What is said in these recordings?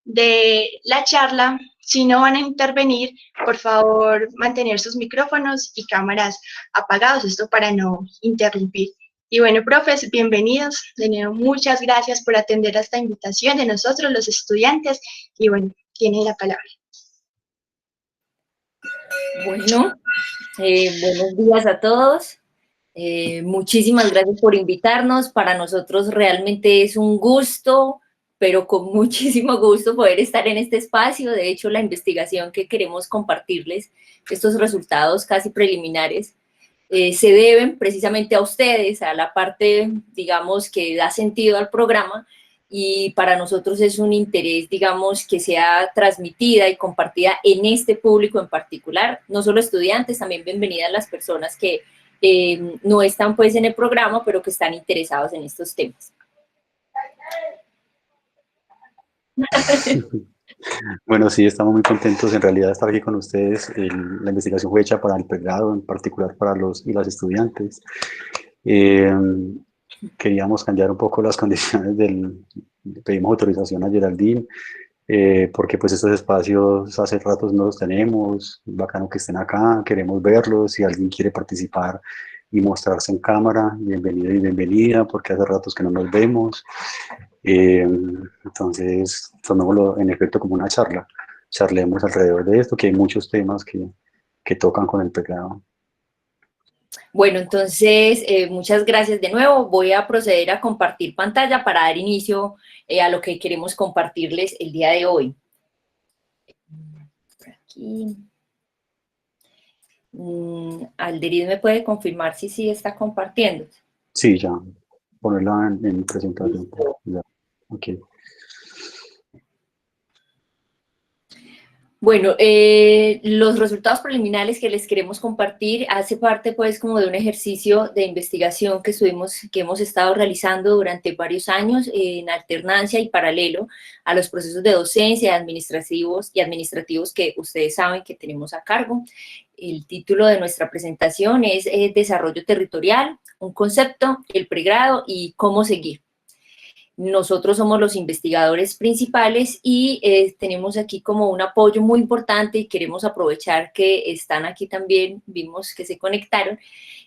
de la charla. Si no van a intervenir, por favor, mantener sus micrófonos y cámaras apagados, esto para no interrumpir. Y bueno, profes, bienvenidos. De nuevo, muchas gracias por atender a esta invitación de nosotros, los estudiantes. Y bueno, tienen la palabra. Bueno, buenos días a todos. Muchísimas gracias por invitarnos. Para nosotros realmente es un gusto, pero con muchísimo gusto poder estar en este espacio. De hecho, la investigación que queremos compartirles, estos resultados casi preliminares, se deben precisamente a ustedes, a la parte, digamos, que da sentido al programa, y para nosotros es un interés, digamos, que sea transmitida y compartida en este público en particular, no solo estudiantes, también bienvenidas las personas que no están pues en el programa, pero que están interesados en estos temas. Bueno, sí, estamos muy contentos en realidad de estar aquí con ustedes. La investigación fue hecha para el pregrado, en particular para los y las estudiantes. Queríamos cambiar un poco las condiciones pedimos autorización a Geraldine, porque pues estos espacios hace ratos no los tenemos, bacano que estén acá, queremos verlos, si alguien quiere participar y mostrarse en cámara, bienvenido y bienvenida, porque hace ratos que no nos vemos. Entonces, tomémoslo en efecto como una charla, charlemos alrededor de esto, que hay muchos temas que tocan con el pregrado. Bueno, entonces, muchas gracias de nuevo. Voy a proceder a compartir pantalla para dar inicio a lo que queremos compartirles el día de hoy. Por aquí. Alderid, ¿me puede confirmar si sí está compartiendo? Sí, ya. Ponerla en presentación. Ya. Okay. Bueno, los resultados preliminares que les queremos compartir hace parte pues como de un ejercicio de investigación que hemos estado realizando durante varios años en alternancia y paralelo a los procesos de docencia administrativos que ustedes saben que tenemos a cargo. El título de nuestra presentación es Desarrollo Territorial, un concepto, el pregrado y cómo seguir. Nosotros somos los investigadores principales y tenemos aquí como un apoyo muy importante y queremos aprovechar que están aquí también, vimos que se conectaron,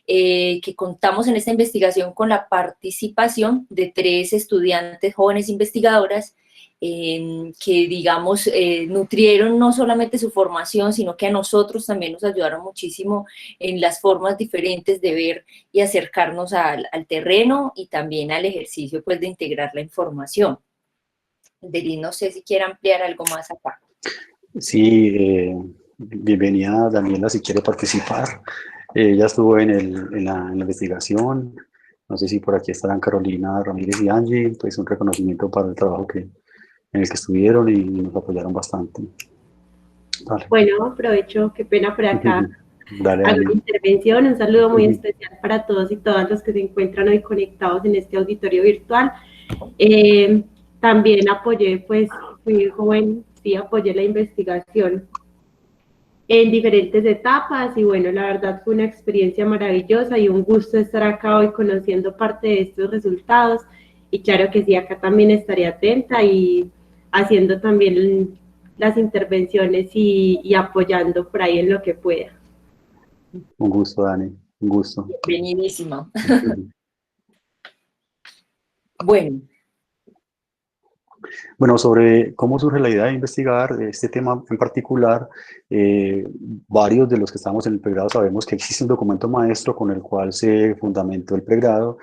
que contamos en esta investigación con la participación de 3 estudiantes jóvenes investigadoras que, digamos, nutrieron no solamente su formación, sino que a nosotros también nos ayudaron muchísimo en las formas diferentes de ver y acercarnos al terreno y también al ejercicio, pues, de integrar la información. Deli, no sé si quiere ampliar algo más acá. Sí, bienvenida Daniela, si quiere participar. Ella estuvo en la investigación. No sé si por aquí estarán Carolina Ramírez y Angie, pues un reconocimiento para el trabajo en el que estuvieron y nos apoyaron bastante. Dale. Bueno, aprovecho, qué pena por acá. Dale, hago una intervención, un saludo muy especial para todos y todas los que se encuentran hoy conectados en este auditorio virtual. También apoyé, pues, fui joven, sí, apoyé la investigación en diferentes etapas y bueno, la verdad fue una experiencia maravillosa y un gusto estar acá hoy conociendo parte de estos resultados y claro que sí, acá también estaré atenta y haciendo también las intervenciones y apoyando por ahí en lo que pueda. Un gusto, Dani, un gusto. Bienvenidísima. Bueno, sobre cómo surge la idea de investigar este tema en particular, varios de los que estamos en el pregrado sabemos que existe un documento maestro con el cual se fundamentó el pregrado,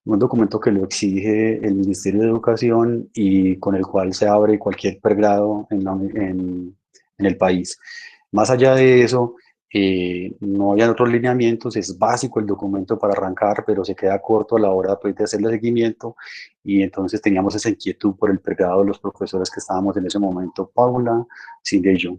un documento que lo exige el Ministerio de Educación y con el cual se abre cualquier pregrado en el país. Más allá de eso, no hay otros lineamientos, es básico el documento para arrancar, pero se queda corto a la hora pues, de hacerle seguimiento y entonces teníamos esa inquietud por el pregrado de los profesores que estábamos en ese momento, Paula, Cindy y yo.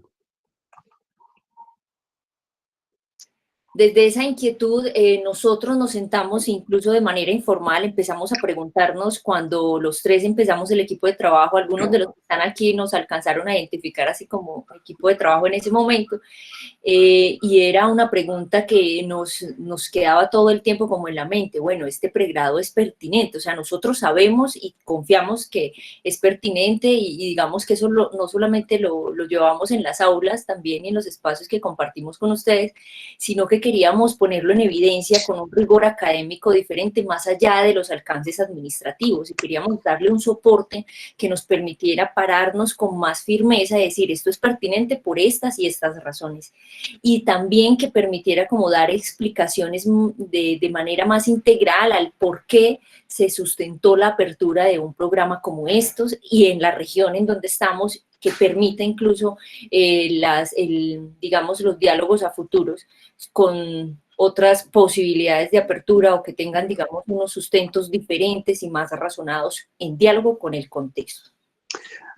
desde esa inquietud nosotros nos sentamos incluso de manera informal, empezamos a preguntarnos cuando los tres empezamos el equipo de trabajo, algunos de los que están aquí nos alcanzaron a identificar así como equipo de trabajo en ese momento, y era una pregunta que nos quedaba todo el tiempo como en la mente. Bueno, este pregrado es pertinente, o sea, nosotros sabemos y confiamos que es pertinente y digamos que eso no solamente lo llevamos en las aulas, también en los espacios que compartimos con ustedes, sino que queríamos ponerlo en evidencia con un rigor académico diferente más allá de los alcances administrativos, y queríamos darle un soporte que nos permitiera pararnos con más firmeza y decir esto es pertinente por estas y estas razones, y también que permitiera como dar explicaciones de manera más integral al por qué se sustentó la apertura de un programa como estos y en la región en donde estamos, que permita incluso digamos, los diálogos a futuros con otras posibilidades de apertura o que tengan, digamos, unos sustentos diferentes y más razonados en diálogo con el contexto.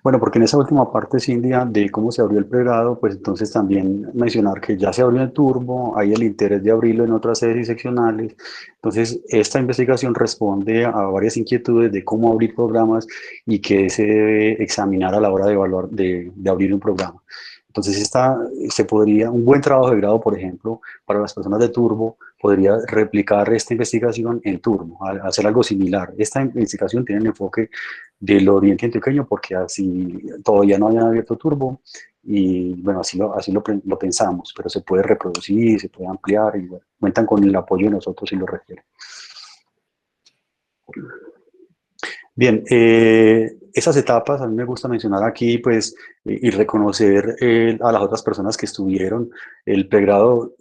Bueno, porque en esa última parte, Cintia, de cómo se abrió el pregrado, pues entonces también mencionar que ya se abrió el turbo, hay el interés de abrirlo en otras sedes seccionales. Entonces, esta investigación responde a varias inquietudes de cómo abrir programas y qué se debe examinar a la hora de evaluar, de abrir un programa. Entonces, un buen trabajo de grado, por ejemplo, para las personas de turbo, podría replicar esta investigación en turbo, hacer algo similar. Esta investigación tiene el enfoque del oriente antioqueño porque así todavía no habían abierto turbo y bueno, así lo pensamos, pero se puede reproducir, se puede ampliar y bueno, cuentan con el apoyo de nosotros si lo requieren. Bien, esas etapas a mí me gusta mencionar aquí, pues, y reconocer a las otras personas que estuvieron. El pregrado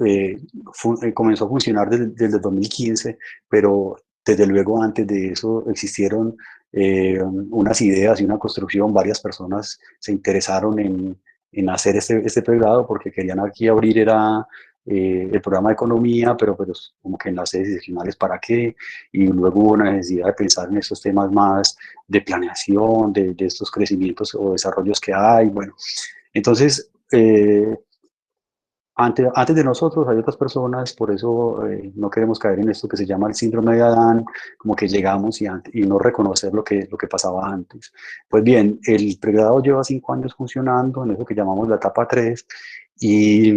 comenzó a funcionar desde el 2015, pero desde luego antes de eso existieron unas ideas y una construcción. Varias personas se interesaron en hacer este pregrado porque querían aquí abrir el programa de economía, pero como que en las sedes seccionales para qué, y luego hubo una necesidad de pensar en estos temas más de planeación, de estos crecimientos o desarrollos que hay, bueno, entonces antes de nosotros hay otras personas, por eso no queremos caer en esto que se llama el síndrome de Adán, como que llegamos y no reconocer lo que pasaba antes. Pues bien, el pregrado lleva 5 años funcionando en eso que llamamos la etapa 3, y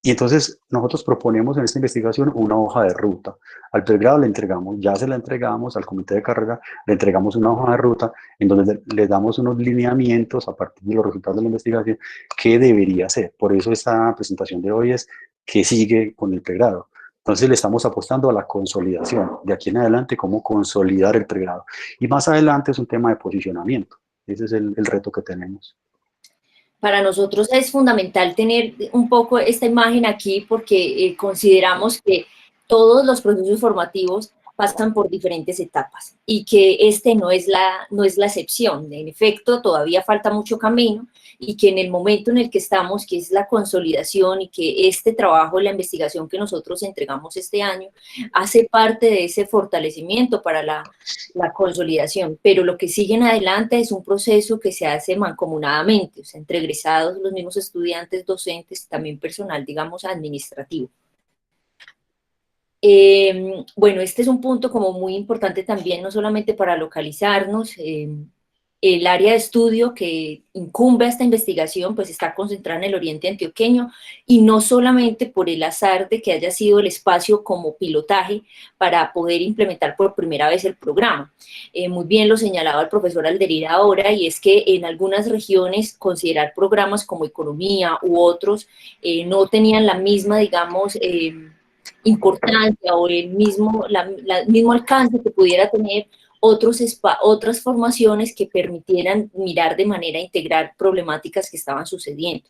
entonces nosotros proponemos en esta investigación una hoja de ruta. Al pregrado le entregamos, ya se la entregamos al comité de carrera, le entregamos una hoja de ruta en donde le damos unos lineamientos a partir de los resultados de la investigación qué debería hacer. Por eso esta presentación de hoy es qué sigue con el pregrado. Entonces le estamos apostando a la consolidación. De aquí en adelante, cómo consolidar el pregrado. Y más adelante es un tema de posicionamiento. Ese es el reto que tenemos. Para nosotros es fundamental tener un poco esta imagen aquí porque consideramos que todos los procesos formativos pasan por diferentes etapas y que este no es la excepción. En efecto, todavía falta mucho camino y que en el momento en el que estamos, que es la consolidación y que este trabajo, la investigación que nosotros entregamos este año, hace parte de ese fortalecimiento para la consolidación. Pero lo que sigue en adelante es un proceso que se hace mancomunadamente, o sea, entre egresados, los mismos estudiantes, docentes, también personal, digamos, administrativo. Bueno, este es un punto como muy importante también, no solamente para localizarnos. El área de estudio que incumbe a esta investigación pues está concentrada en el oriente antioqueño y no solamente por el azar de que haya sido el espacio como pilotaje para poder implementar por primera vez el programa. Muy bien lo señalaba el profesor Alderira ahora, y es que en algunas regiones considerar programas como economía u otros no tenían la misma, digamos, importancia o el mismo alcance que pudiera tener otras formaciones que permitieran mirar de manera integral problemáticas que estaban sucediendo.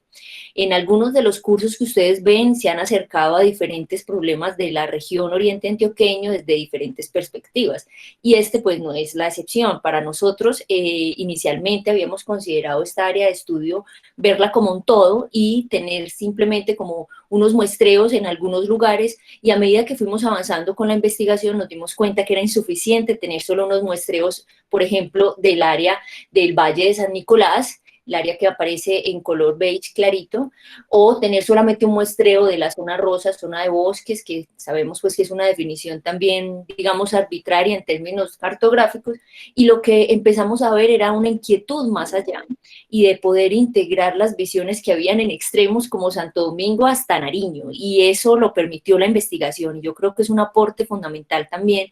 En algunos de los cursos que ustedes ven se han acercado a diferentes problemas de la región oriente antioqueño desde diferentes perspectivas, y este pues no es la excepción. Para nosotros inicialmente habíamos considerado esta área de estudio verla como un todo y tener simplemente como unos muestreos en algunos lugares, y a medida que fuimos avanzando con la investigación nos dimos cuenta que era insuficiente tener solo unos muestreos, por ejemplo, del área del Valle de San Nicolás, el área que aparece en color beige clarito, o tener solamente un muestreo de la zona rosa, zona de bosques, que sabemos pues que es una definición también, digamos, arbitraria en términos cartográficos, y lo que empezamos a ver era una inquietud más allá, y de poder integrar las visiones que habían en extremos como Santo Domingo hasta Nariño, y eso lo permitió la investigación, y yo creo que es un aporte fundamental también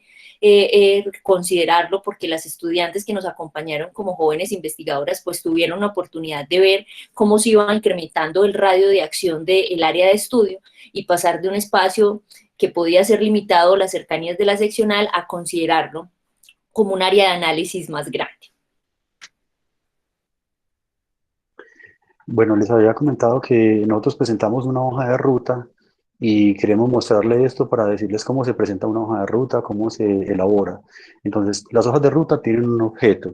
considerarlo, porque las estudiantes que nos acompañaron como jóvenes investigadoras pues tuvieron la oportunidad de ver cómo se iba incrementando el radio de acción del área de estudio y pasar de un espacio que podía ser limitado, las cercanías de la seccional, a considerarlo como un área de análisis más grande. Bueno, les había comentado que nosotros presentamos una hoja de ruta y queremos mostrarle esto para decirles cómo se presenta una hoja de ruta, cómo se elabora. Entonces, las hojas de ruta tienen un objeto.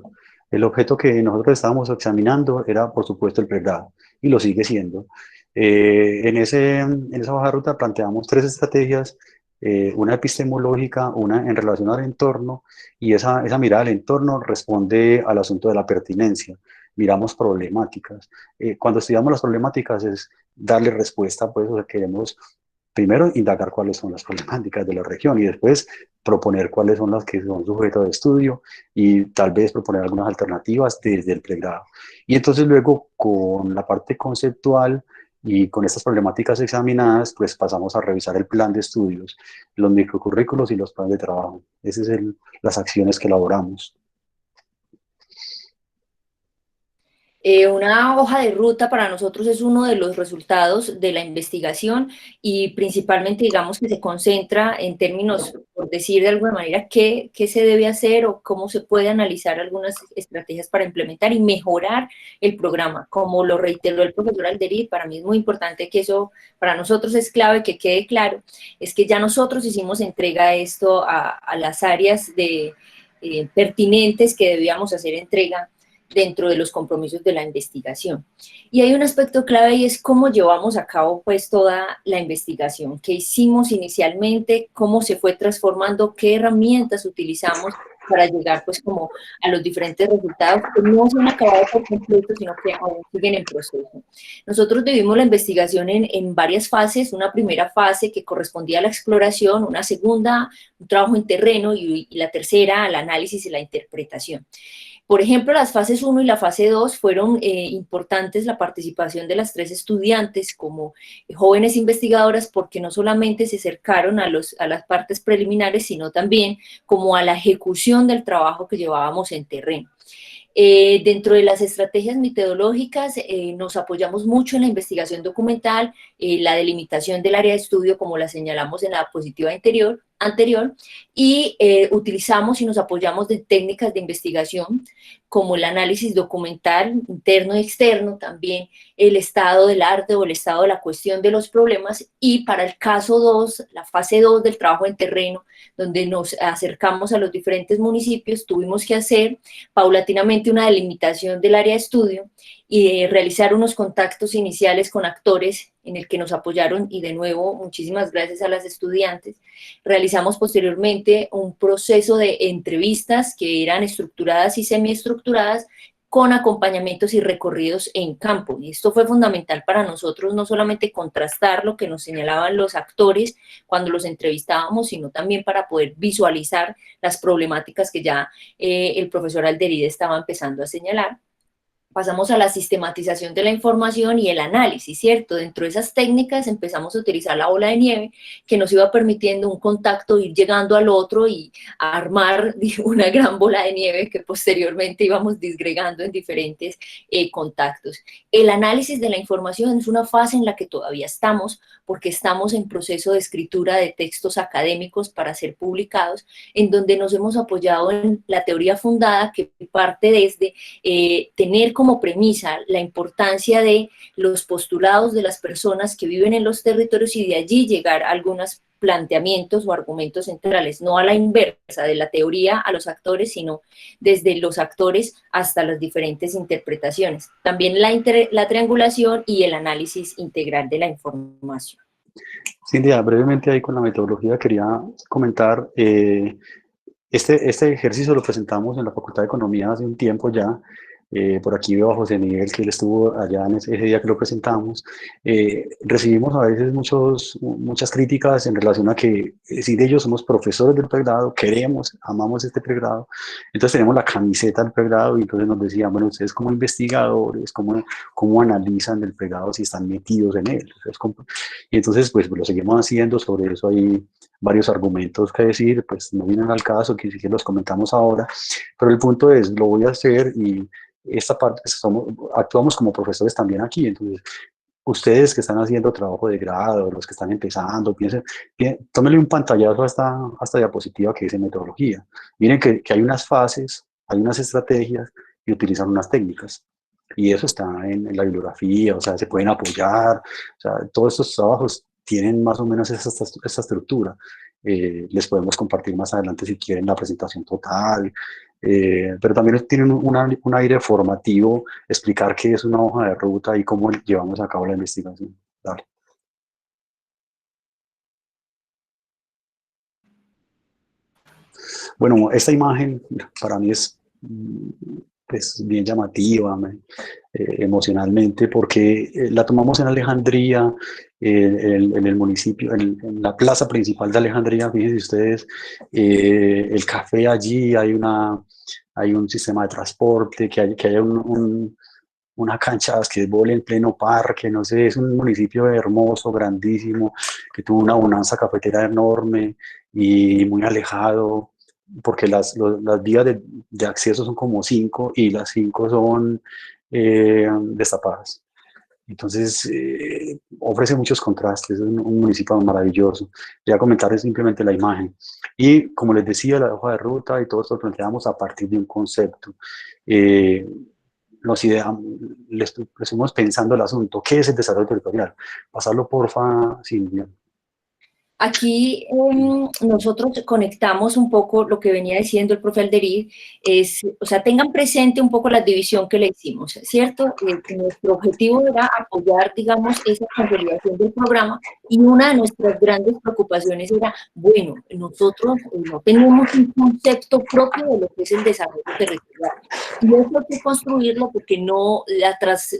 El objeto que nosotros estábamos examinando era, por supuesto, el pregrado, y lo sigue siendo. En esa hoja de ruta planteamos 3 estrategias, una epistemológica, una en relación al entorno, y esa mirada al entorno responde al asunto de la pertinencia. Miramos problemáticas. Cuando estudiamos las problemáticas es darle respuesta, pues, o sea, queremos primero indagar cuáles son las problemáticas de la región y después proponer cuáles son las que son sujetos de estudio y tal vez proponer algunas alternativas desde el pregrado. Y entonces luego con la parte conceptual y con estas problemáticas examinadas, pues pasamos a revisar el plan de estudios, los microcurrículos y los planes de trabajo. Esas son las acciones que elaboramos. Una hoja de ruta para nosotros es uno de los resultados de la investigación y principalmente, digamos, que se concentra en términos, por decir de alguna manera, qué se debe hacer o cómo se puede analizar algunas estrategias para implementar y mejorar el programa. Como lo reiteró el profesor Alderit, para mí es muy importante que eso para nosotros es clave, que quede claro, es que ya nosotros hicimos entrega de esto a las áreas pertinentes que debíamos hacer entrega dentro de los compromisos de la investigación. Y hay un aspecto clave y es cómo llevamos a cabo pues toda la investigación, qué hicimos inicialmente, cómo se fue transformando, qué herramientas utilizamos para llegar pues como a los diferentes resultados que no se han acabado por completo, sino que aún siguen en proceso. Nosotros dividimos la investigación en varias fases, una primera fase que correspondía a la exploración, una segunda, un trabajo en terreno y la tercera, al análisis y la interpretación. Por ejemplo, las fases 1 y la fase 2 fueron importantes la participación de las 3 estudiantes como jóvenes investigadoras porque no solamente se acercaron a las partes preliminares, sino también como a la ejecución del trabajo que llevábamos en terreno. Dentro de las estrategias metodológicas nos apoyamos mucho en la investigación documental, la delimitación del área de estudio como la señalamos en la diapositiva anterior, y utilizamos y nos apoyamos de técnicas de investigación como el análisis documental interno y externo, también el estado del arte o el estado de la cuestión de los problemas, y para el caso 2, la fase 2 del trabajo en terreno, donde nos acercamos a los diferentes municipios, tuvimos que hacer paulatinamente una delimitación del área de estudio y realizar unos contactos iniciales con actores en el que nos apoyaron y de nuevo muchísimas gracias a las estudiantes. Realizamos posteriormente un proceso de entrevistas que eran estructuradas y semiestructuradas con acompañamientos y recorridos en campo. Y esto fue fundamental para nosotros, no solamente contrastar lo que nos señalaban los actores cuando los entrevistábamos, sino también para poder visualizar las problemáticas que ya el profesor Alderide estaba empezando a señalar. Pasamos a la sistematización de la información y el análisis, ¿cierto? Dentro de esas técnicas empezamos a utilizar la bola de nieve que nos iba permitiendo un contacto, ir llegando al otro y armar una gran bola de nieve que posteriormente íbamos disgregando en diferentes contactos. El análisis de la información es una fase en la que todavía estamos porque estamos en proceso de escritura de textos académicos para ser publicados, en donde nos hemos apoyado en la teoría fundada que parte desde tener como premisa la importancia de los postulados de las personas que viven en los territorios y de allí llegar a algunos planteamientos o argumentos centrales, no a la inversa de la teoría a los actores, sino desde los actores hasta las diferentes interpretaciones. También la triangulación y el análisis integral de la información. Cintia, brevemente ahí con la metodología quería comentar, este ejercicio lo presentamos en la Facultad de Economía hace un tiempo ya, por aquí veo a José Miguel, que él estuvo allá en ese día que lo presentamos. Recibimos a veces muchas críticas en relación a que, si de ellos somos profesores del pregrado, queremos, amamos este pregrado, entonces tenemos la camiseta del pregrado y entonces nos decían, bueno, ustedes como investigadores, ¿cómo analizan el pregrado si están metidos en él? Y entonces, pues lo seguimos haciendo, sobre eso hay varios argumentos que decir, pues no vienen al caso, que sí que los comentamos ahora, pero el punto es, lo voy a hacer y esta parte, pues, actuamos como profesores también aquí, entonces ustedes que están haciendo trabajo de grado, los que están empezando, tómenle un pantallazo a esta diapositiva que dice metodología. Miren que hay unas fases, hay unas estrategias y utilizan unas técnicas. Y eso está en la bibliografía, o sea, se pueden apoyar, o sea, todos estos trabajos tienen más o menos esta estructura. Les podemos compartir más adelante si quieren la presentación total, pero también tienen un aire formativo, explicar qué es una hoja de ruta y cómo llevamos a cabo la investigación. Dale. Bueno, esta imagen para mí es pues, bien llamativa emocionalmente, porque la tomamos en Alejandría, en el municipio, en la plaza principal de Alejandría. Fíjense ustedes, el café allí, hay un sistema de transporte, que haya una cancha de basquetbol en pleno parque, no sé, es un municipio hermoso, grandísimo, que tuvo una bonanza cafetera enorme y muy alejado, porque las vías de acceso son como 5 y las 5 son destapadas. Entonces, ofrece muchos contrastes, es un municipio maravilloso. Voy a comentar simplemente la imagen. Y como les decía, la hoja de ruta y todo esto lo planteamos a partir de un concepto. Les estuvimos pensando el asunto, ¿qué es el desarrollo territorial? Pasarlo, porfa, Silvia. Aquí nosotros conectamos un poco lo que venía diciendo el profe Alderir, o sea, tengan presente un poco la división que le hicimos, ¿cierto? Nuestro objetivo era apoyar, digamos, esa consolidación del programa, y una de nuestras grandes preocupaciones era, bueno, nosotros no tenemos un concepto propio de lo que es el desarrollo territorial, y eso hay que construirlo porque no,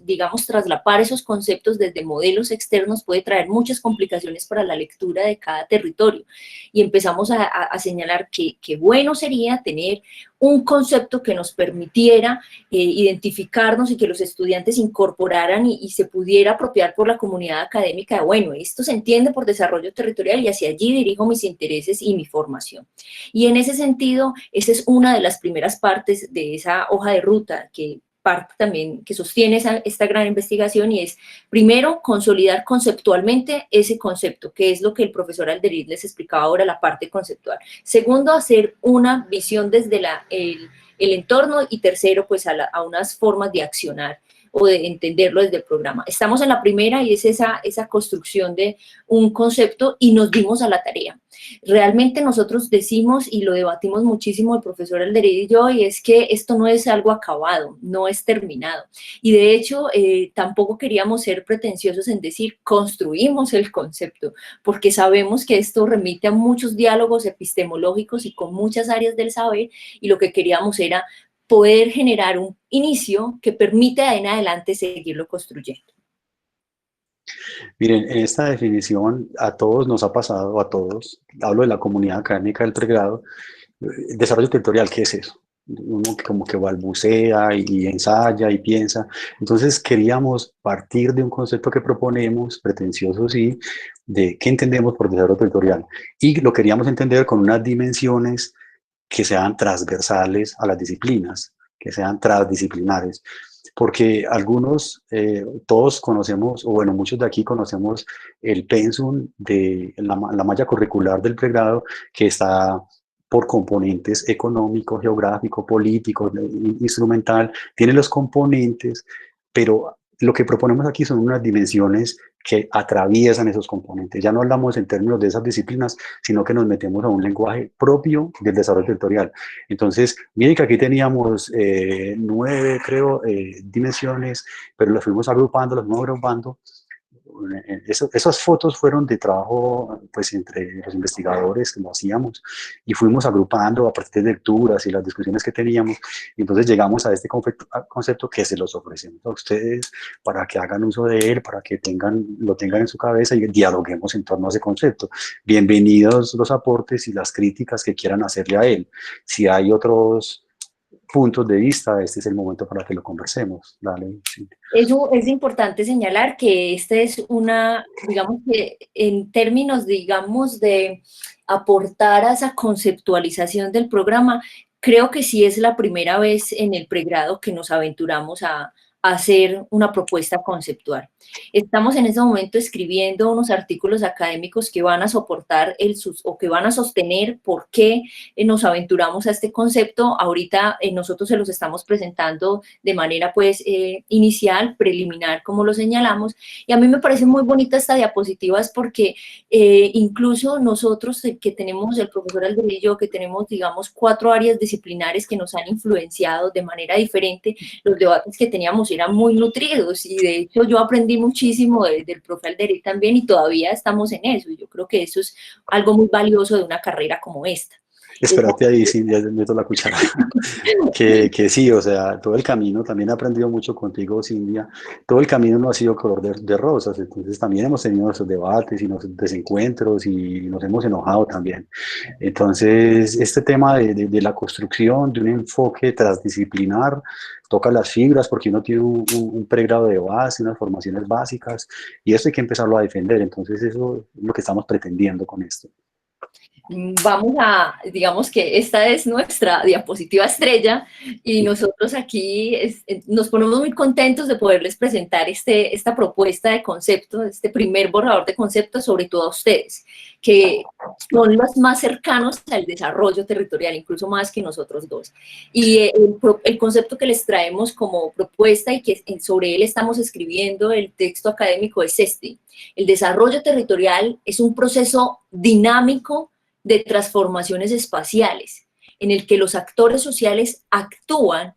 digamos, traslapar esos conceptos desde modelos externos puede traer muchas complicaciones para la lectura de cada territorio. Y empezamos a señalar que bueno sería tener un concepto que nos permitiera identificarnos y que los estudiantes incorporaran y se pudiera apropiar por la comunidad académica de, bueno, esto se entiende por desarrollo territorial y hacia allí dirijo mis intereses y mi formación. Y en ese sentido, esa es una de las primeras partes de esa hoja de ruta que parte también que sostiene esta gran investigación, y es, primero, consolidar conceptualmente ese concepto, que es lo que el profesor Alderir les explicaba ahora, la parte conceptual. Segundo, hacer una visión desde el entorno, y tercero, pues a unas formas de accionar o de entenderlo desde el programa. Estamos en la primera y es esa construcción de un concepto, y nos dimos a la tarea. Realmente nosotros decimos, y lo debatimos muchísimo el profesor Alderir y yo, y es que esto no es algo acabado, no es terminado. Y de hecho, tampoco queríamos ser pretenciosos en decir construimos el concepto, porque sabemos que esto remite a muchos diálogos epistemológicos y con muchas áreas del saber, y lo que queríamos era poder generar un inicio que permita en adelante seguirlo construyendo. Miren, en esta definición a todos nos ha pasado, a todos, hablo de la comunidad académica del pregrado, el desarrollo territorial, ¿qué es eso? Uno como que balbucea y ensaya y piensa. Entonces queríamos partir de un concepto que proponemos, pretencioso sí, de qué entendemos por desarrollo territorial. Y lo queríamos entender con unas dimensiones que sean transversales a las disciplinas, que sean transdisciplinares. Porque algunos, todos conocemos, o bueno, muchos de aquí conocemos el pensum de la malla curricular del pregrado, que está por componentes económico, geográfico, político, instrumental, tiene los componentes, pero lo que proponemos aquí son unas dimensiones que atraviesan esos componentes. Ya no hablamos en términos de esas disciplinas, sino que nos metemos a un lenguaje propio del desarrollo territorial. Entonces, miren que aquí teníamos 9, creo, dimensiones, pero las fuimos agrupando, esas fotos fueron de trabajo pues entre los investigadores que lo hacíamos y fuimos agrupando a partir de lecturas y las discusiones que teníamos y entonces llegamos a este concepto que se los ofrecemos a ustedes para que hagan uso de él, para que lo tengan en su cabeza y dialoguemos en torno a ese concepto. Bienvenidos los aportes y las críticas que quieran hacerle a él. Si hay otros puntos de vista, este es el momento para que lo conversemos. Dale, sí. Eso es importante señalar que esta es digamos que en términos, digamos, de aportar a esa conceptualización del programa, creo que sí es la primera vez en el pregrado que nos aventuramos a hacer una propuesta conceptual. Estamos en este momento escribiendo unos artículos académicos que van a soportar o que van a sostener por qué nos aventuramos a este concepto. Ahorita nosotros se los estamos presentando de manera pues inicial, preliminar, como lo señalamos, y a mí me parece muy bonita esta diapositiva es porque incluso nosotros que tenemos, el profesor Alder y yo, que tenemos digamos 4 áreas disciplinares que nos han influenciado de manera diferente, los debates que teníamos eran muy nutridos y de hecho yo aprendí muchísimo del profe Alder también y todavía estamos en eso. Yo creo que eso es algo muy valioso de una carrera como esta. Espérate ahí, sí, ya meto la cuchara. que sí, o sea, todo el camino, también he aprendido mucho contigo, Cindia, todo el camino no ha sido color de rosas, entonces también hemos tenido nuestros debates y nuestros desencuentros y nos hemos enojado también. Entonces, este tema de la construcción, de un enfoque transdisciplinar, toca las fibras porque uno tiene un pregrado de base, unas formaciones básicas, y eso hay que empezarlo a defender, entonces eso es lo que estamos pretendiendo con esto. Vamos digamos que esta es nuestra diapositiva estrella y nosotros aquí nos ponemos muy contentos de poderles presentar esta propuesta de concepto, este primer borrador de concepto, sobre todo a ustedes, que son los más cercanos al desarrollo territorial, incluso más que nosotros dos. Y el concepto que les traemos como propuesta y que sobre él estamos escribiendo el texto académico es este: el desarrollo territorial es un proceso dinámico de transformaciones espaciales, en el que los actores sociales actúan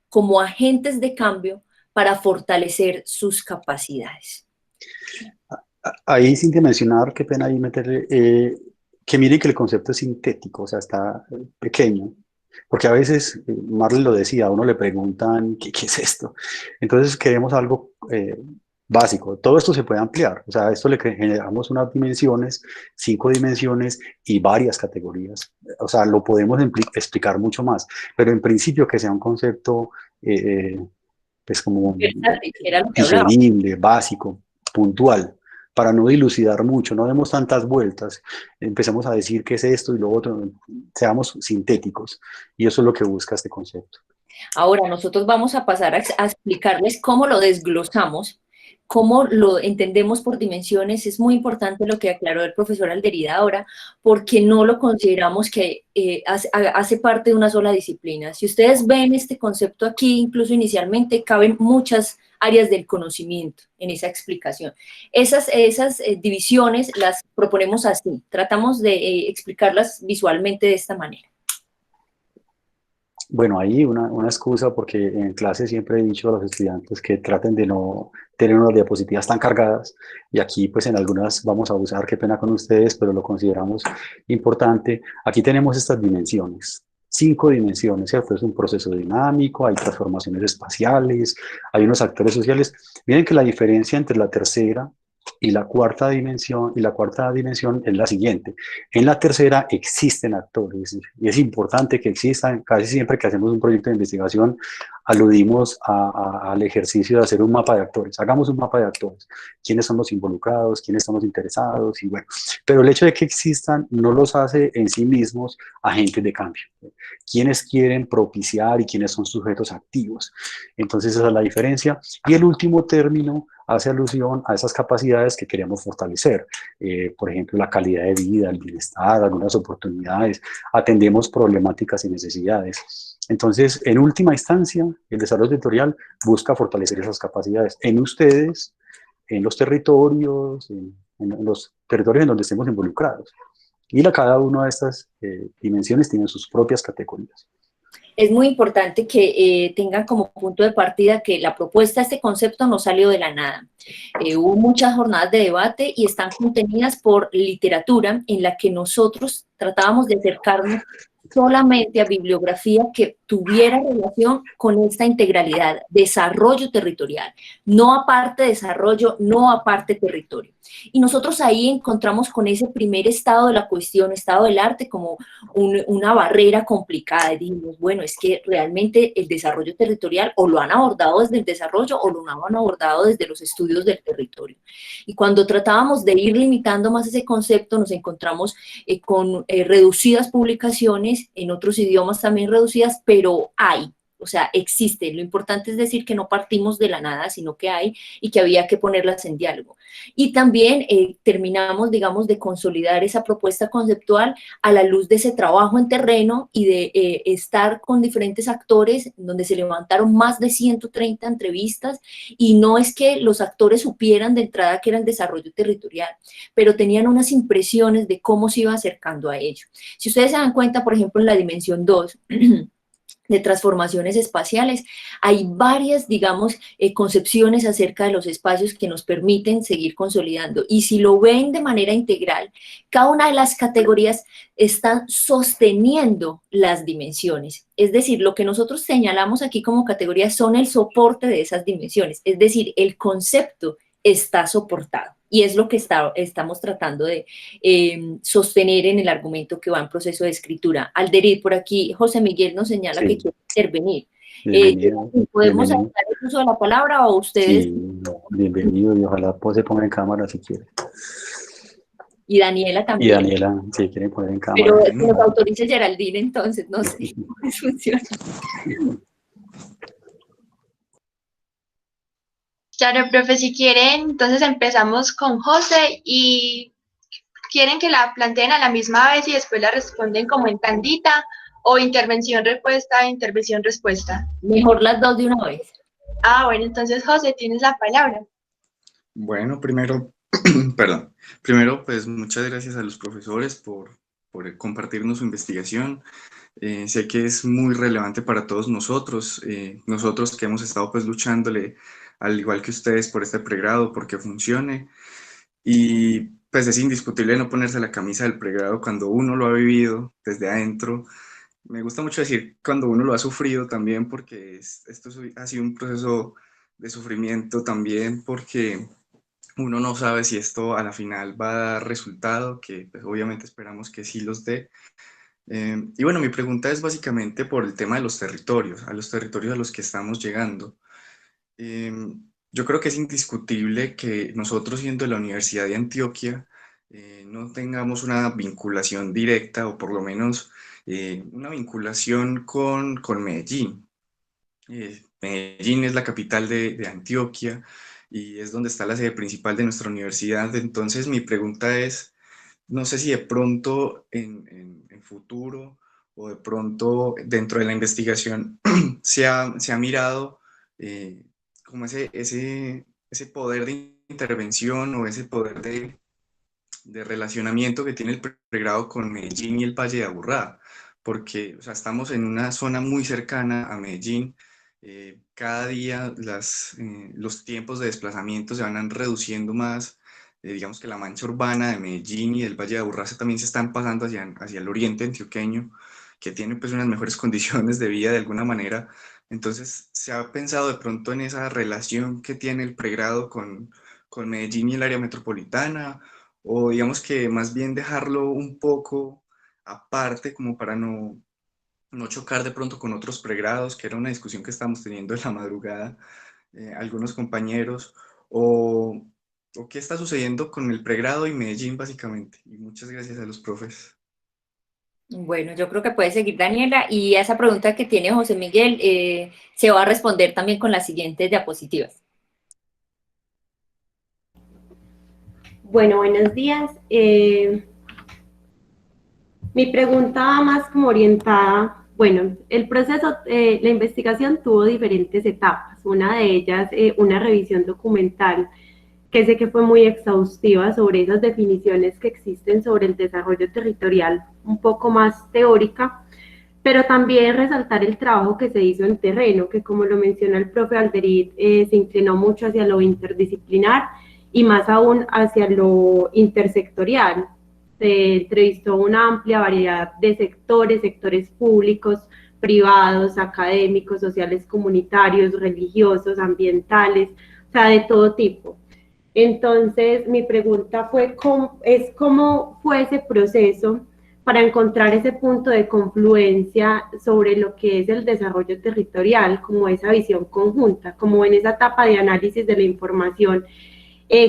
como agentes de cambio para fortalecer sus capacidades. Ahí, sin que mencionar, qué pena ahí meterle, que miren que el concepto es sintético, o sea, está pequeño, porque a veces, Marley lo decía, a uno le preguntan, ¿qué es esto? Entonces queremos algo básico. Todo esto se puede ampliar, o sea, a esto le generamos unas dimensiones, 5 dimensiones y varias categorías. O sea, lo podemos explicar mucho más, pero en principio que sea un concepto pues como digerible, básico, puntual, para no dilucidar mucho, no demos tantas vueltas, empecemos a decir qué es esto y lo otro, seamos sintéticos, y eso es lo que busca este concepto. Ahora, nosotros vamos a pasar a explicarles cómo lo desglosamos, cómo lo entendemos por dimensiones. Es muy importante lo que aclaró el profesor Alderida ahora, porque no lo consideramos que hace parte de una sola disciplina. Si ustedes ven este concepto aquí, incluso inicialmente, caben muchas áreas del conocimiento en esa explicación. Esas divisiones las proponemos así, tratamos de explicarlas visualmente de esta manera. Bueno, ahí una excusa, porque en clase siempre he dicho a los estudiantes que traten de no tener unas diapositivas tan cargadas, y aquí pues en algunas vamos a usar, qué pena con ustedes, pero lo consideramos importante. Aquí tenemos estas dimensiones, 5 dimensiones, ¿cierto? Es un proceso dinámico, hay transformaciones espaciales, hay unos actores sociales. Miren que la diferencia entre la tercera y la cuarta dimensión es la siguiente: en la tercera existen actores y es importante que existan. Casi siempre que hacemos un proyecto de investigación aludimos al ejercicio de hacer un mapa de actores. Hagamos un mapa de actores, quiénes son los involucrados, quiénes estamos interesados, y bueno, pero el hecho de que existan no los hace en sí mismos agentes de cambio. Quiénes quieren propiciar y quiénes son sujetos activos. Entonces esa es la diferencia. Y el último término hace alusión a esas capacidades que queremos fortalecer. Por ejemplo, la calidad de vida, el bienestar, algunas oportunidades. Atendemos problemáticas y necesidades. Entonces, en última instancia, el desarrollo territorial busca fortalecer esas capacidades en ustedes, en los territorios, en los territorios en donde estemos involucrados. Y cada una de estas dimensiones tiene sus propias categorías. Es muy importante que tengan como punto de partida que la propuesta, este concepto no salió de la nada. Hubo muchas jornadas de debate y están contenidas por literatura en la que nosotros tratábamos de acercarnos solamente a bibliografía que tuviera relación con esta integralidad, desarrollo territorial, no aparte desarrollo, no aparte territorio. Y nosotros ahí encontramos con ese primer estado de la cuestión, estado del arte, como una barrera complicada. Y dijimos, bueno, es que realmente el desarrollo territorial o lo han abordado desde el desarrollo o lo han abordado desde los estudios del territorio. Y cuando tratábamos de ir limitando más ese concepto, nos encontramos con reducidas publicaciones, en otros idiomas también reducidas, pero hay. O sea, existe. Lo importante es decir que no partimos de la nada, sino que hay y que había que ponerlas en diálogo. Y también terminamos, digamos, de consolidar esa propuesta conceptual a la luz de ese trabajo en terreno y de estar con diferentes actores, donde se levantaron más de 130 entrevistas, y no es que los actores supieran de entrada que era el desarrollo territorial, pero tenían unas impresiones de cómo se iba acercando a ello. Si ustedes se dan cuenta, por ejemplo, en la dimensión 2, de transformaciones espaciales, hay varias, digamos, concepciones acerca de los espacios que nos permiten seguir consolidando. Y si lo ven de manera integral, cada una de las categorías están sosteniendo las dimensiones. Es decir, lo que nosotros señalamos aquí como categorías son el soporte de esas dimensiones. Es decir, el concepto está soportado. Y es lo que estamos tratando de sostener en el argumento que va en proceso de escritura. Alderit, por aquí José Miguel nos señala que quiere intervenir. ¿Podemos hacer el uso de la palabra o ustedes? Sí, bienvenido, y ojalá se ponga en cámara si quiere. Y Daniela también. Y Daniela, si quieren poner en cámara. Pero que nos autorice Geraldine, entonces, no sé cómo funciona. Claro, profe, si quieren, entonces empezamos con José y quieren que la planteen a la misma vez y después la responden como en tandita o intervención-respuesta, intervención-respuesta. Mejor las dos de una vez. Ah, bueno, entonces José, tienes la palabra. Bueno, primero, perdón, primero pues muchas gracias a los profesores por compartirnos su investigación. Sé que es muy relevante para todos nosotros, nosotros que hemos estado pues luchándole, al igual que ustedes, por este pregrado, porque funcione. Y pues es indiscutible no ponerse la camisa del pregrado cuando uno lo ha vivido desde adentro. Me gusta mucho decir cuando uno lo ha sufrido también, porque esto ha sido un proceso de sufrimiento también, porque uno no sabe si esto a la final va a dar resultado, que pues, obviamente esperamos que sí los dé. Y bueno, mi pregunta es básicamente por el tema de los territorios, a los territorios a los que estamos llegando. Yo creo que es indiscutible que nosotros, siendo la Universidad de Antioquia, no tengamos una vinculación directa, o por lo menos una vinculación con Medellín. Medellín es la capital de Antioquia y es donde está la sede principal de nuestra universidad. Entonces mi pregunta es, no sé si de pronto en futuro o de pronto dentro de la investigación se ha mirado como ese poder de intervención o ese poder de relacionamiento que tiene el pregrado con Medellín y el Valle de Aburrá, porque o sea, estamos en una zona muy cercana a Medellín. Cada día los tiempos de desplazamiento se van reduciendo más. Digamos que la mancha urbana de Medellín y del Valle de Aburrá también se están pasando hacia el oriente antioqueño, que tiene pues unas mejores condiciones de vida de alguna manera. Entonces, ¿se ha pensado de pronto en esa relación que tiene el pregrado con Medellín y el área metropolitana? O digamos que más bien dejarlo un poco aparte como para no chocar de pronto con otros pregrados, que era una discusión que estábamos teniendo en la madrugada, algunos compañeros, o qué está sucediendo con el pregrado y Medellín básicamente. Y muchas gracias a los profes. Bueno, yo creo que puede seguir Daniela, y a esa pregunta que tiene José Miguel se va a responder también con las siguientes diapositivas. Bueno, buenos días. Mi pregunta va más como orientada, bueno, el proceso, la investigación tuvo diferentes etapas. Una de ellas, una revisión documental, que sé que fue muy exhaustiva sobre esas definiciones que existen sobre el desarrollo territorial, un poco más teórica. pero también resaltar el trabajo que se hizo en terreno, que como lo menciona el profe Alderit, se inclinó mucho hacia lo interdisciplinar y más aún hacia lo intersectorial. Se entrevistó una amplia variedad de sectores, sectores públicos, privados, académicos, sociales, comunitarios, religiosos, ambientales, o sea, de todo tipo. Entonces, mi pregunta fue, ¿cómo fue ese proceso para encontrar ese punto de confluencia sobre lo que es el desarrollo territorial, como esa visión conjunta, como en esa etapa de análisis de la información,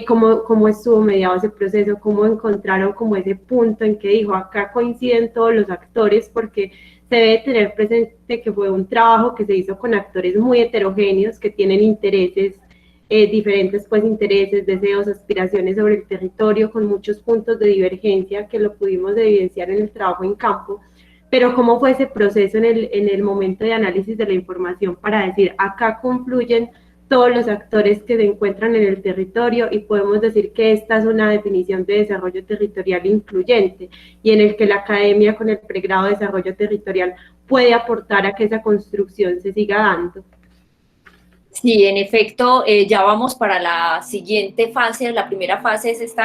cómo estuvo mediado ese proceso, cómo encontraron como ese punto en que dijo, acá coinciden todos los actores, porque se debe tener presente que fue un trabajo que se hizo con actores muy heterogéneos, que tienen intereses diferentes pues intereses, deseos, aspiraciones sobre el territorio, con muchos puntos de divergencia que lo pudimos evidenciar en el trabajo en campo, pero cómo fue ese proceso en el momento de análisis de la información para decir, acá confluyen todos los actores que se encuentran en el territorio y podemos decir que esta es una definición de desarrollo territorial incluyente y en el que la academia con el pregrado de desarrollo territorial puede aportar a que esa construcción se siga dando. Sí, en efecto, ya vamos para la siguiente fase. La primera fase es este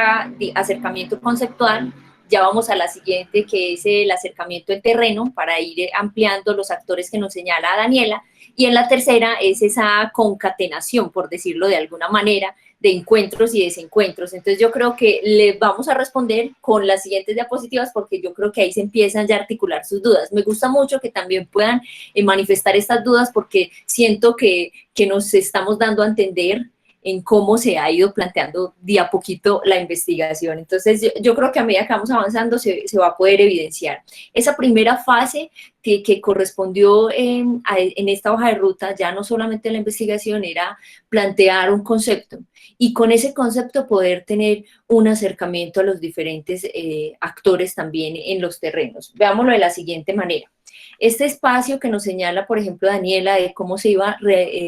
acercamiento conceptual. Ya vamos a la siguiente, que es el acercamiento en terreno, para ir ampliando los actores que nos señala Daniela. Y en la tercera es esa concatenación, por decirlo de alguna manera, de encuentros y desencuentros. Entonces yo creo que les vamos a responder con las siguientes diapositivas, porque yo creo que ahí se empiezan ya a articular sus dudas. Me gusta mucho que también puedan manifestar estas dudas, porque siento que nos estamos dando a entender en cómo se ha ido planteando de a poquito la investigación. Entonces, yo creo que a medida que vamos avanzando se va a poder evidenciar. Esa primera fase que correspondió en esta hoja de ruta, ya no solamente la investigación, era plantear un concepto y con ese concepto poder tener un acercamiento a los diferentes actores también en los terrenos. Veámoslo de la siguiente manera. Este espacio que nos señala, por ejemplo, Daniela, de cómo se iba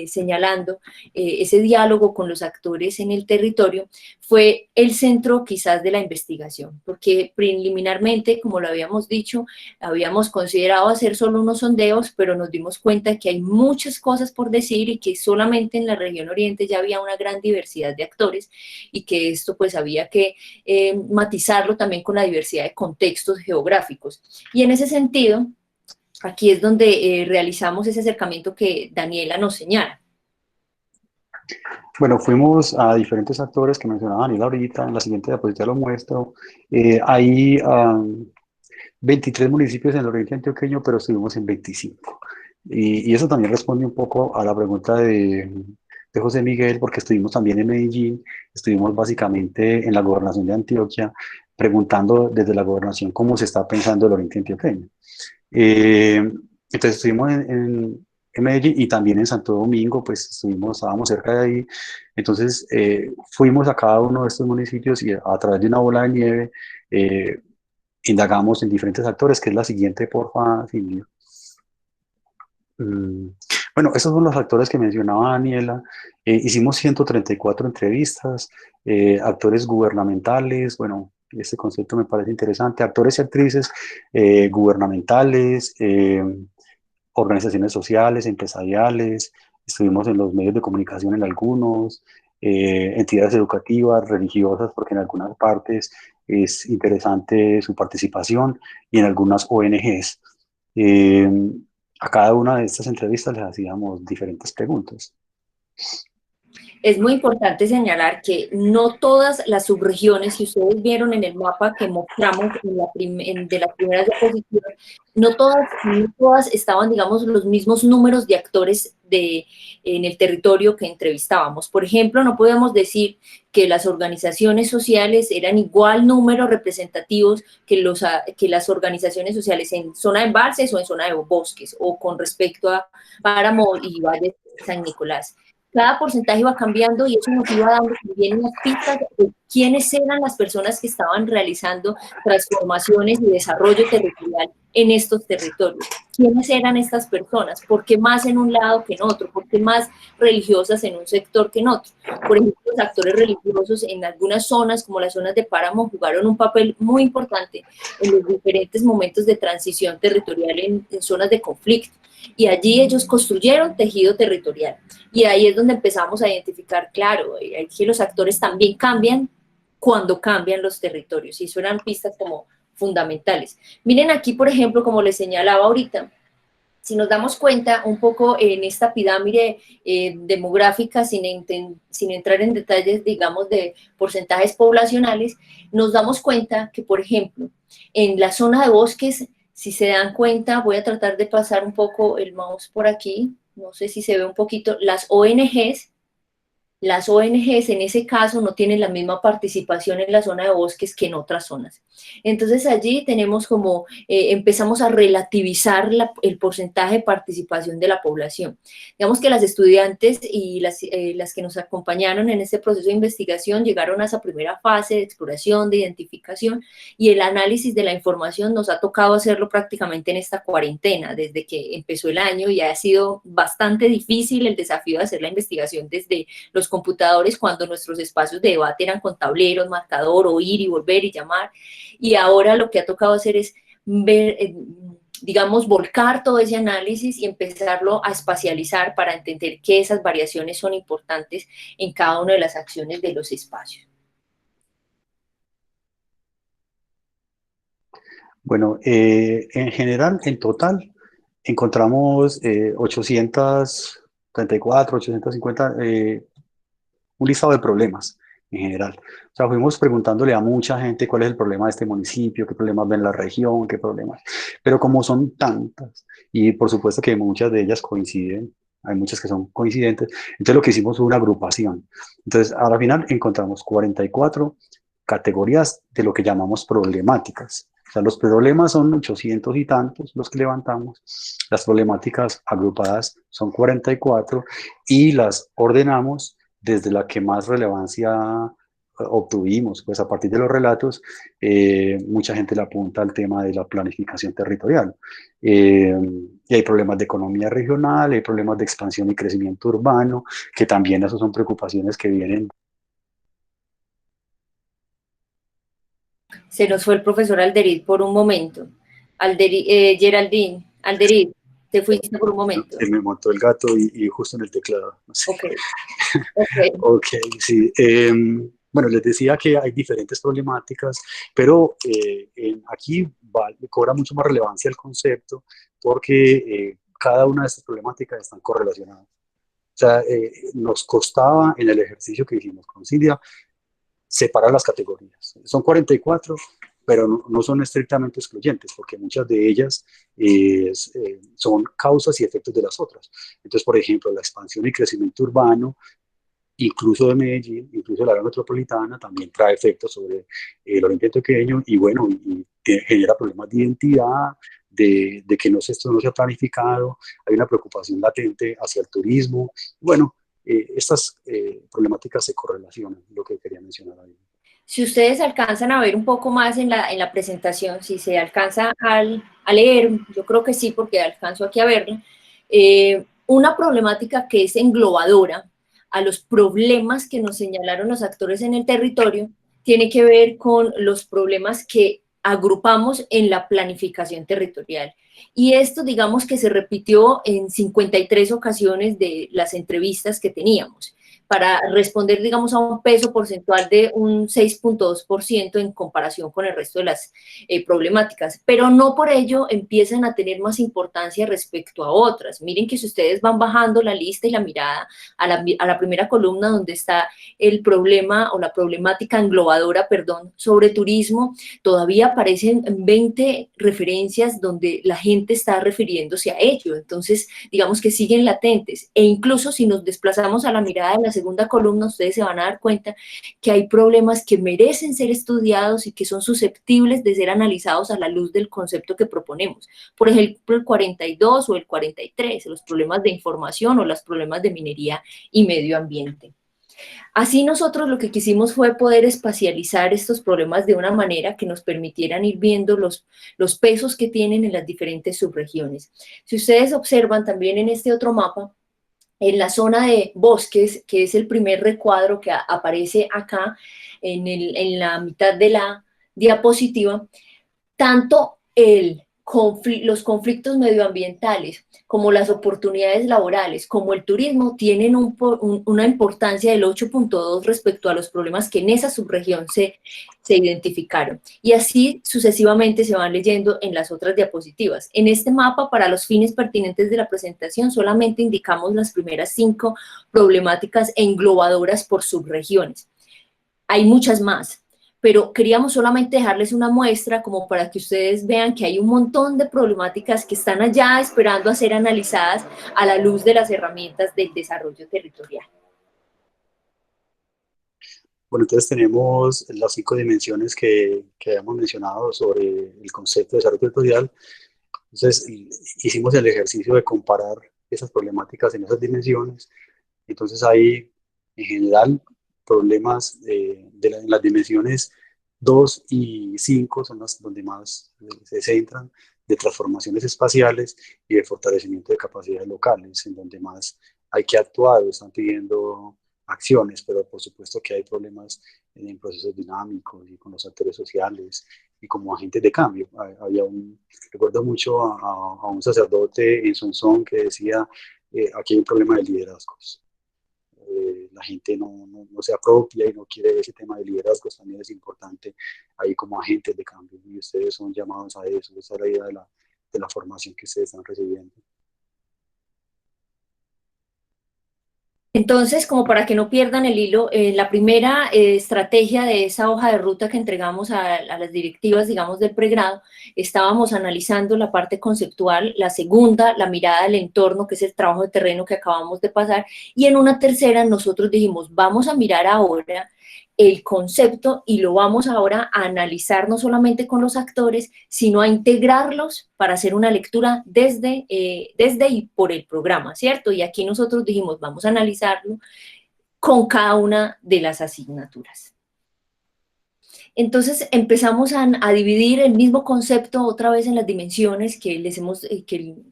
señalando ese diálogo con los actores en el territorio, fue el centro quizás de la investigación, porque preliminarmente, como lo habíamos dicho, habíamos considerado hacer solo unos sondeos, pero nos dimos cuenta que hay muchas cosas por decir y que solamente en la región oriente ya había una gran diversidad de actores y que esto pues había que matizarlo también con la diversidad de contextos geográficos. Y en ese sentido, aquí es donde realizamos ese acercamiento que Daniela nos señala. Bueno, fuimos a diferentes actores que mencionaba Daniela ahorita, en la siguiente diapositiva lo muestro. Hay 23 municipios en el oriente antioqueño, pero estuvimos en 25. Y eso también responde un poco a la pregunta de José Miguel, porque estuvimos también en Medellín, estuvimos básicamente en la gobernación de Antioquia, preguntando desde la gobernación cómo se está pensando el oriente antioqueño. Entonces estuvimos en Medellín y también en Santo Domingo, pues estábamos cerca de ahí. Entonces fuimos a cada uno de estos municipios y a través de una bola de nieve indagamos en diferentes actores, que es la siguiente, porfa, Silvio. Bueno, esos son los actores que mencionaba Daniela. Hicimos 134 entrevistas, actores gubernamentales, bueno, este concepto me parece interesante, actores y actrices gubernamentales, organizaciones sociales, empresariales, estuvimos en los medios de comunicación en algunos, entidades educativas, religiosas, porque en algunas partes es interesante su participación, y en algunas ONGs. A cada una de estas entrevistas les hacíamos diferentes preguntas. Es muy importante señalar que no todas las subregiones, si ustedes vieron en el mapa que mostramos de las primeras diapositivas, no todas estaban, digamos, los mismos números de actores en el territorio que entrevistábamos. Por ejemplo, no podemos decir que las organizaciones sociales eran igual número representativos que las organizaciones sociales en zona de embalses o en zona de bosques, o con respecto a Páramo y Valle de San Nicolás. Cada porcentaje iba cambiando y eso nos iba dando también unas pistas de quiénes eran las personas que estaban realizando transformaciones y desarrollo territorial en estos territorios. ¿Quiénes eran estas personas? ¿Por qué más en un lado que en otro? ¿Por qué más religiosas en un sector que en otro? Por ejemplo, los actores religiosos en algunas zonas, como las zonas de páramo, jugaron un papel muy importante en los diferentes momentos de transición territorial en zonas de conflicto. Y allí ellos construyeron tejido territorial. Y ahí es donde empezamos a identificar, claro, que los actores también cambian cuando cambian los territorios. Y eso eran pistas como fundamentales. Miren aquí, por ejemplo, como les señalaba ahorita, si nos damos cuenta un poco en esta pirámide demográfica, sin entrar en detalles, digamos, de porcentajes poblacionales, nos damos cuenta que, por ejemplo, en la zona de bosques, si se dan cuenta, voy a tratar de pasar un poco el mouse por aquí, no sé si se ve un poquito, las ONGs en ese caso no tienen la misma participación en la zona de bosques que en otras zonas. Entonces allí tenemos como, empezamos a relativizar el porcentaje de participación de la población. Digamos que las estudiantes y las que nos acompañaron en este proceso de investigación llegaron a esa primera fase de exploración, de identificación, y el análisis de la información nos ha tocado hacerlo prácticamente en esta cuarentena, desde que empezó el año, y ha sido bastante difícil el desafío de hacer la investigación desde los computadores, cuando nuestros espacios de debate eran con tableros, marcador, o ir y volver y llamar, y ahora lo que ha tocado hacer es ver, digamos, volcar todo ese análisis y empezarlo a espacializar para entender que esas variaciones son importantes en cada una de las acciones de los espacios. Bueno, en general, en total, encontramos 834, 850, un listado de problemas en general. O sea, fuimos preguntándole a mucha gente cuál es el problema de este municipio, qué problemas ven en la región, qué problemas. Pero como son tantas, y por supuesto que muchas de ellas coinciden, hay muchas que son coincidentes, entonces lo que hicimos fue una agrupación. Entonces, a la final encontramos 44 categorías de lo que llamamos problemáticas. O sea, los problemas son 800 y tantos los que levantamos, las problemáticas agrupadas son 44 y las ordenamos desde la que más relevancia obtuvimos. Pues a partir de los relatos, mucha gente le apunta al tema de la planificación territorial. Y hay problemas de economía regional, hay problemas de expansión y crecimiento urbano, que también esas son preocupaciones que vienen. Se nos fue el profesor Alderid por un momento. Geraldine, Alderid, te fuiste por un momento. Se me montó el gato y justo en el teclado. No sé. Okay. Ok, sí. Bueno, les decía que hay diferentes problemáticas, pero aquí cobra mucho más relevancia el concepto porque cada una de estas problemáticas están correlacionadas. O sea, nos costaba en el ejercicio que hicimos con Silvia separar las categorías. Son 44, pero no son estrictamente excluyentes, porque muchas de ellas son causas y efectos de las otras. Entonces, por ejemplo, la expansión y crecimiento urbano, incluso de Medellín, incluso de la área metropolitana, también trae efectos sobre el Oriente Antioqueño y bueno, y genera problemas de identidad, de que esto no se ha planificado, hay una preocupación latente hacia el turismo. Bueno, estas problemáticas se correlacionan, lo que quería mencionar ahí. Si ustedes alcanzan a ver un poco más en la presentación, si se alcanza a leer, yo creo que sí, porque alcanzo aquí a verla, una problemática que es englobadora a los problemas que nos señalaron los actores en el territorio, tiene que ver con los problemas que agrupamos en la planificación territorial. Y esto, digamos que se repitió en 53 ocasiones de las entrevistas que teníamos, para responder, digamos, a un peso porcentual de un 6.2% en comparación con el resto de las problemáticas, pero no por ello empiezan a tener más importancia respecto a otras. Miren que si ustedes van bajando la lista y la mirada a la primera columna donde está el problema o la problemática englobadora, perdón, sobre turismo, todavía aparecen 20 referencias donde la gente está refiriéndose a ello. Entonces, digamos que siguen latentes, e incluso si nos desplazamos a la mirada de la segunda columna, ustedes se van a dar cuenta que hay problemas que merecen ser estudiados y que son susceptibles de ser analizados a la luz del concepto que proponemos. Por ejemplo, el 42 o el 43, los problemas de información o los problemas de minería y medio ambiente. Así nosotros lo que quisimos fue poder espacializar estos problemas de una manera que nos permitieran ir viendo los pesos que tienen en las diferentes subregiones. Si ustedes observan también en este otro mapa, en la zona de bosques, que es el primer recuadro que aparece acá en la mitad de la diapositiva, tanto los conflictos medioambientales como las oportunidades laborales, como el turismo, tienen una importancia del 8.2 respecto a los problemas que en esa subregión se identificaron. Y así sucesivamente se van leyendo en las otras diapositivas. En este mapa, para los fines pertinentes de la presentación, solamente indicamos las primeras 5 problemáticas englobadoras por subregiones. Hay muchas más, pero queríamos solamente dejarles una muestra como para que ustedes vean que hay un montón de problemáticas que están allá esperando a ser analizadas a la luz de las herramientas del desarrollo territorial. Bueno, entonces tenemos las 5 dimensiones que habíamos mencionado sobre el concepto de desarrollo territorial. Entonces hicimos el ejercicio de comparar esas problemáticas en esas dimensiones. Entonces hay en general problemas en las dimensiones 2 y 5 son las donde más se centran, de transformaciones espaciales y de fortalecimiento de capacidades locales, en donde más hay que actuar, están pidiendo acciones, pero por supuesto que hay problemas en procesos dinámicos y con los actores sociales y como agentes de cambio. Recuerdo mucho a un sacerdote en Sonsón que decía, aquí hay un problema de liderazgos. La gente no se apropia y no quiere ese tema de liderazgos, también es importante ahí como agentes de cambio, y ustedes son llamados a eso, esa es la idea de la formación que ustedes están recibiendo. Entonces, como para que no pierdan el hilo, la primera estrategia de esa hoja de ruta que entregamos a las directivas, digamos, del pregrado, estábamos analizando la parte conceptual, la segunda, la mirada del entorno, que es el trabajo de terreno que acabamos de pasar, y en una tercera nosotros dijimos, vamos a mirar ahora el concepto y lo vamos ahora a analizar no solamente con los actores, sino a integrarlos para hacer una lectura desde y por el programa, ¿cierto? Y aquí nosotros dijimos, vamos a analizarlo con cada una de las asignaturas. Entonces empezamos a dividir el mismo concepto otra vez en las dimensiones que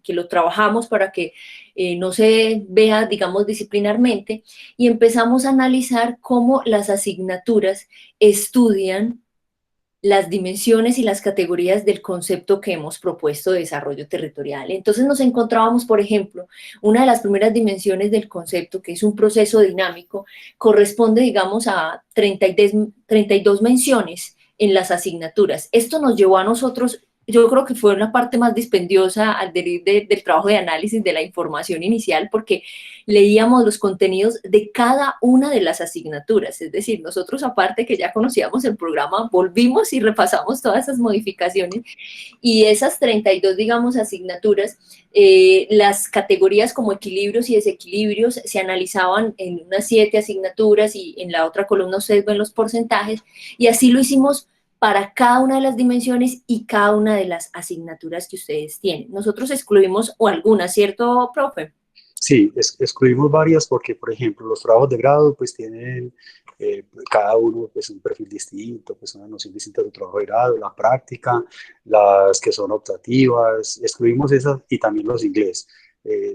que lo trabajamos para que no se vea, digamos, disciplinarmente, y empezamos a analizar cómo las asignaturas estudian las dimensiones y las categorías del concepto que hemos propuesto de desarrollo territorial. Entonces nos encontrábamos, por ejemplo, una de las primeras dimensiones del concepto, que es un proceso dinámico, corresponde, digamos, a 32 menciones en las asignaturas. Esto nos llevó a nosotros, yo creo que fue una parte más dispendiosa del trabajo de análisis de la información inicial, porque leíamos los contenidos de cada una de las asignaturas, es decir, nosotros aparte que ya conocíamos el programa, volvimos y repasamos todas esas modificaciones, y esas 32, digamos, asignaturas, las categorías como equilibrios y desequilibrios se analizaban en unas 7 asignaturas, y en la otra columna ustedes ven los porcentajes, y así lo hicimos para cada una de las dimensiones y cada una de las asignaturas que ustedes tienen. Nosotros excluimos o algunas, ¿cierto, profe? Sí, excluimos varias porque, por ejemplo, los trabajos de grado pues tienen cada uno pues un perfil distinto, pues una noción distinta de su trabajo de grado, la práctica, las que son optativas, excluimos esas y también los inglés.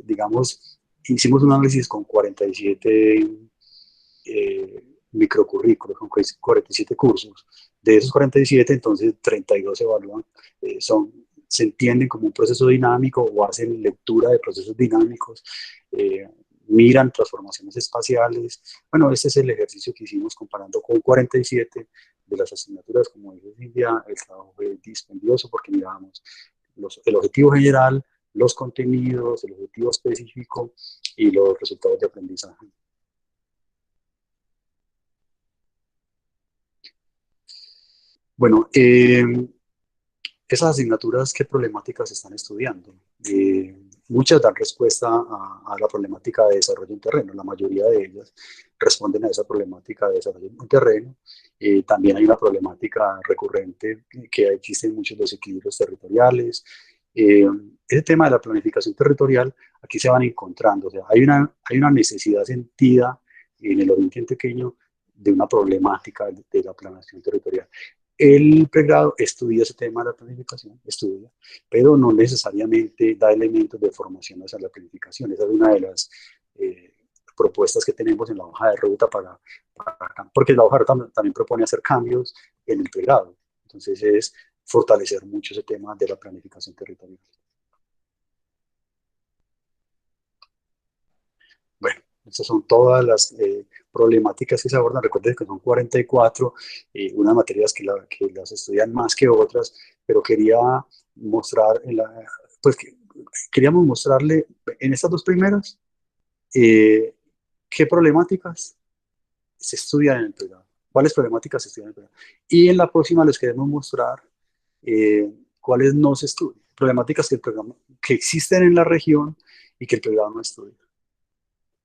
Digamos, hicimos un análisis con 47 microcurrículos, con 47 cursos. De esos 47, entonces 32 se evalúan, se entienden como un proceso dinámico o hacen lectura de procesos dinámicos, miran transformaciones espaciales. Bueno, este es el ejercicio que hicimos comparando con 47 de las asignaturas. Como dice Silvia, el trabajo fue dispendioso porque miramos el objetivo general, los contenidos, el objetivo específico y los resultados de aprendizaje. Bueno, esas asignaturas, ¿qué problemáticas están estudiando? Muchas dan respuesta a la problemática de desarrollo en terreno, la mayoría de ellas responden a esa problemática de desarrollo en terreno. También hay una problemática recurrente que existen muchos desequilibrios territoriales. Ese tema de la planificación territorial, aquí se van encontrando, o sea, hay una necesidad sentida en el oriente antioqueño de una problemática de la planeación territorial. El pregrado estudia ese tema de la planificación, estudia, pero no necesariamente da elementos de formación hacia la planificación. Esa es una de las propuestas que tenemos en la hoja de ruta porque la hoja de ruta también propone hacer cambios en el pregrado. Entonces es fortalecer mucho ese tema de la planificación territorial. Bueno, estas son todas las problemáticas que se abordan. Recuerden que son 44, unas materias que las estudian más que otras, pero quería mostrar, queríamos mostrarle en estas dos primeras qué problemáticas se estudian en el pregrado, cuáles problemáticas se estudian en el pregrado. Y en la próxima les queremos mostrar cuáles no se estudian, problemáticas que existen en la región y que el pregrado no estudia.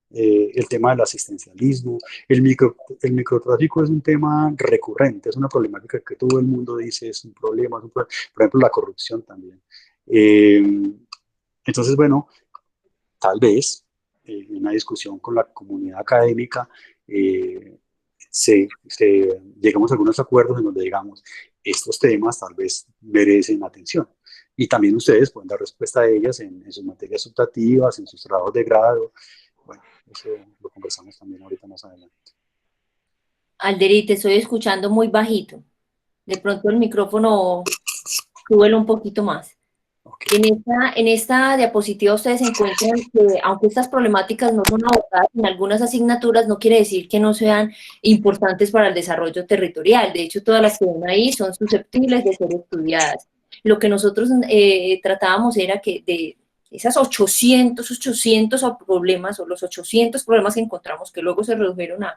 El tema del asistencialismo, el microtráfico es un tema recurrente, es una problemática que todo el mundo dice es un problema, por ejemplo la corrupción también. Entonces, bueno, tal vez en una discusión con la comunidad académica llegamos a algunos acuerdos en donde digamos, estos temas tal vez merecen atención. Y también ustedes pueden dar respuesta a ellas en sus materias optativas, en sus trabajos de grado. Bueno, eso lo conversamos también ahorita más adelante. Alderi, te estoy escuchando muy bajito. De pronto el micrófono, súbelo un poquito más. Okay. En esta diapositiva ustedes encuentran que, aunque estas problemáticas no son abordadas en algunas asignaturas, no quiere decir que no sean importantes para el desarrollo territorial. De hecho, todas las que ven ahí son susceptibles de ser estudiadas. Lo que nosotros tratábamos era que de esas 800 problemas, o los 800 problemas que encontramos, que luego se redujeron a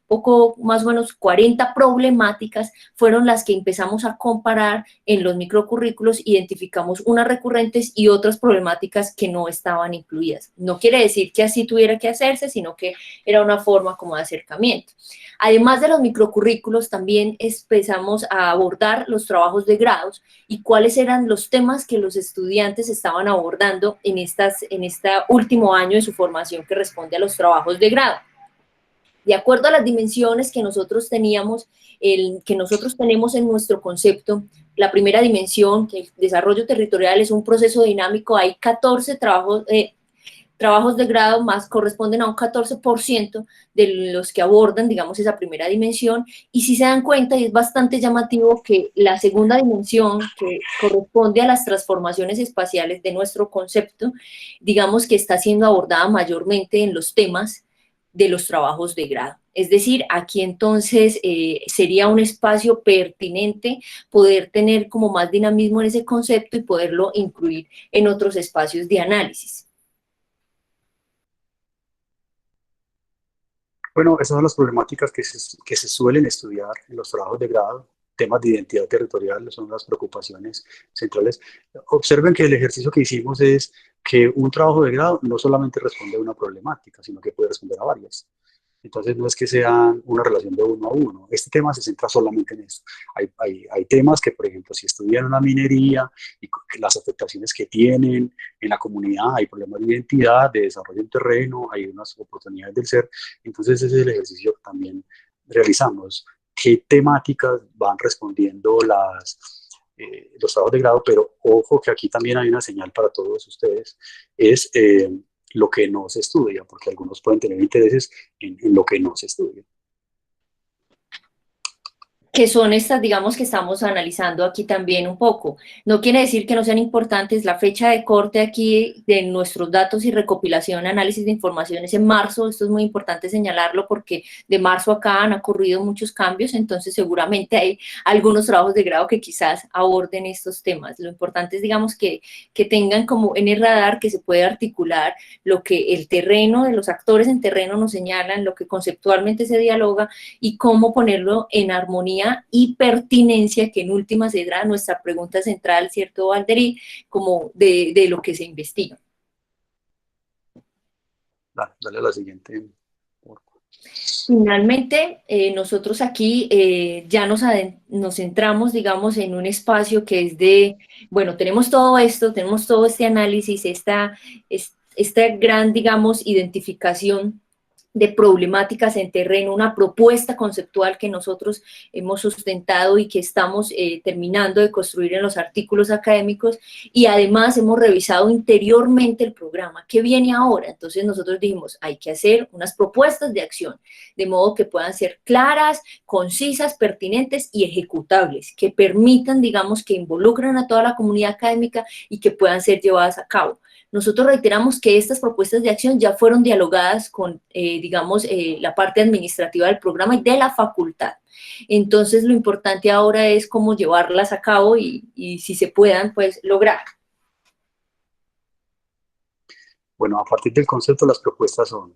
poco más o menos 40 problemáticas, fueron las que empezamos a comparar en los microcurrículos, identificamos unas recurrentes y otras problemáticas que no estaban incluidas. No quiere decir que así tuviera que hacerse, sino que era una forma como de acercamiento. Además de los microcurrículos, también empezamos a abordar los trabajos de grados y cuáles eran los temas que los estudiantes estaban abordando en este último año de su formación que responde a los trabajos de grado. De acuerdo a las dimensiones que nosotros tenemos, que nosotros tenemos en nuestro concepto, la primera dimensión, que el desarrollo territorial es un proceso dinámico, hay 14 trabajos de grado más corresponden a un 14% de los que abordan, digamos, esa primera dimensión, y si se dan cuenta, y es bastante llamativo que la segunda dimensión, que corresponde a las transformaciones espaciales de nuestro concepto, digamos que está siendo abordada mayormente en los temas de los trabajos de grado. Es decir, aquí entonces sería un espacio pertinente poder tener como más dinamismo en ese concepto y poderlo incluir en otros espacios de análisis. Bueno, esas son las problemáticas que se suelen estudiar en los trabajos de grado. Temas de identidad territorial son las preocupaciones centrales. Observen que el ejercicio que hicimos es que un trabajo de grado no solamente responde a una problemática, sino que puede responder a varias. Entonces no es que sea una relación de uno a uno. Este tema se centra solamente en esto. Hay temas que, por ejemplo, si estudian una minería y las afectaciones que tienen en la comunidad, hay problemas de identidad, de desarrollo del terreno, hay unas oportunidades del ser. Entonces ese es el ejercicio que también realizamos. ¿Qué temáticas van respondiendo los trabajos de grado? Pero ojo que aquí también hay una señal para todos ustedes, es lo que no se estudia, porque algunos pueden tener intereses en lo que no se estudia. Que son estas, digamos, que estamos analizando aquí también un poco. No quiere decir que no sean importantes. La fecha de corte aquí de nuestros datos y recopilación, análisis de información es en marzo. Esto es muy importante señalarlo porque de marzo acá han ocurrido muchos cambios, entonces seguramente hay algunos trabajos de grado que quizás aborden estos temas. Lo importante es, digamos, que tengan como en el radar que se puede articular lo que el terreno, de los actores en terreno nos señalan, lo que conceptualmente se dialoga y cómo ponerlo en armonía y pertinencia, que en última será nuestra pregunta central, ¿cierto, Valderí? Como de lo que se investiga. Dale a la siguiente. Finalmente, nosotros aquí ya nos centramos, digamos, en un espacio que es de, bueno, tenemos todo esto, tenemos todo este análisis, esta gran, digamos, identificación de problemáticas en terreno, una propuesta conceptual que nosotros hemos sustentado y que estamos terminando de construir en los artículos académicos, y además hemos revisado interiormente el programa. ¿Qué viene ahora? Entonces nosotros dijimos, hay que hacer unas propuestas de acción, de modo que puedan ser claras, concisas, pertinentes y ejecutables, que permitan, digamos, que involucren a toda la comunidad académica y que puedan ser llevadas a cabo. Nosotros reiteramos que estas propuestas de acción ya fueron dialogadas con, digamos, la parte administrativa del programa y de la facultad. Entonces, lo importante ahora es cómo llevarlas a cabo y si se puedan, pues, lograr. Bueno, a partir del concepto, las propuestas son,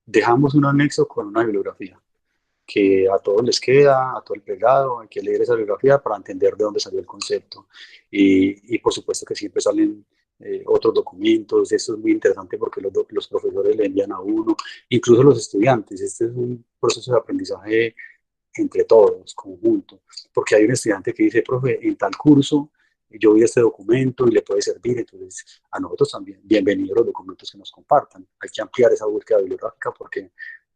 dejamos un anexo con una bibliografía, que a todos les queda, a todo el plegado, hay que leer esa bibliografía para entender de dónde salió el concepto. Y por supuesto que siempre salen otros documentos. Esto es muy interesante porque los profesores le envían a uno, incluso los estudiantes. Este es un proceso de aprendizaje entre todos, conjunto, porque hay un estudiante que dice, profe, en tal curso yo vi este documento y le puede servir. Entonces a nosotros también, bienvenidos los documentos que nos compartan. Hay que ampliar esa búsqueda bibliográfica porque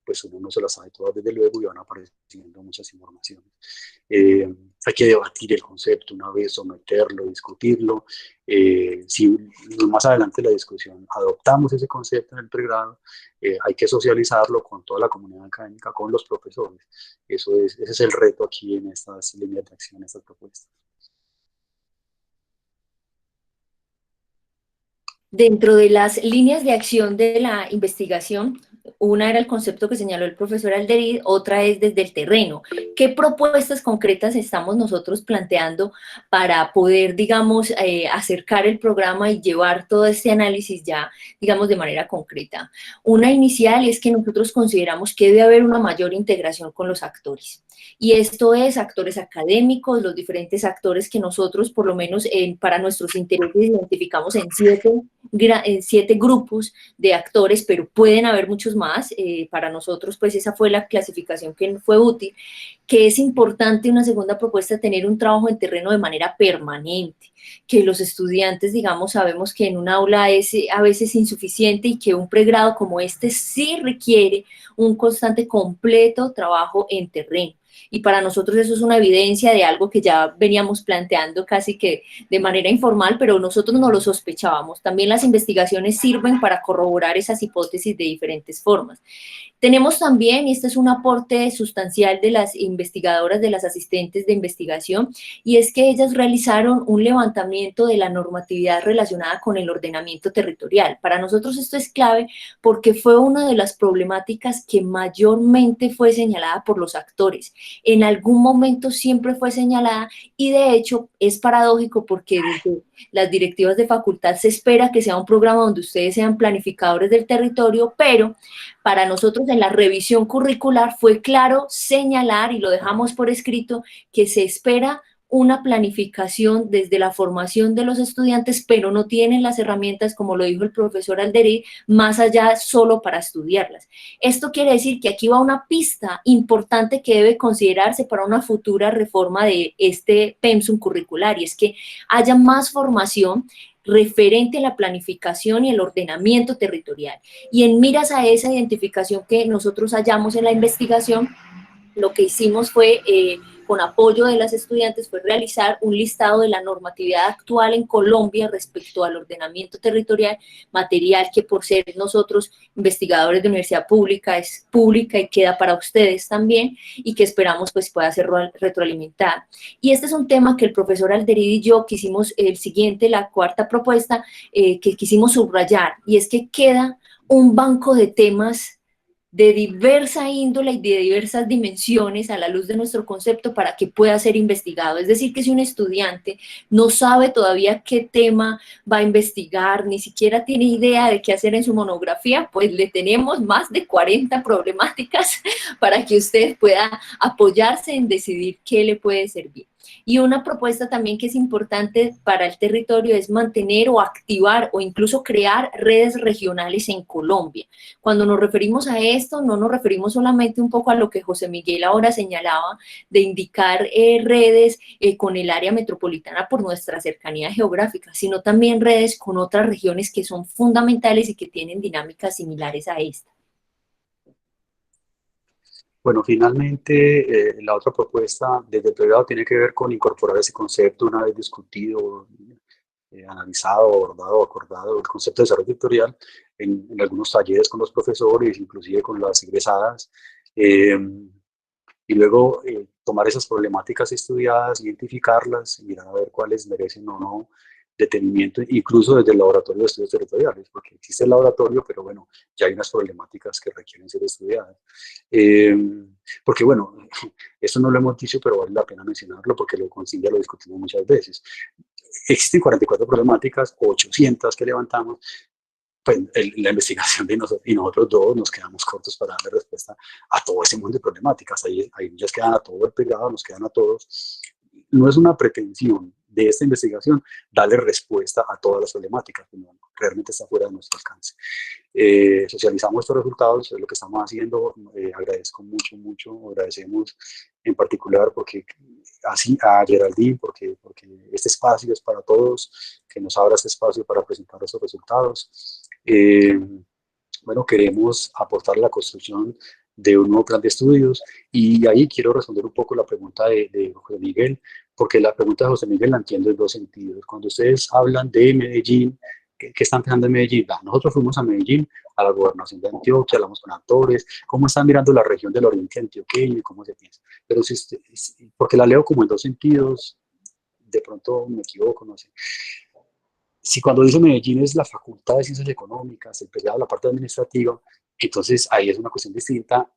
pues uno no se las sabe todas desde luego y van apareciendo muchas informaciones. Hay que debatir el concepto una vez, someterlo, discutirlo. Si más adelante en la discusión adoptamos ese concepto en el pregrado, hay que socializarlo con toda la comunidad académica, con los profesores. Ese es el reto aquí en estas líneas de acción, estas propuestas. Dentro de las líneas de acción de la investigación, una era el concepto que señaló el profesor Alderid, otra es desde el terreno. ¿Qué propuestas concretas estamos nosotros planteando para poder, digamos, acercar el programa y llevar todo este análisis ya, digamos, de manera concreta? Una inicial es que nosotros consideramos que debe haber una mayor integración con los actores. Y esto es actores académicos, los diferentes actores que nosotros, por lo menos para nuestros intereses, identificamos en 7 grupos de actores, pero pueden haber muchos más. Para nosotros, pues esa fue la clasificación que fue útil, que es importante una segunda propuesta, tener un trabajo en terreno de manera permanente, que los estudiantes, digamos, sabemos que en un aula es a veces insuficiente y que un pregrado como este sí requiere un constante, completo trabajo en terreno. Y para nosotros eso es una evidencia de algo que ya veníamos planteando casi que de manera informal, pero nosotros no lo sospechábamos. También las investigaciones sirven para corroborar esas hipótesis de diferentes formas. Tenemos también, y este es un aporte sustancial de las investigadoras, de las asistentes de investigación, y es que ellas realizaron un levantamiento de la normatividad relacionada con el ordenamiento territorial. Para nosotros esto es clave porque fue una de las problemáticas que mayormente fue señalada por los actores. En algún momento siempre fue señalada y de hecho es paradójico porque desde las directivas de facultad se espera que sea un programa donde ustedes sean planificadores del territorio, pero para nosotros en la revisión curricular fue claro señalar, y lo dejamos por escrito, que se espera una planificación desde la formación de los estudiantes, pero no tienen las herramientas, como lo dijo el profesor Alderí, más allá solo para estudiarlas. Esto quiere decir que aquí va una pista importante que debe considerarse para una futura reforma de este pensum curricular, y es que haya más formación referente a la planificación y el ordenamiento territorial. Y en miras a esa identificación que nosotros hallamos en la investigación, lo que hicimos fue, con apoyo de las estudiantes, fue realizar un listado de la normatividad actual en Colombia respecto al ordenamiento territorial, material que por ser nosotros investigadores de universidad pública es pública y queda para ustedes también, y que esperamos pues pueda ser retroalimentada. Y este es un tema que el profesor Alderid y yo quisimos, la cuarta propuesta, que quisimos subrayar, y es que queda un banco de temas de diversa índole y de diversas dimensiones a la luz de nuestro concepto para que pueda ser investigado. Es decir, que si un estudiante no sabe todavía qué tema va a investigar, ni siquiera tiene idea de qué hacer en su monografía, pues le tenemos más de 40 problemáticas para que usted pueda apoyarse en decidir qué le puede servir. Y una propuesta también que es importante para el territorio es mantener o activar o incluso crear redes regionales en Colombia. Cuando nos referimos a esto, no nos referimos solamente un poco a lo que José Miguel ahora señalaba, de indicar redes con el área metropolitana por nuestra cercanía geográfica, sino también redes con otras regiones que son fundamentales y que tienen dinámicas similares a esta. Bueno, finalmente, la otra propuesta desde el pregrado tiene que ver con incorporar ese concepto una vez discutido, analizado, abordado, acordado, el concepto de desarrollo territorial en algunos talleres con los profesores, inclusive con las egresadas, eh, y luego tomar esas problemáticas estudiadas, identificarlas, mirar a ver cuáles merecen o no detenimiento, incluso desde el laboratorio de estudios territoriales, porque existe el laboratorio, pero bueno, ya hay unas problemáticas que requieren ser estudiadas. Porque bueno, esto no lo hemos dicho, pero vale la pena mencionarlo porque lo consigue, lo discutimos muchas veces. Existen 44 problemáticas, 800 que levantamos, pues la investigación de nosotros y nosotros dos nos quedamos cortos para darle respuesta a todo ese mundo de problemáticas. Ahí ya quedan a todo el pegado, nos quedan a todos. No es una pretensión de esta investigación darle respuesta a todas las problemáticas, no, realmente está fuera de nuestro alcance. Socializamos estos resultados, es lo que estamos haciendo. Agradezco mucho, agradecemos en particular porque así a Geraldine, porque este espacio es para todos, que nos abra este espacio para presentar estos resultados. Bueno, queremos aportar a la construcción de un nuevo plan de estudios y ahí quiero responder un poco la pregunta de José Miguel, porque la pregunta de José Miguel la entiendo en dos sentidos. Cuando ustedes hablan de Medellín, ¿qué están pensando en Medellín? Nosotros fuimos a Medellín, a la gobernación de Antioquia, hablamos con actores, cómo están mirando la región del oriente antioqueño y cómo se piensa. Pero porque la leo como en dos sentidos, de pronto me equivoco, no sé. Si cuando dice Medellín es la Facultad de Ciencias Económicas, el pregrado, la parte administrativa, entonces ahí es una cuestión distinta,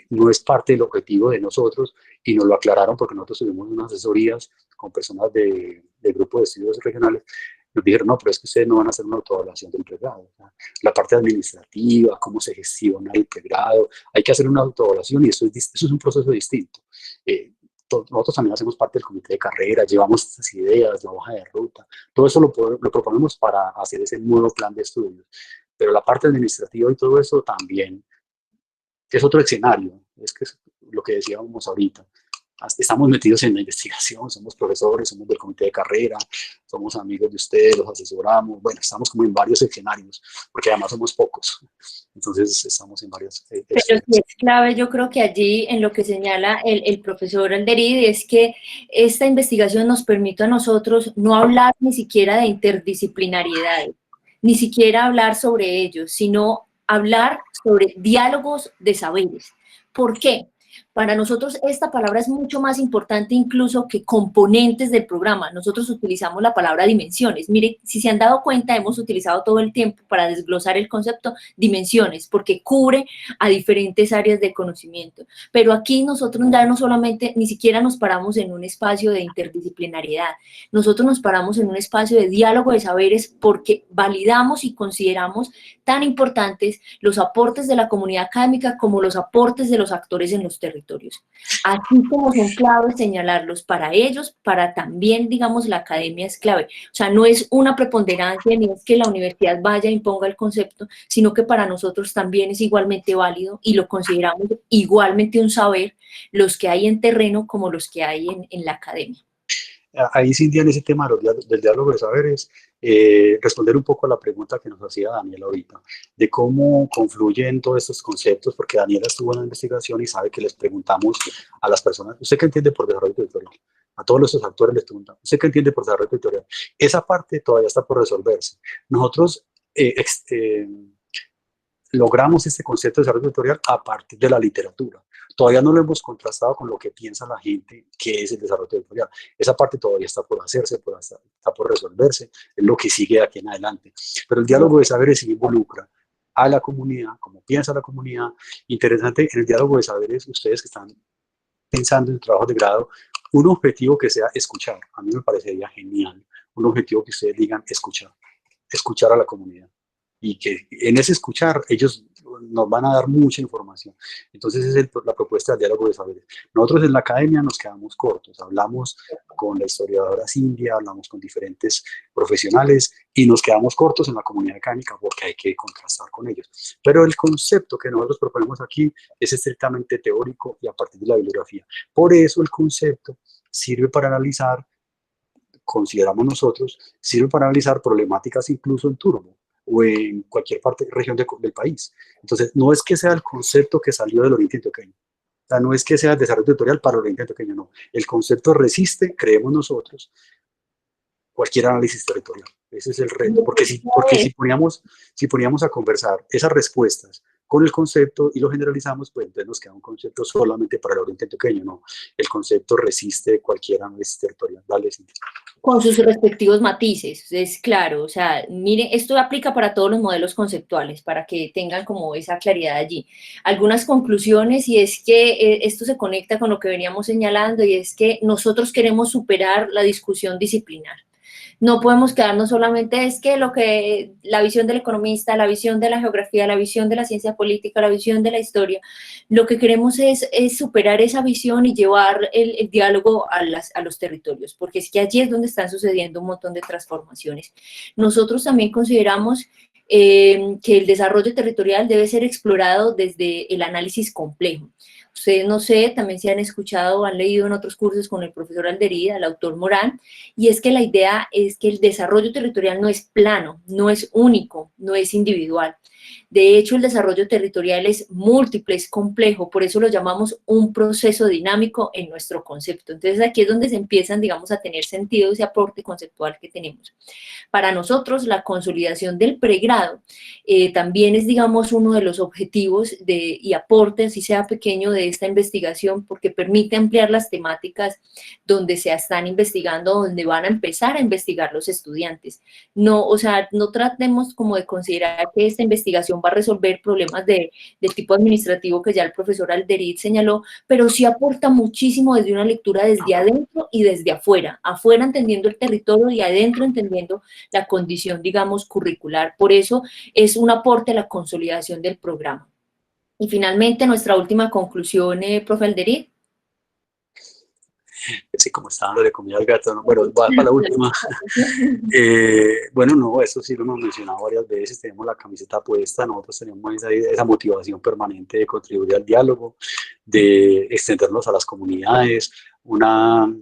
no es parte del objetivo de nosotros y nos lo aclararon porque nosotros tuvimos unas asesorías con personas del grupo de estudios regionales, nos dijeron, no, pero es que ustedes no van a hacer una autoevaluación del pregrado. La parte administrativa, cómo se gestiona el pregrado, hay que hacer una autoevaluación y eso es un proceso distinto. Nosotros también hacemos parte del comité de carrera, llevamos estas ideas, la hoja de ruta, todo eso lo proponemos para hacer ese nuevo plan de estudios. Pero la parte administrativa y todo eso también es otro escenario, es que es lo que decíamos ahorita. Estamos metidos en la investigación, somos profesores, somos del comité de carrera, somos amigos de ustedes, los asesoramos, bueno, estamos como en varios escenarios, porque además somos pocos, entonces estamos en varios Pero sí es clave, yo creo que allí en lo que señala el profesor Alderid es que esta investigación nos permite a nosotros no hablar ni siquiera de interdisciplinariedad, ni siquiera hablar sobre ellos, sino hablar sobre diálogos de saberes. ¿Por qué? Para nosotros esta palabra es mucho más importante incluso que componentes del programa. Nosotros utilizamos la palabra dimensiones. Mire, si se han dado cuenta, hemos utilizado todo el tiempo para desglosar el concepto dimensiones, porque cubre a diferentes áreas de conocimiento. Pero aquí nosotros ya no solamente, ni siquiera nos paramos en un espacio de interdisciplinariedad. Nosotros nos paramos en un espacio de diálogo de saberes porque validamos y consideramos tan importantes los aportes de la comunidad académica como los aportes de los actores en los territorios. Así como son claves señalarlos para ellos, para también, digamos, la academia es clave. O sea, no es una preponderancia ni es que la universidad vaya e imponga el concepto, sino que para nosotros también es igualmente válido y lo consideramos igualmente un saber, los que hay en terreno como los que hay en la academia. Ahí, Cintia, en ese tema del diálogo de saberes, responder un poco a la pregunta que nos hacía Daniela ahorita, de cómo confluyen todos estos conceptos, porque Daniela estuvo en la investigación y sabe que les preguntamos a las personas, ¿usted qué entiende por desarrollo territorial? A todos nuestros actores les preguntamos, ¿usted qué entiende por desarrollo territorial? Esa parte todavía está por resolverse. Nosotros logramos este concepto de desarrollo territorial a partir de la literatura. Todavía no lo hemos contrastado con lo que piensa la gente que es el desarrollo territorial. Esa parte todavía está por hacerse, está por resolverse, es lo que sigue de aquí en adelante. Pero el diálogo de saberes sí involucra a la comunidad, como piensa la comunidad. Interesante, en el diálogo de saberes, ustedes que están pensando en trabajo de grado, un objetivo que sea escuchar. A mí me parecería genial. Un objetivo que ustedes digan escuchar a la comunidad. Y que en ese escuchar ellos nos van a dar mucha información. Entonces esa es la propuesta del diálogo de saberes. Nosotros en la academia nos quedamos cortos, hablamos con la historiadora Cintia, hablamos con diferentes profesionales y nos quedamos cortos en la comunidad académica porque hay que contrastar con ellos. Pero el concepto que nosotros proponemos aquí es estrictamente teórico y a partir de la bibliografía. Por eso el concepto sirve para analizar, consideramos nosotros, sirve para analizar problemáticas incluso en Turbo o en cualquier parte, región del país. Entonces, no es que sea el concepto que salió del oriente antioqueño, O sea, no es que sea el desarrollo territorial para el oriente antioqueño, no. El concepto resiste, creemos nosotros, cualquier análisis territorial. Ese es el reto, porque si poníamos a conversar esas respuestas con el concepto y lo generalizamos, pues entonces nos queda un concepto solamente para el oriente antioqueño, no. El concepto resiste cualquier análisis territorial. Dale, Cintia. Con sus respectivos matices, es claro, o sea, mire, esto aplica para todos los modelos conceptuales, para que tengan como esa claridad allí. Algunas conclusiones, y es que esto se conecta con lo que veníamos señalando, y es que nosotros queremos superar la discusión disciplinar. No podemos quedarnos solamente, es que la visión del economista, la visión de la geografía, la visión de la ciencia política, la visión de la historia, lo que queremos es superar esa visión y llevar el diálogo a los territorios, porque es que allí es donde están sucediendo un montón de transformaciones. Nosotros también consideramos que el desarrollo territorial debe ser explorado desde el análisis complejo. Ustedes, no sé, también se han escuchado o han leído en otros cursos con el profesor Alderida, el autor Morán, y es que la idea es que el desarrollo territorial no es plano, no es único, no es individual. De hecho, el desarrollo territorial es múltiple, es complejo, por eso lo llamamos un proceso dinámico en nuestro concepto. Entonces, aquí es donde se empiezan, digamos, a tener sentido ese aporte conceptual que tenemos. Para nosotros, la consolidación del pregrado también es, digamos, uno de los objetivos y aporte, así sea pequeño, de esta investigación, porque permite ampliar las temáticas donde se están investigando, donde van a empezar a investigar los estudiantes. No, o sea, no tratemos como de considerar que esta investigación va a resolver problemas del tipo administrativo que ya el profesor Alderit señaló, pero sí aporta muchísimo desde una lectura desde adentro y desde afuera. Afuera entendiendo el territorio y adentro entendiendo la condición, digamos, curricular. Por eso es un aporte a la consolidación del programa. Y finalmente, nuestra última conclusión, profe Alderit. Así como está dándole comida al gato, ¿no? Bueno, va para la última. Bueno, no, eso sí lo hemos mencionado varias veces, tenemos la camiseta puesta, nosotros tenemos esa motivación permanente de contribuir al diálogo, de extendernos a las comunidades, una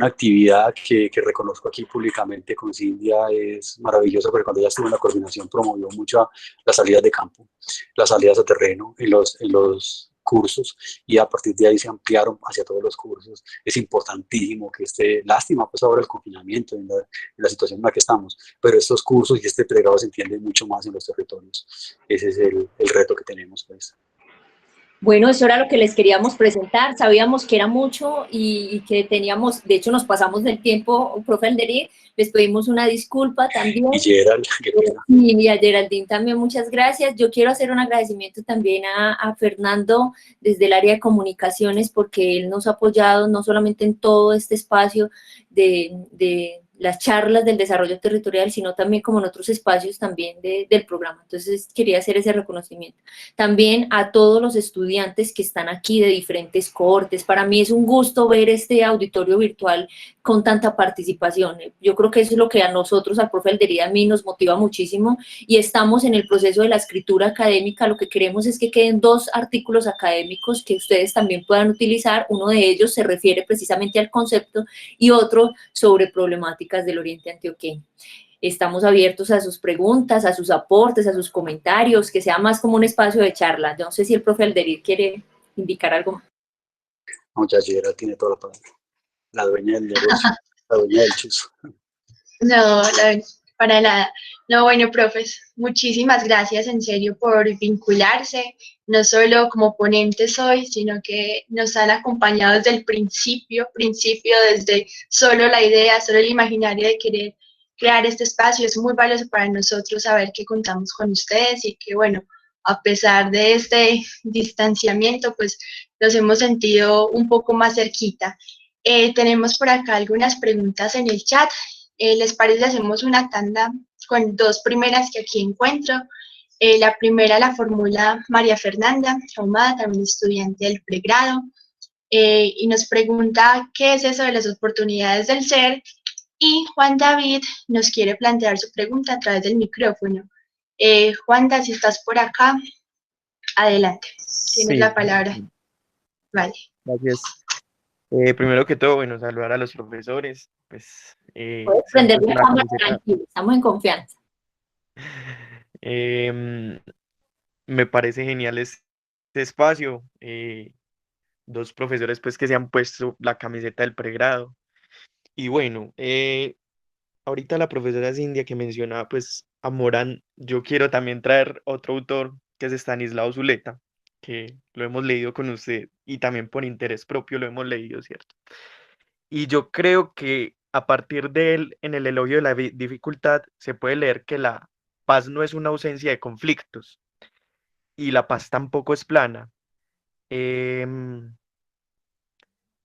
actividad que reconozco aquí públicamente con Cintia es maravillosa, porque cuando ella estuvo en la coordinación promovió mucho las salidas de campo, las salidas a terreno en los cursos, y a partir de ahí se ampliaron hacia todos los cursos. Es importantísimo que lástima pues ahora el confinamiento en la situación en la que estamos, pero estos cursos y este pregrado se entienden mucho más en los territorios. Ese es el reto que tenemos, pues. Bueno, eso era lo que les queríamos presentar. Sabíamos que era mucho y que teníamos, de hecho nos pasamos del tiempo, profe Alderit, les pedimos una disculpa también. Y Gerald, y a Geraldine también, muchas gracias. Yo quiero hacer un agradecimiento también a Fernando desde el área de comunicaciones, porque él nos ha apoyado no solamente en todo este espacio de las charlas del desarrollo territorial, sino también como en otros espacios también del programa. Entonces quería hacer ese reconocimiento. También a todos los estudiantes que están aquí de diferentes cohortes. Para mí es un gusto ver este auditorio virtual con tanta participación. Yo creo que eso es lo que a nosotros, al profe Alderit, a mí nos motiva muchísimo, y estamos en el proceso de la escritura académica. Lo que queremos es que queden 2 artículos académicos que ustedes también puedan utilizar. Uno de ellos se refiere precisamente al concepto y otro sobre problemáticas del Oriente Antioqueño. Estamos abiertos a sus preguntas, a sus aportes, a sus comentarios, que sea más como un espacio de charla. Yo no sé si el profe Alderit quiere indicar algo más. No, ya Gerald tiene toda la palabra. La dueña del negocio, la dueña del chuzo. No, para nada. No, bueno, profes, muchísimas gracias en serio por vincularse, no solo como ponentes hoy, sino que nos han acompañado desde el principio, desde solo la idea, solo el imaginario de querer crear este espacio. Es muy valioso para nosotros saber que contamos con ustedes y que, bueno, a pesar de este distanciamiento, pues los hemos sentido un poco más cerquita. Tenemos por acá algunas preguntas en el chat. ¿Les parece? Hacemos una tanda con 2 primeras que aquí encuentro. La primera la formula María Fernanda Ahumada, también estudiante del pregrado, y nos pregunta qué es eso de las oportunidades del ser, y Juan David nos quiere plantear su pregunta a través del micrófono. Juanda, si estás por acá, adelante, tienes la palabra. Vale. Gracias. Primero que todo, bueno, saludar a los profesores. Pues, Puedes prender la cámara, tranquilo, estamos en confianza. Me parece genial este espacio. dos profesores pues que se han puesto la camiseta del pregrado. Y bueno, ahorita la profesora Cindia que mencionaba pues a Morán, yo quiero también traer otro autor que es Estanislao Zuleta, que lo hemos leído con usted y también por interés propio lo hemos leído, ¿cierto? Y yo creo que a partir de él, en el elogio de la dificultad, se puede leer que la paz no es una ausencia de conflictos y la paz tampoco es plana. Em,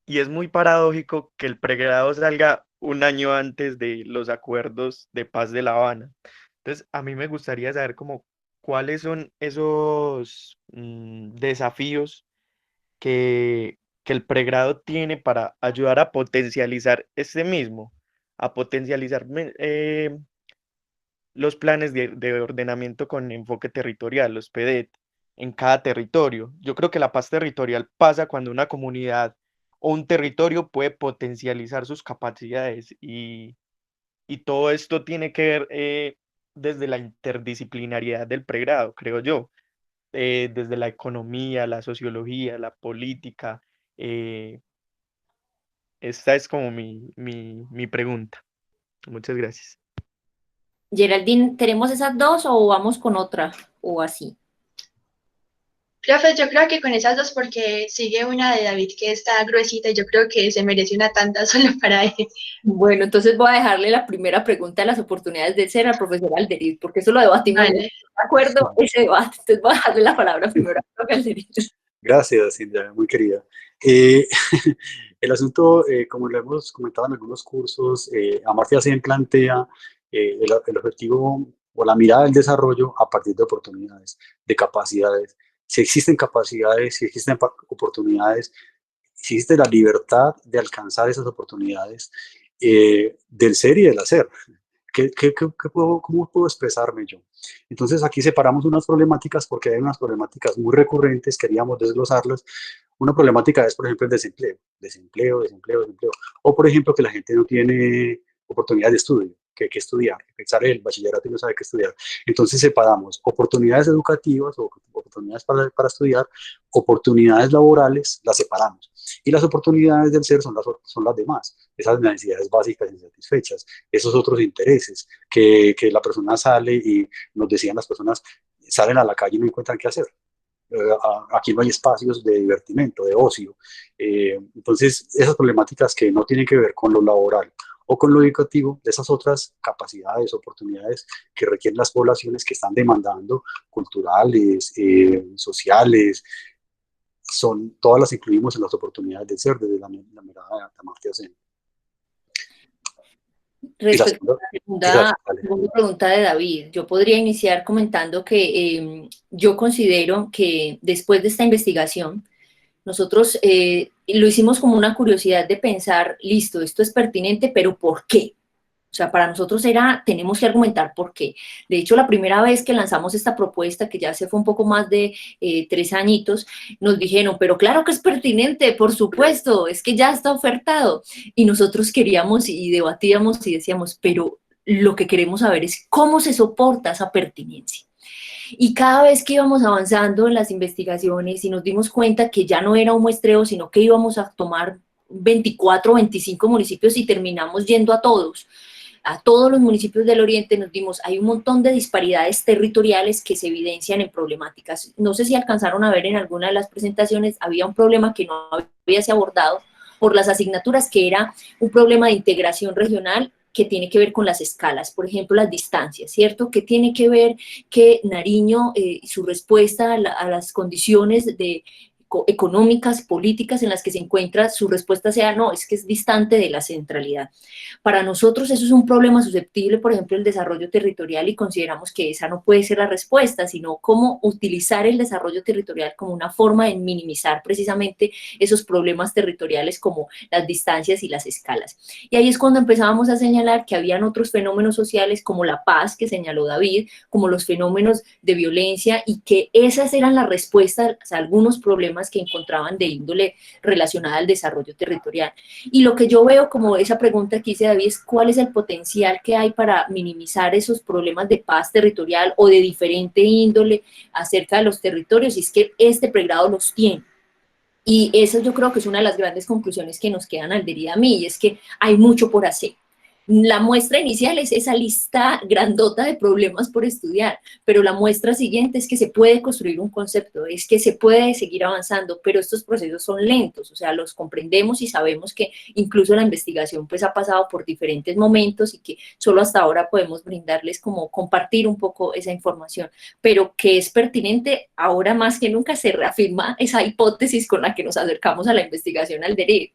y es muy paradójico que el pregrado salga un año antes de los acuerdos de paz de La Habana. Entonces, a mí me gustaría saber como cuáles son esos desafíos que el pregrado tiene para ayudar a potencializar este mismo, a potencializar los planes de ordenamiento con enfoque territorial, los PDET, en cada territorio. Yo creo que la paz territorial pasa cuando una comunidad o un territorio puede potencializar sus capacidades y todo esto tiene que ver desde la interdisciplinariedad del pregrado, creo yo, desde la economía, la sociología, la política. eh, Esta es como mi pregunta. Muchas gracias. Geraldine, ¿tenemos esas dos o vamos con otra o así? Profe, yo creo que con esas dos, porque sigue una de David que está gruesita y yo creo que se merece una tanda solo para él. Bueno, entonces voy a dejarle la primera pregunta de las oportunidades del ser al profesor Alderiz, porque eso lo debatimos. Vale. ¿De acuerdo? Ese debate. Entonces voy a dejarle la palabra primero al profe Alderiz. Gracias, Cintia, muy querida. El asunto, como lo hemos comentado en algunos cursos, Amartya Sen plantea el objetivo o la mirada del desarrollo a partir de oportunidades, de capacidades. Si existen capacidades, si existen oportunidades, si existe la libertad de alcanzar esas oportunidades del ser y del hacer. ¿Cómo puedo expresarme yo? Entonces aquí separamos unas problemáticas porque hay unas problemáticas muy recurrentes, queríamos desglosarlas. Una problemática es, por ejemplo, el desempleo. O, por ejemplo, que la gente no tiene oportunidades de estudio, que hay que estudiar, que sale el bachillerato y no sabe qué estudiar. Entonces separamos oportunidades educativas o oportunidades para estudiar, oportunidades laborales, las separamos. Y las oportunidades del ser son las demás, esas necesidades básicas insatisfechas, esos otros intereses que la persona sale y nos decían las personas, salen a la calle y no encuentran qué hacer. Aquí no hay espacios de divertimento, de ocio. Entonces, esas problemáticas que no tienen que ver con lo laboral o con lo educativo, de esas otras capacidades, oportunidades que requieren las poblaciones que están demandando, culturales, sociales, todas las incluimos en las oportunidades del ser desde la mirada de Amartya Sen. Respecto a la segunda pregunta de David, yo podría iniciar comentando que yo considero que después de esta investigación, nosotros lo hicimos como una curiosidad de pensar, listo, esto es pertinente, pero ¿por qué? O sea, para nosotros tenemos que argumentar por qué. De hecho, la primera vez que lanzamos esta propuesta, que ya se fue un poco más de 3 añitos, nos dijeron, pero claro que es pertinente, por supuesto, es que ya está ofertado. Y nosotros queríamos y debatíamos y decíamos, pero lo que queremos saber es cómo se soporta esa pertinencia. Y cada vez que íbamos avanzando en las investigaciones y nos dimos cuenta que ya no era un muestreo, sino que íbamos a tomar 24 o 25 municipios y terminamos yendo a todos los municipios del Oriente, nos dimos, hay un montón de disparidades territoriales que se evidencian en problemáticas. No sé si alcanzaron a ver en alguna de las presentaciones, había un problema que no había sido abordado por las asignaturas, que era un problema de integración regional que tiene que ver con las escalas, por ejemplo, las distancias, ¿cierto? Que tiene que ver que Nariño, su respuesta a las condiciones económicas, políticas en las que se encuentra, su respuesta sea no, es que es distante de la centralidad. Para nosotros eso es un problema susceptible, por ejemplo, el desarrollo territorial, y consideramos que esa no puede ser la respuesta, sino cómo utilizar el desarrollo territorial como una forma de minimizar precisamente esos problemas territoriales como las distancias y las escalas. Y ahí es cuando empezábamos a señalar que habían otros fenómenos sociales como la paz, que señaló David, como los fenómenos de violencia, y que esas eran las respuestas a algunos problemas que encontraban de índole relacionada al desarrollo territorial. Y lo que yo veo como esa pregunta que hice David es cuál es el potencial que hay para minimizar esos problemas de paz territorial o de diferente índole acerca de los territorios, y es que este pregrado los tiene. Y eso yo creo que es una de las grandes conclusiones que nos quedan al día a mí, y es que hay mucho por hacer. La muestra inicial es esa lista grandota de problemas por estudiar, pero la muestra siguiente es que se puede construir un concepto, es que se puede seguir avanzando, pero estos procesos son lentos, o sea, los comprendemos y sabemos que incluso la investigación pues ha pasado por diferentes momentos y que solo hasta ahora podemos brindarles como compartir un poco esa información, pero que es pertinente ahora más que nunca se reafirma esa hipótesis con la que nos acercamos a la investigación al derecho.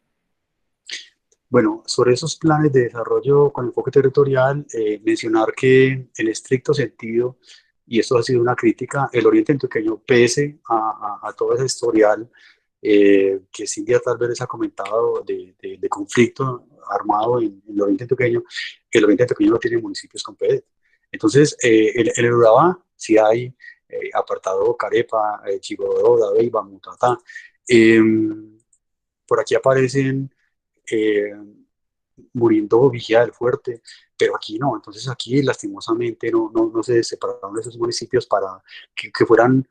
Bueno, sobre esos planes de desarrollo con enfoque territorial, mencionar que en estricto sentido, y esto ha sido una crítica, el Oriente Antioqueño, pese a todo ese historial que Silvia tal vez les ha comentado de conflicto armado en el Oriente Antioqueño, el Oriente Antioqueño no tiene municipios con PD. Entonces, en el Urabá sí hay apartado Carepa, Chigodó, Dabeiba, Mutatá. Por aquí aparecen eh, muriendo Vigía del Fuerte, pero aquí no. Entonces aquí lastimosamente no se separaron esos municipios para que fueran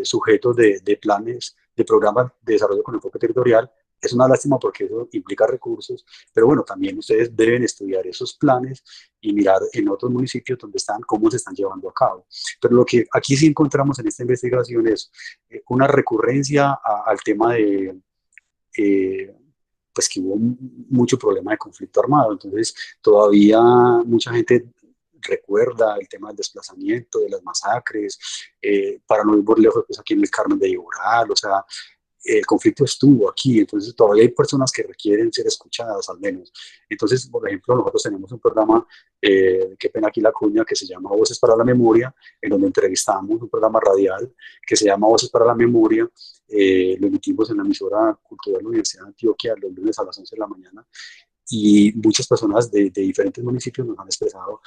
sujetos de planes, de programas de desarrollo con enfoque territorial. Es una lástima porque eso implica recursos, pero bueno, también ustedes deben estudiar esos planes y mirar en otros municipios donde están, cómo se están llevando a cabo. Pero lo que aquí sí encontramos en esta investigación es una recurrencia al tema de pues que hubo mucho problema de conflicto armado. Entonces, todavía mucha gente recuerda el tema del desplazamiento, de las masacres, para no ir muy lejos, pues aquí en el Carmen de Iboral, o sea, el conflicto estuvo aquí, entonces todavía hay personas que requieren ser escuchadas al menos. Entonces, por ejemplo, nosotros tenemos un programa, qué pena aquí la cuña, que se llama Voces para la Memoria, en donde entrevistamos un programa radial que se llama Voces para la Memoria, lo emitimos en la emisora cultural de la Universidad de Antioquia los lunes a las 11 de la mañana, y muchas personas de diferentes municipios nos han expresado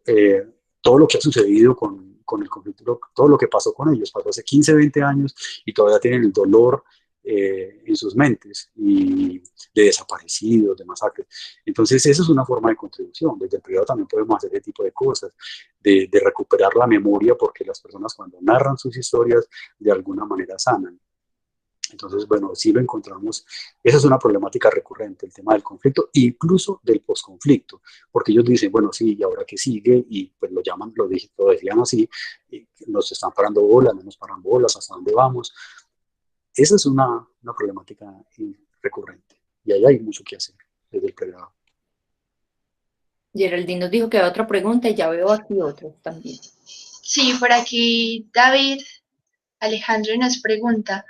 eh, todo lo que ha sucedido con el conflicto, todo lo que pasó con ellos, pasó hace 15, 20 años y todavía tienen el dolor en sus mentes y de desaparecidos, de masacres. Entonces, esa es una forma de contribución. Desde el privado también podemos hacer ese tipo de cosas, de recuperar la memoria, porque las personas cuando narran sus historias de alguna manera sanan. Entonces, bueno, sí lo encontramos. Esa es una problemática recurrente, el tema del conflicto, incluso del posconflicto, porque ellos dicen, bueno, sí, ¿y ahora qué sigue? Y pues lo llaman, lo decían así, nos están parando bolas, no nos paran bolas, ¿hasta dónde vamos? Esa es una problemática recurrente, y ahí hay mucho que hacer desde el pregrado. Geraldine nos dijo que había otra pregunta y ya veo aquí otra también. Sí, por aquí David Alejandro nos pregunta,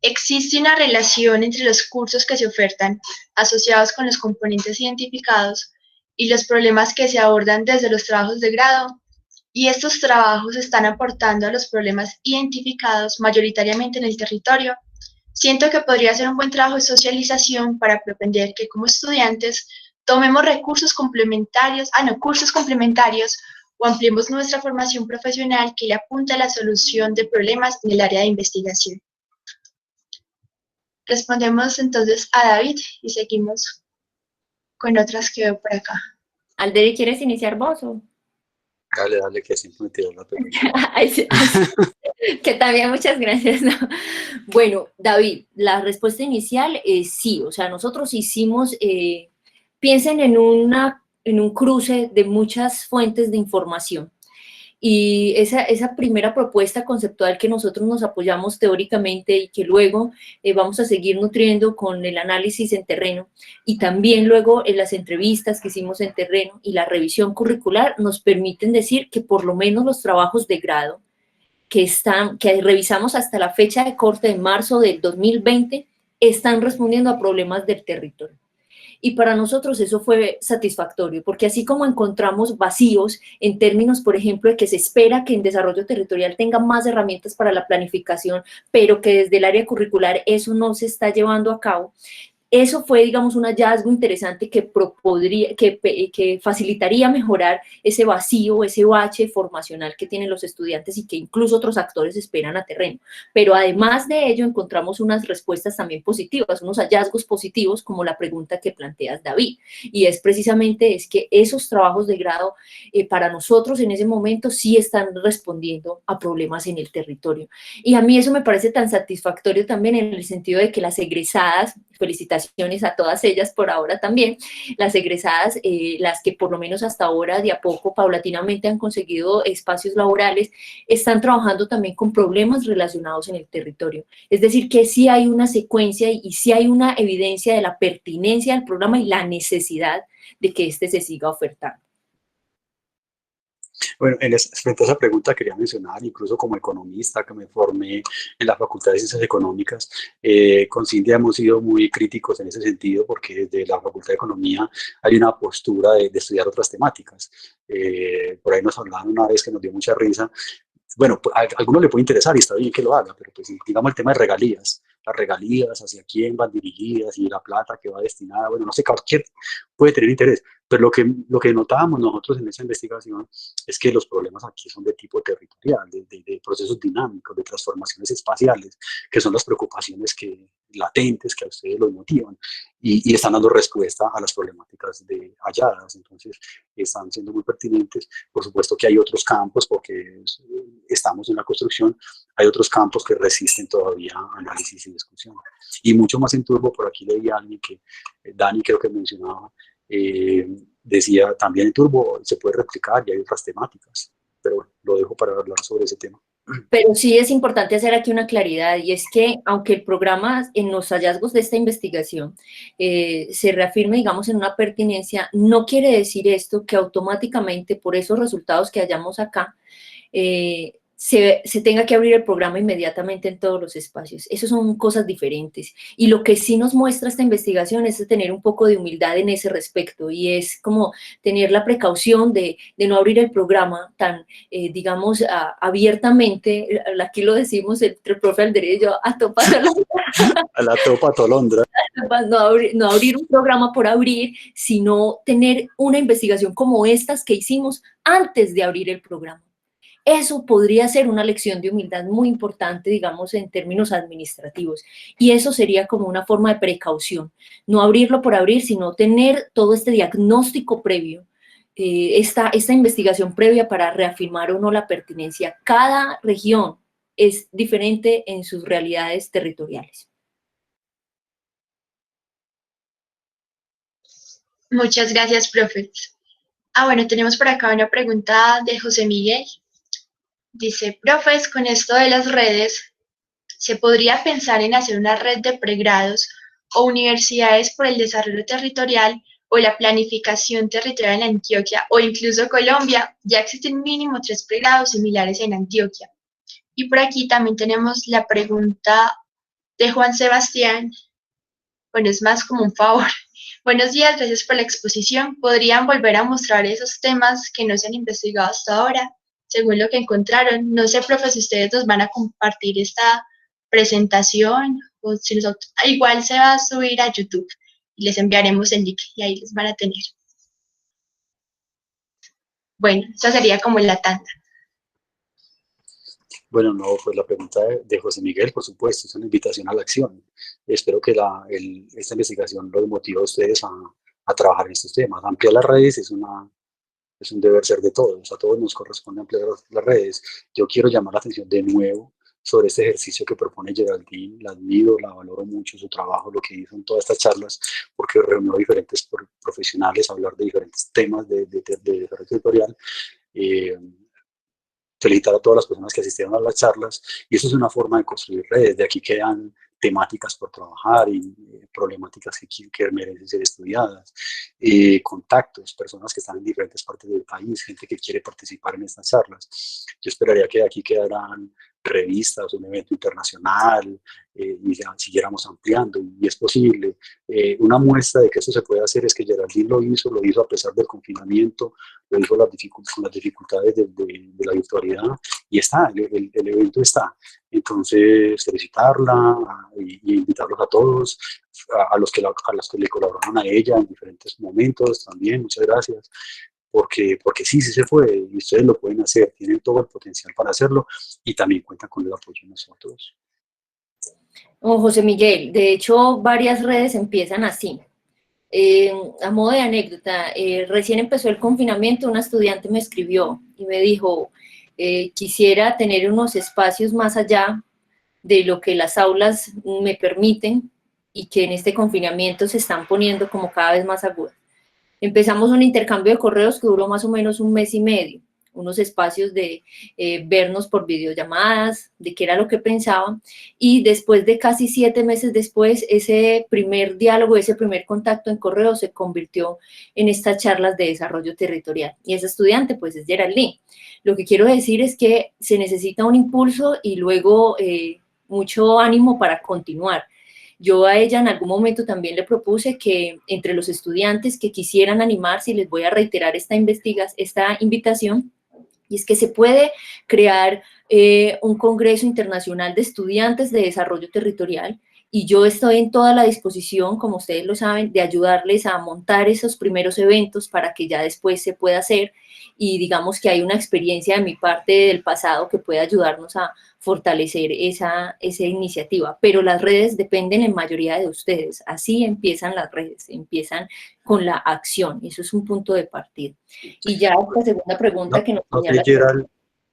¿existe una relación entre los cursos que se ofertan asociados con los componentes identificados y los problemas que se abordan desde los trabajos de grado? ¿Y estos trabajos están aportando a los problemas identificados mayoritariamente en el territorio? Siento que podría ser un buen trabajo de socialización para propender que como estudiantes tomemos recursos complementarios, cursos complementarios o ampliemos nuestra formación profesional que le apunte a la solución de problemas en el área de investigación. Respondemos entonces a David y seguimos con otras que veo por acá. Alderi, ¿quieres iniciar vos o? Dale, que siempre me tiró la pregunta. Que también, muchas gracias. ¿No? Bueno, David, la respuesta inicial es sí, o sea, nosotros hicimos, piensen en un cruce de muchas fuentes de información. Y esa primera propuesta conceptual que nosotros nos apoyamos teóricamente y que luego vamos a seguir nutriendo con el análisis en terreno y también luego en las entrevistas que hicimos en terreno y la revisión curricular nos permiten decir que por lo menos los trabajos de grado que revisamos hasta la fecha de corte de marzo del 2020 están respondiendo a problemas del territorio. Y para nosotros eso fue satisfactorio, porque así como encontramos vacíos en términos, por ejemplo, de que se espera que en desarrollo territorial tenga más herramientas para la planificación, pero que desde el área curricular eso no se está llevando a cabo, Eso fue, digamos, un hallazgo interesante que facilitaría mejorar ese vacío, ese bache formacional que tienen los estudiantes y que incluso otros actores esperan a terreno. Pero además de ello encontramos unas respuestas también positivas, unos hallazgos positivos como la pregunta que planteas, David, y es precisamente que esos trabajos de grado para nosotros en ese momento sí están respondiendo a problemas en el territorio. Y a mí eso me parece tan satisfactorio también en el sentido de que las egresadas, felicitaciones a todas ellas por ahora también, las egresadas, las que por lo menos hasta ahora de a poco, paulatinamente han conseguido espacios laborales, están trabajando también con problemas relacionados en el territorio. Es decir, que sí hay una secuencia y sí hay una evidencia de la pertinencia del programa y la necesidad de que este se siga ofertando. Bueno, frente a esa pregunta quería mencionar, incluso como economista que me formé en la Facultad de Ciencias Económicas, con Cintia hemos sido muy críticos en ese sentido porque desde la Facultad de Economía hay una postura de estudiar otras temáticas. Por ahí nos hablaban una vez que nos dio mucha risa. Bueno, a alguno le puede interesar y está bien que lo haga, pero pues digamos el tema de regalías, las regalías, hacia quién van dirigidas y la plata que va destinada, bueno, no sé, cualquier puede tener interés, pero lo que notábamos nosotros en esa investigación es que los problemas aquí son de tipo territorial, de procesos dinámicos, de transformaciones espaciales, que son las preocupaciones latentes que a ustedes los motivan y están dando respuesta a las problemáticas halladas, entonces están siendo muy pertinentes. Por supuesto que hay otros campos, porque estamos en la construcción, hay otros campos que resisten todavía análisis y discusión. Y mucho más en Turbo, por aquí leí a alguien que, Dani creo que mencionaba, decía también en Turbo se puede replicar y hay otras temáticas, pero bueno, lo dejo para hablar sobre ese tema. Pero sí es importante hacer aquí una claridad, y es que aunque el programa en los hallazgos de esta investigación se reafirme, digamos, en una pertinencia, no quiere decir esto que automáticamente por esos resultados que hallamos acá, se tenga que abrir el programa inmediatamente en todos los espacios. Eso son cosas diferentes. Y lo que sí nos muestra esta investigación es tener un poco de humildad en ese respecto, y es como tener la precaución de no abrir el programa tan, digamos, abiertamente. Aquí lo decimos entre el profe Alderete y yo, a topa tolondra. A la topa tolondra. No abrir un programa por abrir, sino tener una investigación como estas que hicimos antes de abrir el programa. Eso podría ser una lección de humildad muy importante, digamos, en términos administrativos. Y eso sería como una forma de precaución. No abrirlo por abrir, sino tener todo este diagnóstico previo, esta investigación previa para reafirmar o no la pertinencia. Cada región es diferente en sus realidades territoriales. Muchas gracias, profe. Bueno, tenemos por acá una pregunta de José Miguel. Dice, profes, con esto de las redes, ¿se podría pensar en hacer una red de pregrados o universidades por el desarrollo territorial o la planificación territorial en Antioquia o incluso Colombia? Ya existen mínimo 3 pregrados similares en Antioquia. Y por aquí también tenemos la pregunta de Juan Sebastián. Bueno, es más como un favor. Buenos días, gracias por la exposición. ¿Podrían volver a mostrar esos temas que no se han investigado hasta ahora? Según lo que encontraron, no sé, profe, si ustedes nos van a compartir esta presentación o si igual se va a subir a YouTube y les enviaremos el link y ahí les van a tener. Bueno, esa sería como la tanda. Bueno, no, pues la pregunta de José Miguel, por supuesto, es una invitación a la acción. Espero que esta investigación los motive a ustedes a trabajar en estos temas. Ampliar las redes es un deber ser de todos, a todos nos corresponde ampliar las redes. Yo quiero llamar la atención de nuevo sobre este ejercicio que propone Geraldine, la admiro, la valoro mucho, su trabajo, lo que hizo en todas estas charlas, porque reunió a diferentes profesionales a hablar de diferentes temas de desarrollo territorial. Felicitar a todas las personas que asistieron a las charlas, y eso es una forma de construir redes. De aquí quedan temáticas por trabajar y problemáticas que merecen ser estudiadas, contactos, personas que están en diferentes partes del país, gente que quiere participar en estas charlas. Yo esperaría que de aquí quedaran revistas, un evento internacional, y ya siguiéramos ampliando, y es posible. Una muestra de que esto se puede hacer es que Geraldine lo hizo a pesar del confinamiento, lo hizo con las dificultades de la virtualidad, y está, el evento está. Entonces, felicitarla y invitarlos a todos, a los que le colaboraron a ella en diferentes momentos también, muchas gracias, porque sí se puede y ustedes lo pueden hacer, tienen todo el potencial para hacerlo y también cuentan con el apoyo de nosotros. Oh, José Miguel, de hecho, varias redes empiezan así. A modo de anécdota, recién empezó el confinamiento, una estudiante me escribió y me dijo, quisiera tener unos espacios más allá de lo que las aulas me permiten y que en este confinamiento se están poniendo como cada vez más agudas. Empezamos un intercambio de correos que duró más o menos un mes y medio, unos espacios de vernos por videollamadas, de qué era lo que pensaban, y después de casi 7 meses después, ese primer diálogo, ese primer contacto en correo se convirtió en estas charlas de desarrollo territorial. Y esa estudiante, pues, es Geraldine. Lo que quiero decir es que se necesita un impulso y luego mucho ánimo para continuar. Yo a ella en algún momento también le propuse que entre los estudiantes que quisieran animarse, y les voy a reiterar esta invitación, y es que se puede crear un congreso internacional de estudiantes de desarrollo territorial, y yo estoy en toda la disposición, como ustedes lo saben, de ayudarles a montar esos primeros eventos para que ya después se pueda hacer, y digamos que hay una experiencia de mi parte del pasado que puede ayudarnos a fortalecer esa iniciativa, pero las redes dependen en mayoría de ustedes, así empiezan las redes, empiezan con la acción, eso es un punto de partida. Y ya esta segunda pregunta que nos señala... Gerald,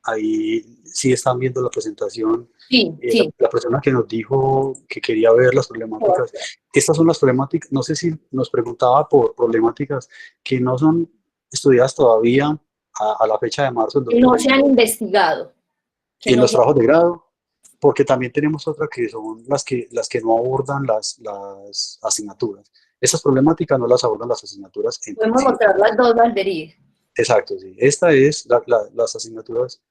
ahí sí están viendo la presentación, sí, sí. la persona que nos dijo que quería ver las problemáticas, estas son las problemáticas, no sé si nos preguntaba por problemáticas que no son estudiadas todavía a la fecha de marzo del 2020. No se han investigado. En los trabajos de grado, porque también tenemos otra que son las que no abordan las asignaturas. Esas problemáticas no las abordan las asignaturas. Podemos mostrar las dos, Valderí. Exacto, sí. Esta es las asignaturas,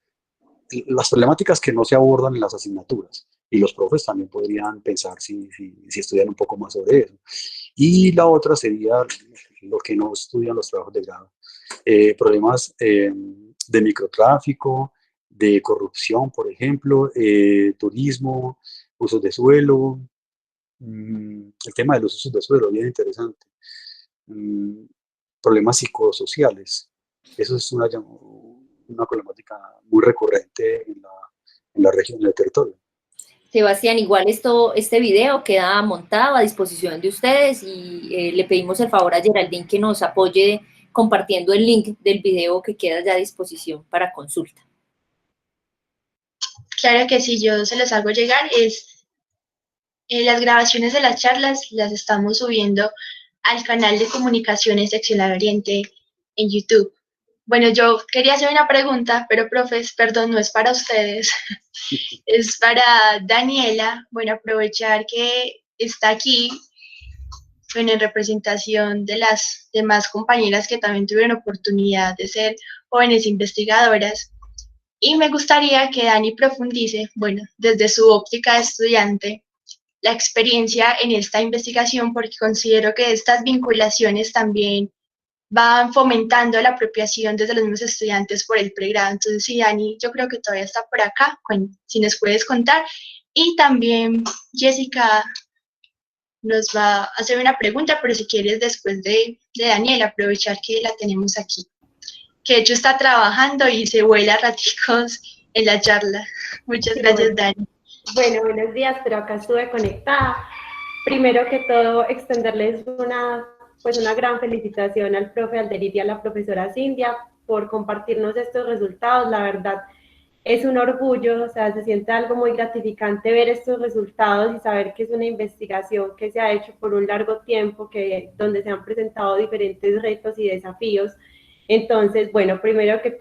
las problemáticas que no se abordan en las asignaturas. Y los profes también podrían pensar si estudian un poco más sobre eso. Y la otra sería lo que no estudian los trabajos de grado. Problemas de microtráfico, de corrupción, por ejemplo, turismo, usos de suelo, el tema de los usos de suelo, bien interesante. Problemas psicosociales, eso es una problemática muy recurrente en la región, en el territorio. Sebastián, igual este video queda montado a disposición de ustedes y le pedimos el favor a Geraldine que nos apoye compartiendo el link del video que queda ya a disposición para consulta. Claro que sí, yo se los hago llegar. Las grabaciones de las charlas las estamos subiendo al canal de Comunicaciones Seccional Oriente en YouTube. Bueno, yo quería hacer una pregunta, pero profes, perdón, no es para ustedes, es para Daniela. Bueno, aprovechar que está aquí, bueno, en representación de las demás compañeras que también tuvieron oportunidad de ser jóvenes investigadoras. Y me gustaría que Dani profundice, bueno, desde su óptica de estudiante, la experiencia en esta investigación, porque considero que estas vinculaciones también van fomentando la apropiación desde los mismos estudiantes por el pregrado. Entonces, sí, Dani, yo creo que todavía está por acá, si nos puedes contar. Y también Jessica nos va a hacer una pregunta, pero si quieres después de Daniel, aprovechar que la tenemos aquí, que de hecho está trabajando y se vuela raticos en la charla. Muchas gracias, Dani. Bueno, buenos días, pero acá estuve conectada. Primero que todo, extenderles una gran felicitación al profe Alderit y a la profesora Cindia por compartirnos estos resultados. La verdad, es un orgullo, o sea, se siente algo muy gratificante ver estos resultados y saber que es una investigación que se ha hecho por un largo tiempo, donde se han presentado diferentes retos y desafíos. Entonces, bueno, primero que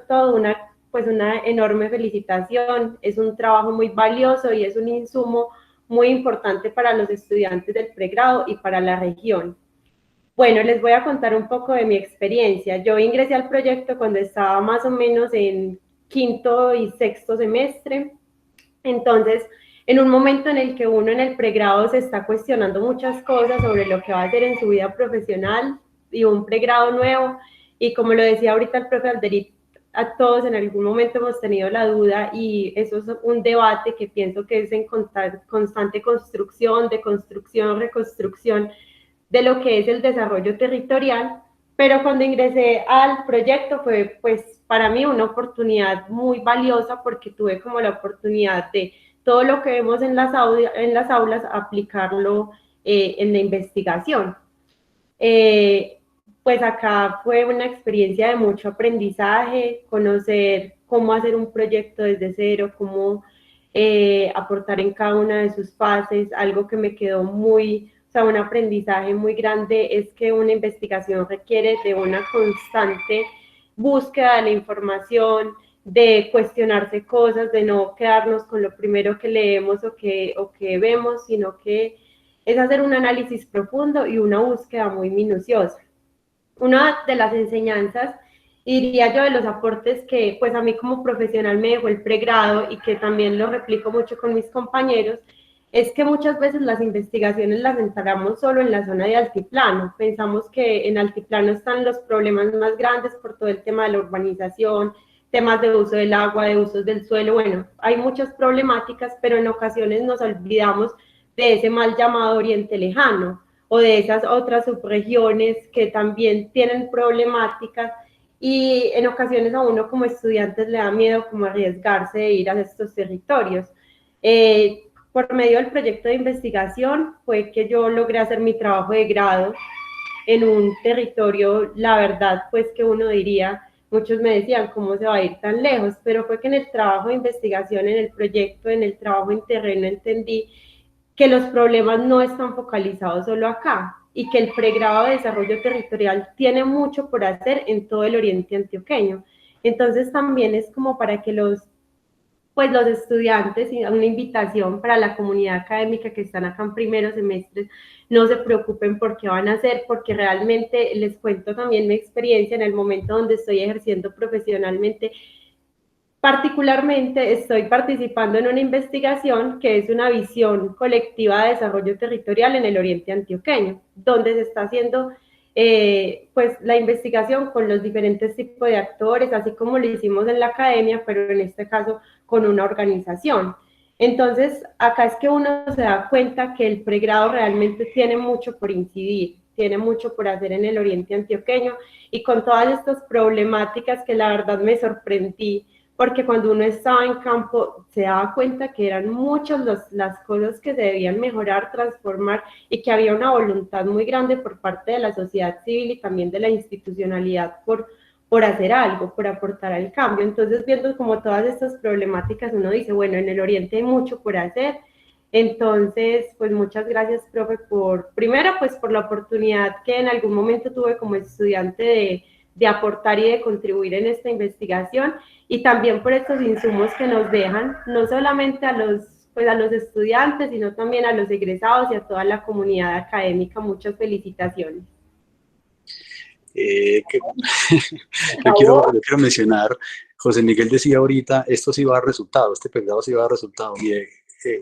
todo, una enorme felicitación. Es un trabajo muy valioso y es un insumo muy importante para los estudiantes del pregrado y para la región. Bueno, les voy a contar un poco de mi experiencia. Yo ingresé al proyecto cuando estaba más o menos en quinto y sexto semestre. Entonces, en un momento en el que uno en el pregrado se está cuestionando muchas cosas sobre lo que va a hacer en su vida profesional y un pregrado nuevo, y como lo decía ahorita el profe Alderit, a todos en algún momento hemos tenido la duda y eso es un debate que pienso que es en constante construcción, deconstrucción, reconstrucción de lo que es el desarrollo territorial, pero cuando ingresé al proyecto fue pues para mí una oportunidad muy valiosa porque tuve como la oportunidad de todo lo que vemos en las aulas aplicarlo en la investigación. Pues acá fue una experiencia de mucho aprendizaje, conocer cómo hacer un proyecto desde cero, cómo aportar en cada una de sus fases. Algo que me quedó muy, o sea, un aprendizaje muy grande es que una investigación requiere de una constante búsqueda de la información, de cuestionarse cosas, de no quedarnos con lo primero que leemos o que vemos, sino que es hacer un análisis profundo y una búsqueda muy minuciosa. Una de las enseñanzas, diría yo, de los aportes que pues a mí como profesional me dejó el pregrado y que también lo replico mucho con mis compañeros, es que muchas veces las investigaciones las centramos solo en la zona de altiplano. Pensamos que en altiplano están los problemas más grandes por todo el tema de la urbanización, temas de uso del agua, de usos del suelo. Bueno, hay muchas problemáticas, pero en ocasiones nos olvidamos de ese mal llamado Oriente Lejano o de esas otras subregiones que también tienen problemáticas y en ocasiones a uno como estudiantes le da miedo como arriesgarse de ir a estos territorios. Por medio del proyecto de investigación fue que yo logré hacer mi trabajo de grado en un territorio, la verdad, pues que uno diría, muchos me decían, ¿cómo se va a ir tan lejos? Pero fue que en el trabajo de investigación, en el proyecto, en el trabajo en terreno, entendí que los problemas no están focalizados solo acá y que el pregrado de desarrollo territorial tiene mucho por hacer en todo el oriente antioqueño. Entonces también es como para que los estudiantes, y una invitación para la comunidad académica que están acá en primeros semestres, no se preocupen por qué van a hacer, porque realmente les cuento también mi experiencia en el momento donde estoy ejerciendo profesionalmente. Particularmente estoy participando en una investigación que es una visión colectiva de desarrollo territorial en el oriente antioqueño, donde se está haciendo pues la investigación con los diferentes tipos de actores, así como lo hicimos en la academia, pero en este caso con una organización. Entonces, acá es que uno se da cuenta que el pregrado realmente tiene mucho por incidir, tiene mucho por hacer en el oriente antioqueño y con todas estas problemáticas que la verdad me sorprendí, porque cuando uno estaba en campo se daba cuenta que eran muchas las cosas que se debían mejorar, transformar y que había una voluntad muy grande por parte de la sociedad civil y también de la institucionalidad por hacer algo, por aportar al cambio. Entonces, viendo como todas estas problemáticas, uno dice, bueno, en el Oriente hay mucho por hacer. Entonces, pues muchas gracias, profe, primero, pues por la oportunidad que en algún momento tuve como estudiante de aportar y de contribuir en esta investigación y también por estos insumos que nos dejan, no solamente a los estudiantes, sino también a los egresados y a toda la comunidad académica. Muchas felicitaciones. Yo quiero mencionar, José Miguel decía ahorita, esto sí va a dar resultado, este pregrado sí va a dar resultado. Y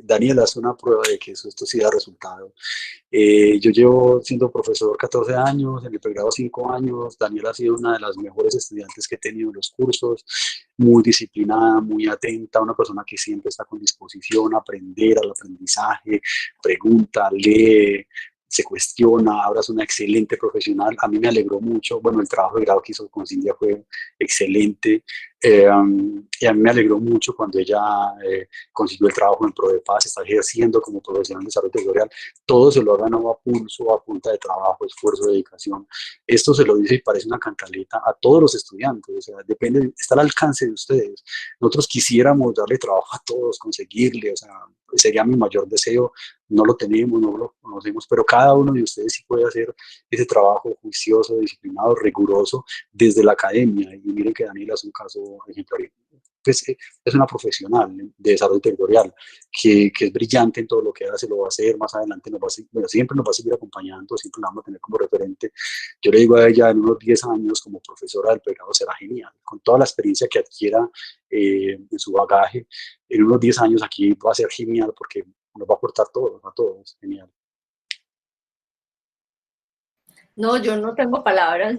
Daniel hace una prueba de que esto sí da resultado. Yo llevo siendo profesor 14 años, en el pregrado 5 años. Daniel ha sido una de las mejores estudiantes que he tenido en los cursos, muy disciplinada, muy atenta, una persona que siempre está con disposición a aprender, al aprendizaje, pregunta, lee, se cuestiona, ahora es una excelente profesional. A mí me alegró mucho, bueno, el trabajo de grado que hizo con Cintia fue excelente, y a mí me alegró mucho cuando ella consiguió el trabajo en ProDePaz, está ejerciendo como profesional de desarrollo territorial. Todo se lo ha ganado a pulso, a punta de trabajo, esfuerzo, dedicación. Esto se lo dice y parece una cantaleta a todos los estudiantes, o sea, depende, está al alcance de ustedes. Nosotros quisiéramos darle trabajo a todos, conseguirle, o sea, sería mi mayor deseo. No lo tenemos, no lo conocemos, pero cada uno de ustedes sí puede hacer ese trabajo juicioso, disciplinado, riguroso desde la academia. Y miren que Daniela es un caso ejemplar. Pues es una profesional de desarrollo territorial que es brillante en todo lo que hace, lo va a hacer más adelante, bueno, siempre nos va a seguir acompañando, siempre la vamos a tener como referente. Yo le digo a ella, en unos 10 años como profesora del pregrado será genial, con toda la experiencia que adquiera en su bagaje, en unos 10 años aquí va a ser genial porque nos va a aportar todo, a todos, genial. No, yo no tengo palabras.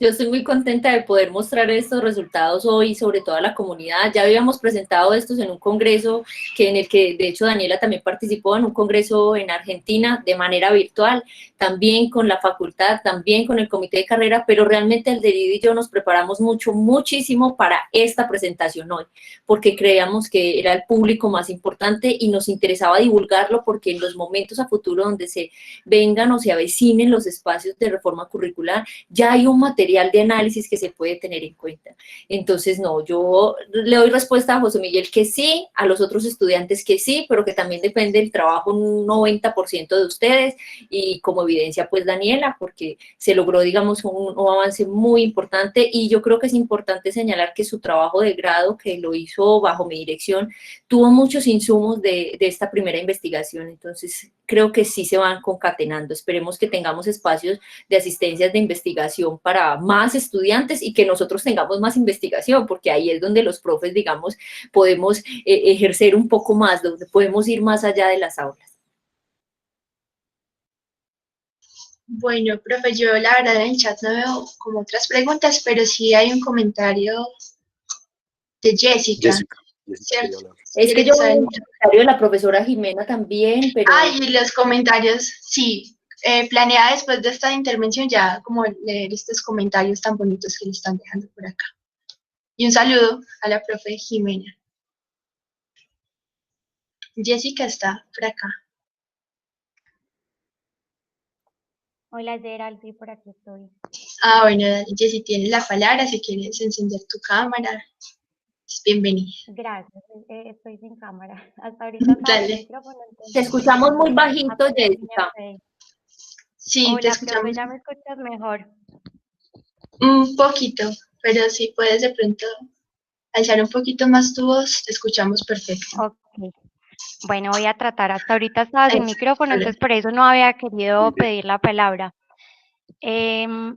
Yo estoy muy contenta de poder mostrar estos resultados hoy, sobre todo a la comunidad. Ya habíamos presentado estos en un congreso en el que, de hecho, Daniela también participó en un congreso en Argentina de manera virtual, también con la facultad, también con el comité de carrera, pero realmente Alderid y yo nos preparamos muchísimo para esta presentación hoy, porque creíamos que era el público más importante y nos interesaba divulgarlo porque en los momentos a futuro donde se vengan o se avecinen los espacios de reforma curricular, ya hay un material de análisis que se puede tener en cuenta. Entonces, no, yo le doy respuesta a José Miguel que sí, a los otros estudiantes que sí, pero que también depende del trabajo un 90% de ustedes y como evidencia, pues Daniela, porque se logró, digamos, un avance muy importante y yo creo que es importante señalar que su trabajo de grado, que lo hizo bajo mi dirección, tuvo muchos insumos de esta primera investigación, entonces creo que sí se van concatenando. Esperemos que tengamos espacios de asistencias de investigación para más estudiantes y que nosotros tengamos más investigación, porque ahí es donde los profes, digamos, podemos ejercer un poco más, donde podemos ir más allá de las aulas. Bueno, profe, yo la verdad en el chat no veo como otras preguntas, pero sí hay un comentario de Jessica, Jessica quería ¿cierto? hablar. Es que ¿Quiere yo que veo saben? un comentario de la profesora Jimena también, pero Y los comentarios, sí. Planea después de esta intervención ya como leer estos comentarios tan bonitos que le están dejando por acá. Y un saludo a la profe Jimena. Jessica está por acá. Hola Gerald, sí, por aquí estoy. Bueno, Jessy, tienes la palabra. Si quieres encender tu cámara, es bienvenida. Gracias, estoy sin cámara. Hasta ahorita estaba sin Dale. micrófono, te entonces escuchamos muy bajito, apenas vine Jessica. hasta ahí. Sí, te Hola, profe, escuchamos ¿ya me escuchas mejor? un poquito, pero si puedes de pronto alzar un poquito más tu voz, te escuchamos perfecto. Ok. Bueno, voy a tratar. Hasta ahorita estaba sin Eso, micrófono, hola. entonces por eso no había Muy querido bien. pedir la palabra. Em,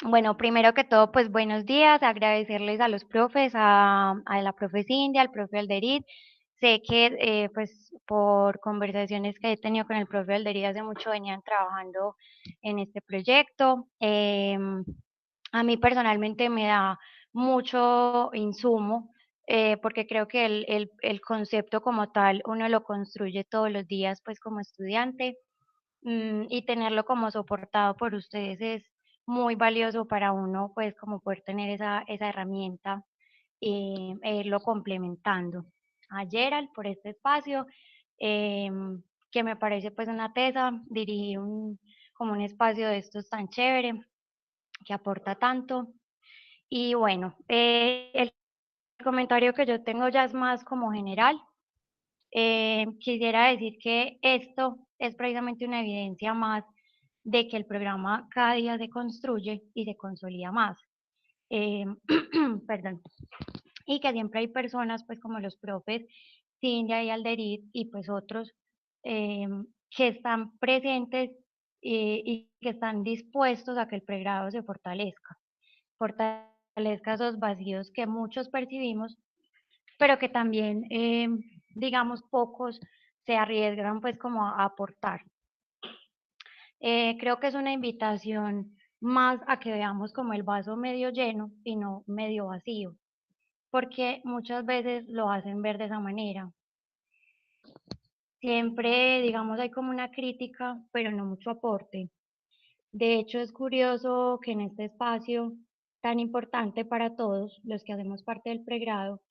Bueno, primero que todo, pues buenos días, agradecerles a los profes, a la profe Cindy, al profe Alderid. Sé que pues por conversaciones que he tenido con el profe Alderid hace mucho venían trabajando en este proyecto. A mí personalmente me da mucho insumo porque creo que el concepto como tal uno lo construye todos los días pues como estudiante y tenerlo como soportado por ustedes es muy valioso para uno, pues como poder tener esa herramienta y irlo complementando. A Gerald por este espacio, que me parece pues una tesa, dirigí como un espacio de estos tan chévere, que aporta tanto. Y bueno, el comentario que yo tengo ya es más como general. Quisiera decir que esto es precisamente una evidencia más de que el programa cada día se construye y se consolida más. Eh, perdón. Y que siempre hay personas, pues como los profes Cindia y Alderit y pues otros eh, que están presentes y que están dispuestos a que el pregrado se fortalezca esos vacíos que muchos percibimos pero que también, digamos, pocos se arriesgan pues como a aportar. Creo que es una invitación más a que veamos como el vaso medio lleno y no medio vacío, porque muchas veces lo hacen ver de esa manera. Siempre, digamos, hay como una crítica, pero no mucho aporte. De hecho, es curioso que en este espacio tan importante para todos los que hacemos parte del pregrado,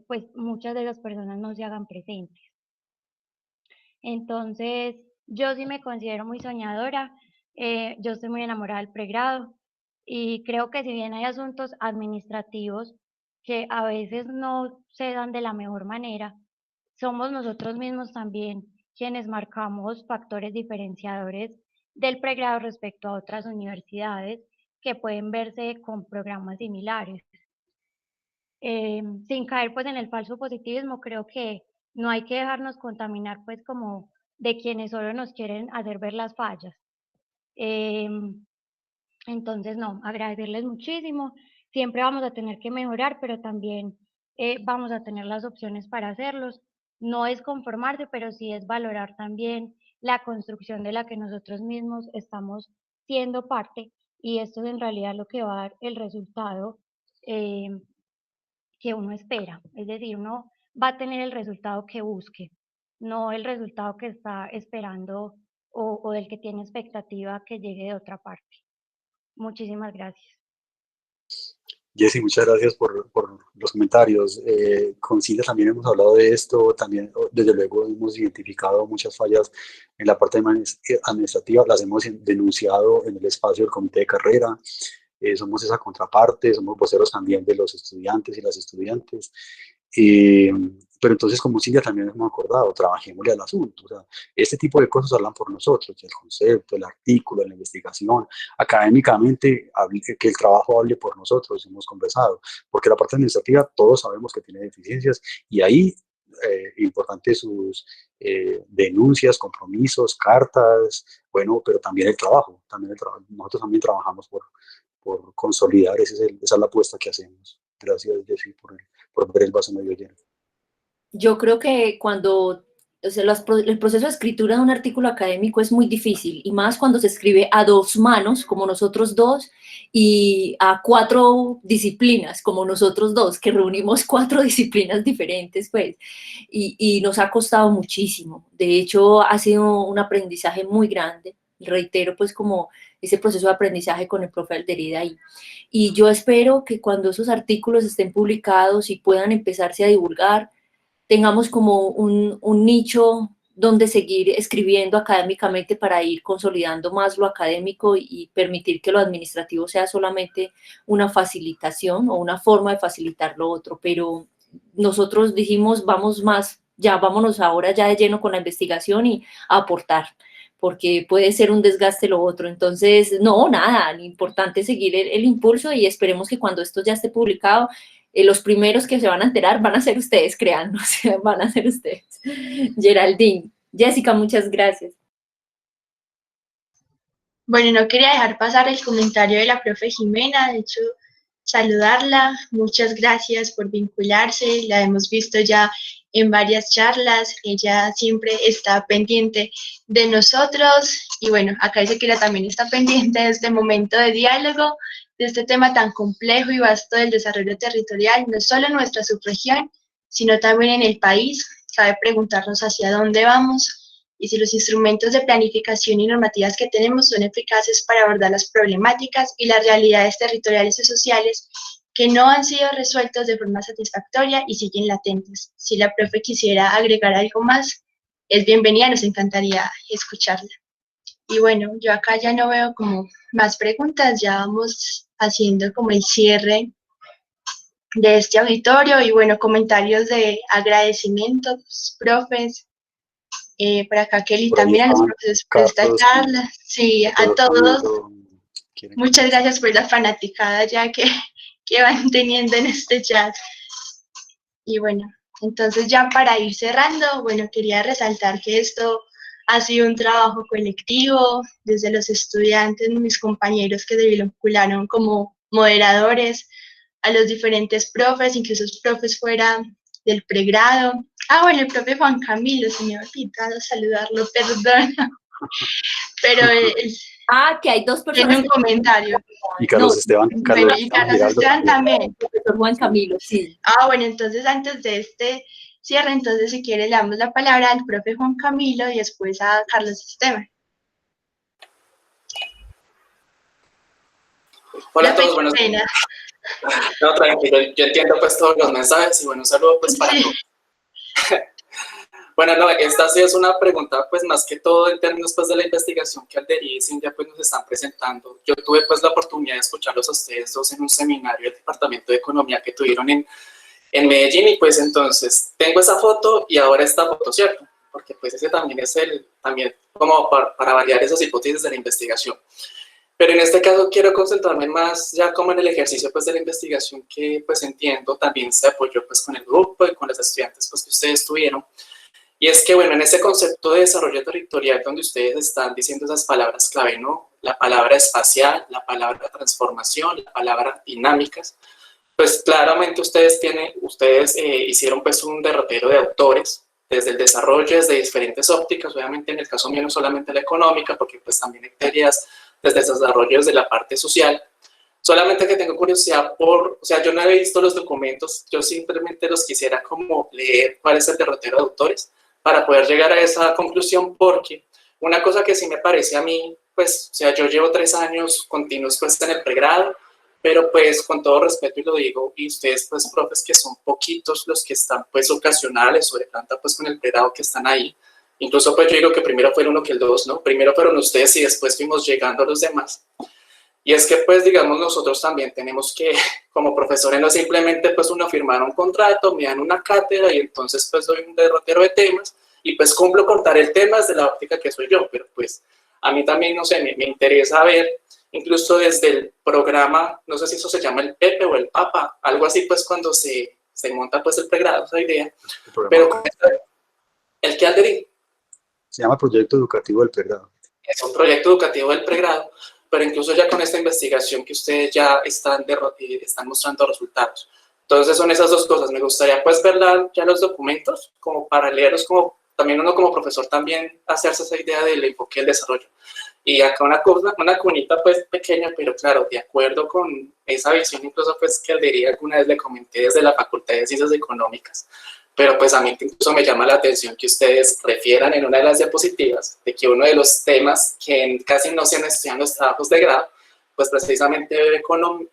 pues muchas de las personas no se hagan presentes. Entonces, yo sí me considero muy soñadora, yo estoy muy enamorada del pregrado y creo que si bien hay asuntos administrativos que a veces no se dan de la mejor manera, somos nosotros mismos también quienes marcamos factores diferenciadores del pregrado respecto a otras universidades que pueden verse con programas similares. Sin caer pues en el falso positivismo, creo que no hay que dejarnos contaminar pues como de quienes solo nos quieren hacer ver las fallas. Entonces, no, agradecerles muchísimo. Siempre vamos a tener que mejorar, pero también vamos a tener las opciones para hacerlos. No es conformarse, pero sí es valorar también la construcción de la que nosotros mismos estamos siendo parte, y esto es en realidad lo que va a dar el resultado que uno espera. Es decir, uno va a tener el resultado que busque, no el resultado que está esperando o del que tiene expectativa que llegue de otra parte. Muchísimas gracias. Jessy, muchas gracias por los comentarios. Con Silvia también hemos hablado de esto, también desde luego hemos identificado muchas fallas en la parte administrativa, las hemos denunciado en el espacio del comité de carrera. Somos esa contraparte, somos voceros también de los estudiantes y las estudiantes. Pero entonces, como Silvia también hemos acordado, trabajémosle al asunto. O sea, este tipo de cosas hablan por nosotros, el concepto, el artículo, la investigación, académicamente, que el trabajo hable por nosotros, hemos conversado, porque la parte administrativa todos sabemos que tiene deficiencias y ahí importante sus denuncias, compromisos, cartas, bueno, pero también el trabajo, nosotros también trabajamos por consolidar, esa es la apuesta que hacemos. Gracias, Jessy, por ver el vaso medio lleno. Yo creo que cuando, o sea, el proceso de escritura de un artículo académico es muy difícil, y más cuando se escribe a dos manos, como nosotros dos, y a 4 disciplinas, como nosotros dos, que reunimos 4 disciplinas diferentes, pues, y nos ha costado muchísimo. De hecho, ha sido un aprendizaje muy grande, reitero, pues, como ese proceso de aprendizaje con el profe Alderid ahí. Y yo espero que cuando esos artículos estén publicados y puedan empezarse a divulgar, tengamos como un nicho donde seguir escribiendo académicamente para ir consolidando más lo académico y permitir que lo administrativo sea solamente una facilitación o una forma de facilitar lo otro. Pero nosotros dijimos, vamos más, ya vámonos ahora ya de lleno con la investigación y a aportar, porque puede ser un desgaste lo otro. Entonces, no, nada, lo importante es seguir el impulso, y esperemos que cuando esto ya esté publicado, los primeros que se van a enterar van a ser ustedes, créanos, van a ser ustedes. Geraldine. Jessica, muchas gracias. Bueno, no quería dejar pasar el comentario de la profe Jimena, de hecho, saludarla. Muchas gracias por vincularse, la hemos visto ya en varias charlas, ella siempre está pendiente de nosotros y bueno, acá dice que ella también está pendiente de este momento de diálogo, de este tema tan complejo y vasto del desarrollo territorial, no solo en nuestra subregión, sino también en el país. Cabe preguntarnos hacia dónde vamos y si los instrumentos de planificación y normativas que tenemos son eficaces para abordar las problemáticas y las realidades territoriales y sociales que no han sido resueltos de forma satisfactoria y siguen latentes. Si la profe quisiera agregar algo más, es bienvenida, nos encantaría escucharla. Y bueno, yo acá ya no veo como más preguntas, ya vamos haciendo como el cierre de este auditorio y bueno, comentarios de agradecimientos, profes. Por acá Kelly también, a los profesores por esta charla, sí, a todos. Muchas gracias por la fanaticada ya que van teniendo en este chat. Y bueno, entonces ya para ir cerrando, bueno, quería resaltar que esto ha sido un trabajo colectivo, desde los estudiantes, mis compañeros que se vincularon como moderadores, a los diferentes profes, incluso los profes fuera del pregrado. Ah, bueno, el profe Juan Camilo, se me ha olvidado saludarlo, perdón. Pero que hay 2 personas. Tiene un comentario. Y Carlos Esteban. Bueno, y Carlos Esteban también. El profesor Juan Camilo, sí. Ah, bueno, entonces antes de este cierre, entonces si quiere le damos la palabra al profe Juan Camilo y después a Carlos Esteban. Hola a todos, buenos días. No, tranquilo, yo entiendo pues todos los mensajes y bueno, un saludo pues para todos. Bueno, no, esta sí es una pregunta pues más que todo en términos pues de la investigación que Alderid y Cintia pues nos están presentando. Yo tuve pues la oportunidad de escucharlos a ustedes dos en un seminario del Departamento de Economía que tuvieron en Medellín y pues entonces tengo esa foto y ahora esta foto, ¿cierto? Porque pues ese también es también como para variar esas hipótesis de la investigación. Pero en este caso quiero concentrarme más ya como en el ejercicio pues de la investigación que pues entiendo también se apoyó pues con el grupo y con los estudiantes pues que ustedes tuvieron. Y es que bueno, en ese concepto de desarrollo territorial donde ustedes están diciendo esas palabras clave, ¿no? La palabra espacial, la palabra transformación, la palabra dinámicas, pues claramente ustedes hicieron pues un derrotero de autores desde el desarrollo, desde diferentes ópticas, obviamente en el caso mío no solamente la económica, porque pues también hay teorías desde el desarrollo, desde la parte social. Solamente que tengo curiosidad o sea, yo no he visto los documentos, yo simplemente los quisiera como leer cuál es el derrotero de autores para poder llegar a esa conclusión, porque una cosa que sí me parece a mí, pues, o sea, yo llevo 3 años continuos pues en el pregrado, pero pues con todo respeto y lo digo, y ustedes pues profes que son poquitos los que están pues ocasionales o de planta pues con el pregrado que están ahí, incluso pues yo digo que primero fue el 1 que el 2, ¿no? Primero fueron ustedes y después fuimos llegando a los demás. Y es que pues digamos nosotros también tenemos que como profesores no simplemente pues uno firmar un contrato, me dan una cátedra y entonces pues doy un derrotero de temas y pues cumplo contar el tema desde la óptica que soy yo, pero pues a mí también, no sé, me interesa ver incluso desde el programa, no sé si eso se llama el Pepe o el Papa, algo así pues cuando se monta pues el pregrado, esa idea, pero el que Alderín. Se llama Proyecto Educativo del Pregrado. Es un proyecto educativo del pregrado, pero incluso ya con esta investigación que ustedes ya están mostrando resultados. Entonces son esas dos cosas. Me gustaría pues ver ya los documentos como para leerlos, como también uno como profesor también hacerse esa idea del enfoque del desarrollo. Y acá una cunita pues pequeña, pero claro, de acuerdo con esa visión incluso pues que Aldería alguna vez le comenté desde la Facultad de Ciencias Económicas, pero pues a mí incluso me llama la atención que ustedes refieran en una de las diapositivas de que uno de los temas que casi no se han estudiado en los trabajos de grado, pues precisamente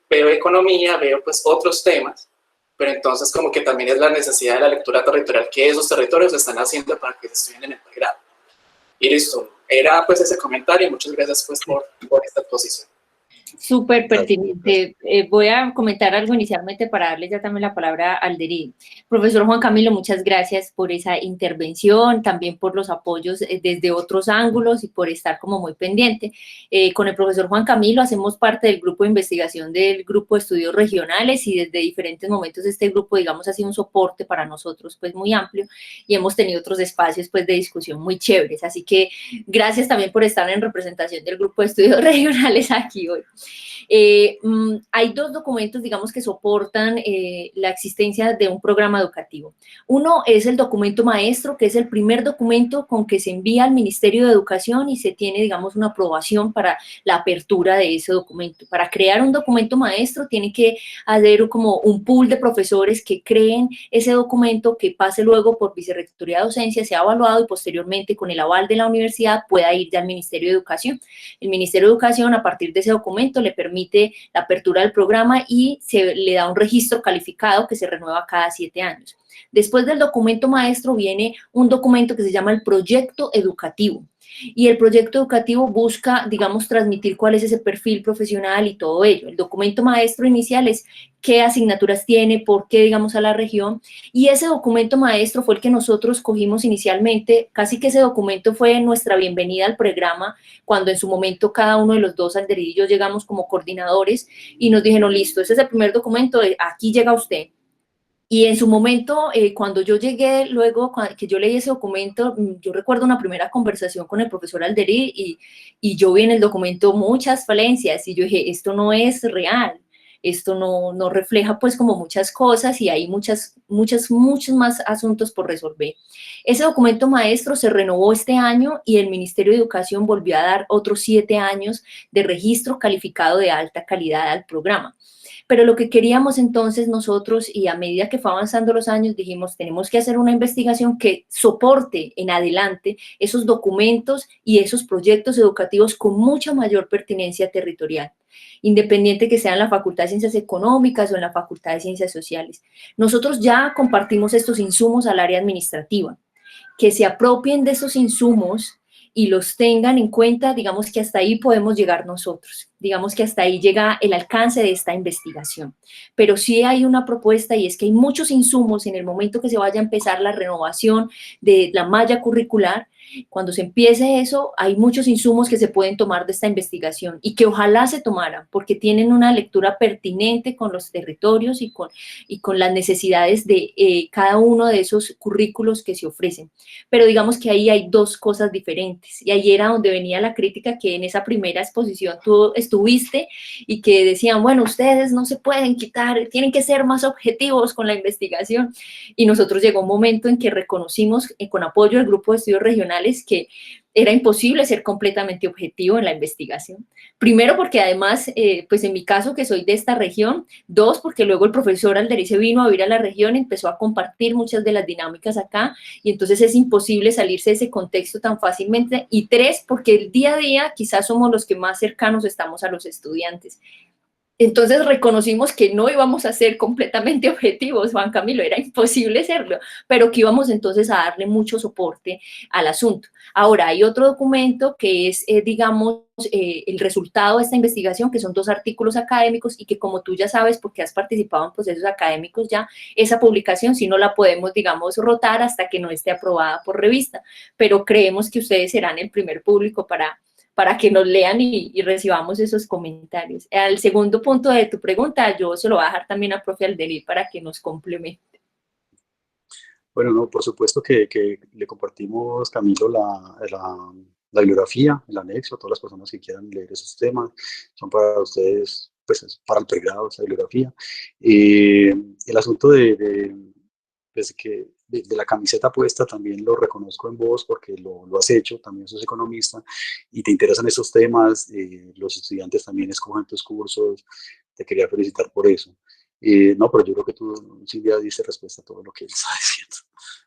veo economía, veo pues otros temas, pero entonces como que también es la necesidad de la lectura territorial que esos territorios están haciendo para que se estudien en el pregrado. Y listo, era pues ese comentario y muchas gracias pues por esta exposición. Súper pertinente. Voy a comentar algo inicialmente para darle ya también la palabra al Alderín. Profesor Juan Camilo, muchas gracias por esa intervención, también por los apoyos desde otros ángulos y por estar como muy pendiente. Con el profesor Juan Camilo hacemos parte del grupo de investigación del grupo de estudios regionales y desde diferentes momentos este grupo, digamos, ha sido un soporte para nosotros pues muy amplio y hemos tenido otros espacios pues de discusión muy chéveres. Así que gracias también por estar en representación del grupo de estudios regionales aquí hoy. Hay dos documentos, digamos, que soportan la existencia de un programa educativo. Uno es el documento maestro, que es el primer documento con que se envía al Ministerio de Educación y se tiene, digamos, una aprobación para la apertura de ese documento. Para crear un documento maestro tiene que haber como un pool de profesores que creen ese documento, que pase luego por Vicerrectoría de Docencia, sea evaluado y posteriormente con el aval de la universidad pueda ir ya al Ministerio de Educación. El Ministerio de Educación, a partir de ese documento, le permite la apertura del programa y se le da un registro calificado que se renueva cada 7 años. Después del documento maestro viene un documento que se llama el proyecto educativo. Y el proyecto educativo busca, digamos, transmitir cuál es ese perfil profesional y todo ello. El documento maestro inicial es qué asignaturas tiene, por qué, digamos, a la región. Y ese documento maestro fue el que nosotros cogimos inicialmente. Casi que ese documento fue nuestra bienvenida al programa, cuando en su momento cada uno de los dos, Alderín y yo, llegamos como coordinadores y nos dijeron, listo, ese es el primer documento, aquí llega usted. Y en su momento, cuando yo llegué, luego que yo leí ese documento, yo recuerdo una primera conversación con el profesor Alderín y yo vi en el documento muchas falencias y yo dije, esto no es real, esto no refleja pues como muchas cosas y hay muchos más asuntos por resolver. Ese documento maestro se renovó este año y el Ministerio de Educación volvió a dar otros 7 años de registro calificado de alta calidad al programa. Pero lo que queríamos entonces nosotros, y a medida que fue avanzando los años, dijimos, tenemos que hacer una investigación que soporte en adelante esos documentos y esos proyectos educativos con mucha mayor pertinencia territorial, independiente que sea en la Facultad de Ciencias Económicas o en la Facultad de Ciencias Sociales. Nosotros ya compartimos estos insumos al área administrativa, que se apropien de esos insumos y los tengan en cuenta, digamos que hasta ahí podemos llegar nosotros, digamos que hasta ahí llega el alcance de esta investigación. Pero sí hay una propuesta y es que hay muchos insumos en el momento que se vaya a empezar la renovación de la malla curricular, Cuando se empiece eso, hay muchos insumos que se pueden tomar de esta investigación y que ojalá se tomaran, porque tienen una lectura pertinente con los territorios y con las necesidades de cada uno de esos currículos que se ofrecen. Pero digamos que ahí hay dos cosas diferentes, y ahí era donde venía la crítica que en esa primera exposición tú estuviste y que decían, bueno, ustedes no se pueden quitar, tienen que ser más objetivos con la investigación, y nosotros llegó un momento en que reconocimos con apoyo del grupo de estudios regionales que era imposible ser completamente objetivo en la investigación. Primero porque además, pues en mi caso que soy de esta región, dos, porque luego el profesor Alderice vino a vivir a la región, empezó a compartir muchas de las dinámicas acá, y entonces es imposible salirse de ese contexto tan fácilmente, y tres, porque el día a día quizás somos los que más cercanos estamos a los estudiantes. Entonces reconocimos que no íbamos a ser completamente objetivos, Juan Camilo, era imposible serlo, pero que íbamos entonces a darle mucho soporte al asunto. Ahora, hay otro documento que es, digamos, el resultado de esta investigación, que son 2 artículos académicos, y que como tú ya sabes, porque has participado en procesos académicos ya, esa publicación sí no la podemos, digamos, rotar hasta que no esté aprobada por revista, pero creemos que ustedes serán el primer público para que nos lean y recibamos esos comentarios. Al segundo punto de tu pregunta, yo se lo voy a dejar también a profe Alderir para que nos complemente. Bueno, no, por supuesto que le compartimos, Camilo, la bibliografía, el anexo, a todas las personas que quieran leer esos temas. Son para ustedes, pues es para el pregrado, esa bibliografía. El asunto pues, de la camiseta puesta también lo reconozco en vos porque lo has hecho, también sos economista y te interesan esos temas. Los estudiantes también escogen tus cursos. Te quería felicitar por eso. No, pero yo creo que tú, Silvia, diste respuesta a todo lo que él está diciendo.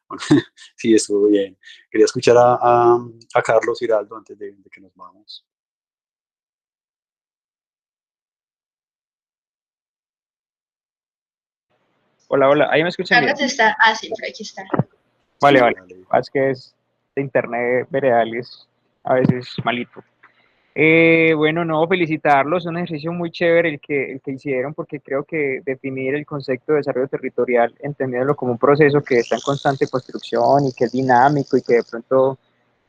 Bueno, sí, estuvo bien. Quería escuchar a Carlos Giraldo antes de que nos vamos. Hola, hola, ¿ahí me escuchan bien? Carlos está, sí, por aquí está. Vale, Sí, vale. dale. Es que es de internet veredales, a veces malito. Bueno, no, felicitarlos, un ejercicio muy chévere el que hicieron, porque creo que definir el concepto de desarrollo territorial, entendiéndolo como un proceso que está en constante construcción y que es dinámico y que de pronto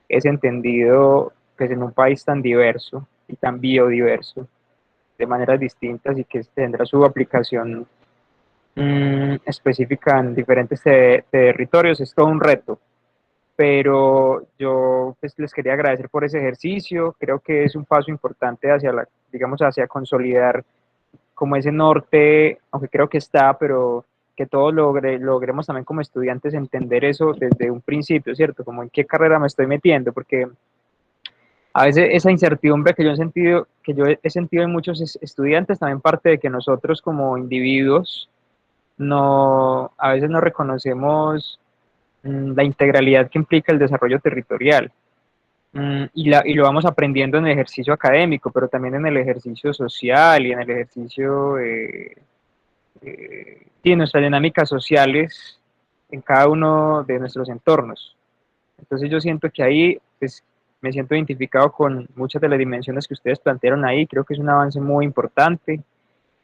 es entendido pues, en un país tan diverso y tan biodiverso, de maneras distintas y que tendrá su aplicación específica en diferentes territorios, es todo un reto. Pero yo pues, les quería agradecer por ese ejercicio, creo que es un paso importante hacia digamos, hacia consolidar como ese norte, aunque creo que está, pero que todos logremos también como estudiantes entender eso desde un principio, ¿cierto? Como en qué carrera me estoy metiendo, porque a veces esa incertidumbre que yo he sentido en muchos estudiantes también parte de que nosotros como individuos a veces no reconocemos la integralidad que implica el desarrollo territorial. Y lo vamos aprendiendo en el ejercicio académico, pero también en el ejercicio social y en el ejercicio y en nuestras dinámicas sociales en cada uno de nuestros entornos. Entonces yo siento que ahí pues, me siento identificado con muchas de las dimensiones que ustedes plantearon ahí, creo que es un avance muy importante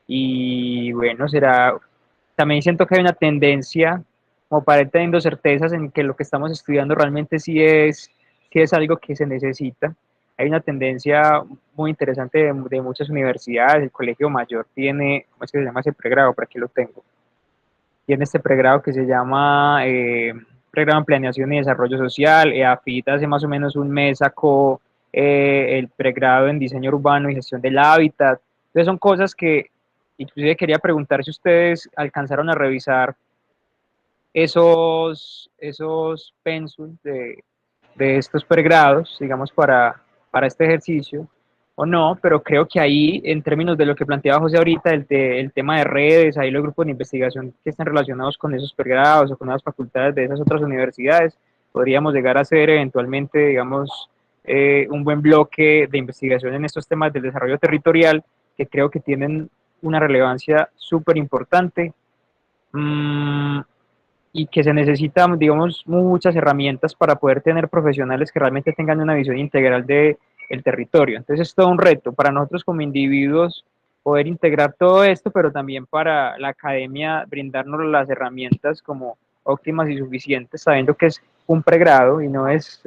y bueno, también siento que hay una tendencia como para ir teniendo certezas en que lo que estamos estudiando realmente sí es algo que se necesita. Hay una tendencia muy interesante de muchas universidades. El Colegio Mayor tiene, ¿cómo es que se llama ese pregrado? Por aquí lo tengo. Tiene este pregrado que se llama Pregrado en Planeación y Desarrollo Social. EAFIT hace más o menos un mes sacó el pregrado en Diseño Urbano y Gestión del Hábitat. Entonces son cosas que inclusive quería preguntar si ustedes alcanzaron a revisar esos pensum de estos pregrados, digamos, para este ejercicio, o no, pero creo que ahí, en términos de lo que planteaba José ahorita, el tema de redes, ahí los grupos de investigación que están relacionados con esos pregrados o con las facultades de esas otras universidades, podríamos llegar a ser eventualmente, digamos, un buen bloque de investigación en estos temas del desarrollo territorial, que creo que tienen una relevancia súper importante. Y que se necesitan, digamos, muchas herramientas para poder tener profesionales que realmente tengan una visión integral del territorio. Entonces es todo un reto para nosotros como individuos poder integrar todo esto, pero también para la academia brindarnos las herramientas como óptimas y suficientes, sabiendo que es un pregrado y no es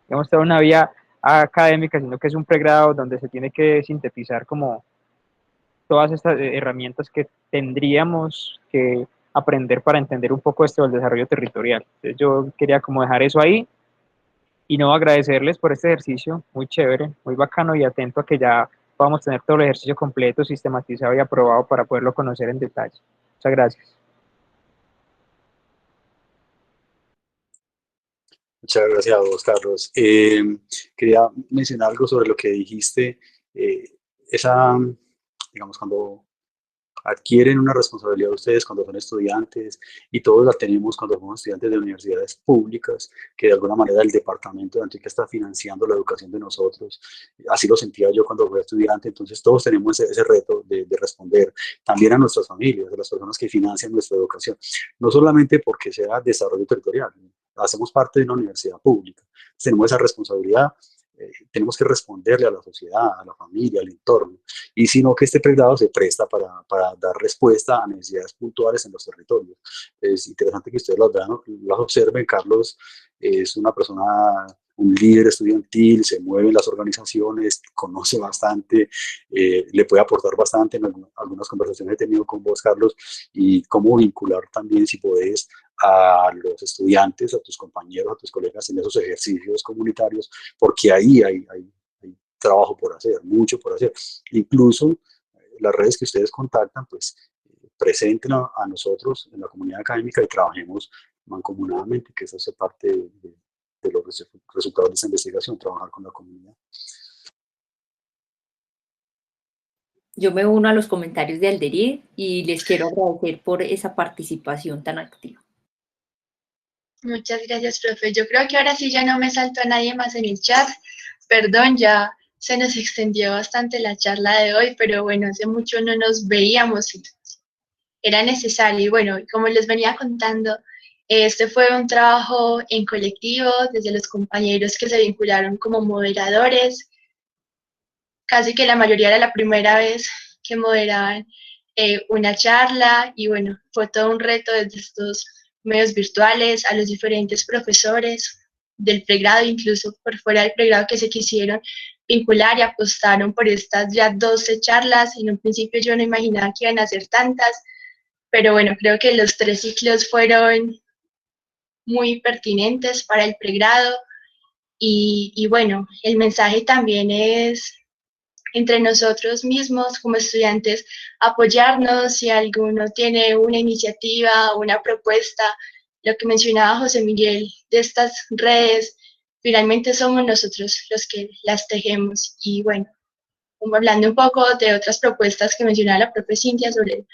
digamos, toda una vía académica, sino que es un pregrado donde se tiene que sintetizar como todas estas herramientas que tendríamos que aprender para entender un poco esto del desarrollo territorial. Entonces yo quería como dejar eso ahí y no agradecerles por este ejercicio, muy chévere, muy bacano y atento a que ya podamos tener todo el ejercicio completo, sistematizado y aprobado para poderlo conocer en detalle. Muchas gracias. Muchas gracias a vos, Carlos. Quería mencionar algo sobre lo que dijiste. Esa, digamos, cuando adquieren una responsabilidad ustedes cuando son estudiantes, y todos la tenemos cuando somos estudiantes de universidades públicas, que de alguna manera el departamento de Antioquia está financiando la educación de nosotros. Así lo sentía yo cuando fui estudiante. Entonces todos tenemos ese reto de responder también a nuestras familias, a las personas que financian nuestra educación, no solamente porque sea desarrollo territorial, hacemos parte de una universidad pública, tenemos esa responsabilidad. Tenemos que responderle a la sociedad, a la familia, al entorno, y sino que este pregrado se presta para dar respuesta a necesidades puntuales en los territorios. Es interesante que ustedes las vean, las observen. Carlos es una persona, un líder estudiantil, se mueve en las organizaciones, conoce bastante, le puede aportar bastante en algunas conversaciones que he tenido con vos, Carlos, y cómo vincular también, si podés, a los estudiantes, a tus compañeros, a tus colegas en esos ejercicios comunitarios, porque ahí hay trabajo por hacer, mucho por hacer. Incluso las redes que ustedes contactan, pues presenten a nosotros en la comunidad académica y trabajemos mancomunadamente, que eso hace parte de los resultados de esa investigación, trabajar con la comunidad. Yo me uno a los comentarios de Alderid y les quiero agradecer por esa participación tan activa. Muchas gracias, profe. Yo creo que ahora sí ya no me saltó a nadie más en el chat. Perdón, ya se nos extendió bastante la charla de hoy, pero bueno, hace mucho no nos veíamos y era necesario. Y bueno, como les venía contando, este fue un trabajo en colectivo, desde los compañeros que se vincularon como moderadores. Casi que la mayoría era la primera vez que moderaban una charla, y bueno, fue todo un reto desde estos medios virtuales, a los diferentes profesores del pregrado, incluso por fuera del pregrado, que se quisieron vincular y apostaron por estas ya 12 charlas. En un principio yo no imaginaba que iban a ser tantas, pero bueno, creo que los 3 ciclos fueron muy pertinentes para el pregrado. Y bueno, el mensaje también es entre nosotros mismos como estudiantes, apoyarnos. Si alguno tiene una iniciativa, una propuesta, lo que mencionaba José Miguel de estas redes, finalmente somos nosotros los que las tejemos. Y bueno, como hablando un poco de otras propuestas que mencionaba la propia Cintia sobre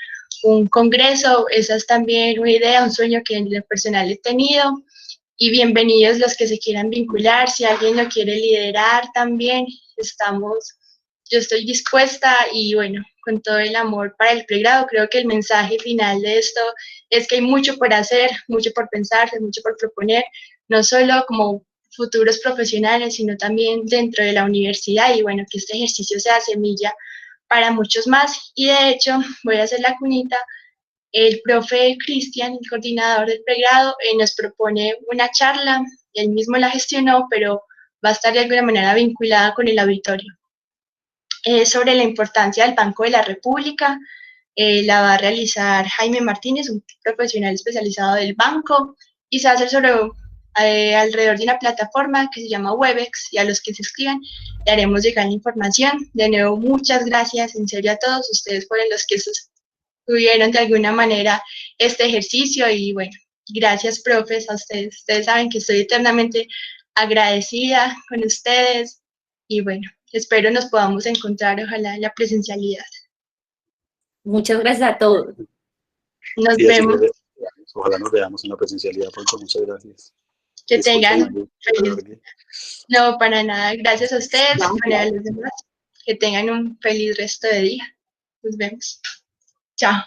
un congreso, esa es también una idea, un sueño que en lo personal he tenido. Y bienvenidos los que se quieran vincular. Si alguien lo quiere liderar también, yo estoy dispuesta. Y bueno, con todo el amor para el pregrado, creo que el mensaje final de esto es que hay mucho por hacer, mucho por pensar, mucho por proponer, no solo como futuros profesionales, sino también dentro de la universidad. Y bueno, que este ejercicio sea semilla para muchos más. Y de hecho, voy a hacer la cuñita. El profe Cristian, el coordinador del pregrado, nos propone una charla. Él mismo la gestionó, pero va a estar de alguna manera vinculada con el auditorio. Sobre la importancia del Banco de la República. La va a realizar Jaime Martínez, un profesional especializado del banco, y se va a hacer alrededor de una plataforma que se llama Webex, y a los que se inscriban le haremos llegar la información. De nuevo, muchas gracias, en serio, a todos ustedes fueron los que tuvieron de alguna manera este ejercicio. Y bueno, gracias, profes, a ustedes. Ustedes saben que estoy eternamente agradecida con ustedes, y bueno, espero nos podamos encontrar, ojalá, en la presencialidad. Muchas gracias a todos. Nos Sí, vemos. Ojalá nos veamos en la presencialidad pronto. Muchas gracias. Que tengan no, para nada. Gracias a ustedes, a los demás. Que tengan un feliz resto de día. Nos vemos. Chao.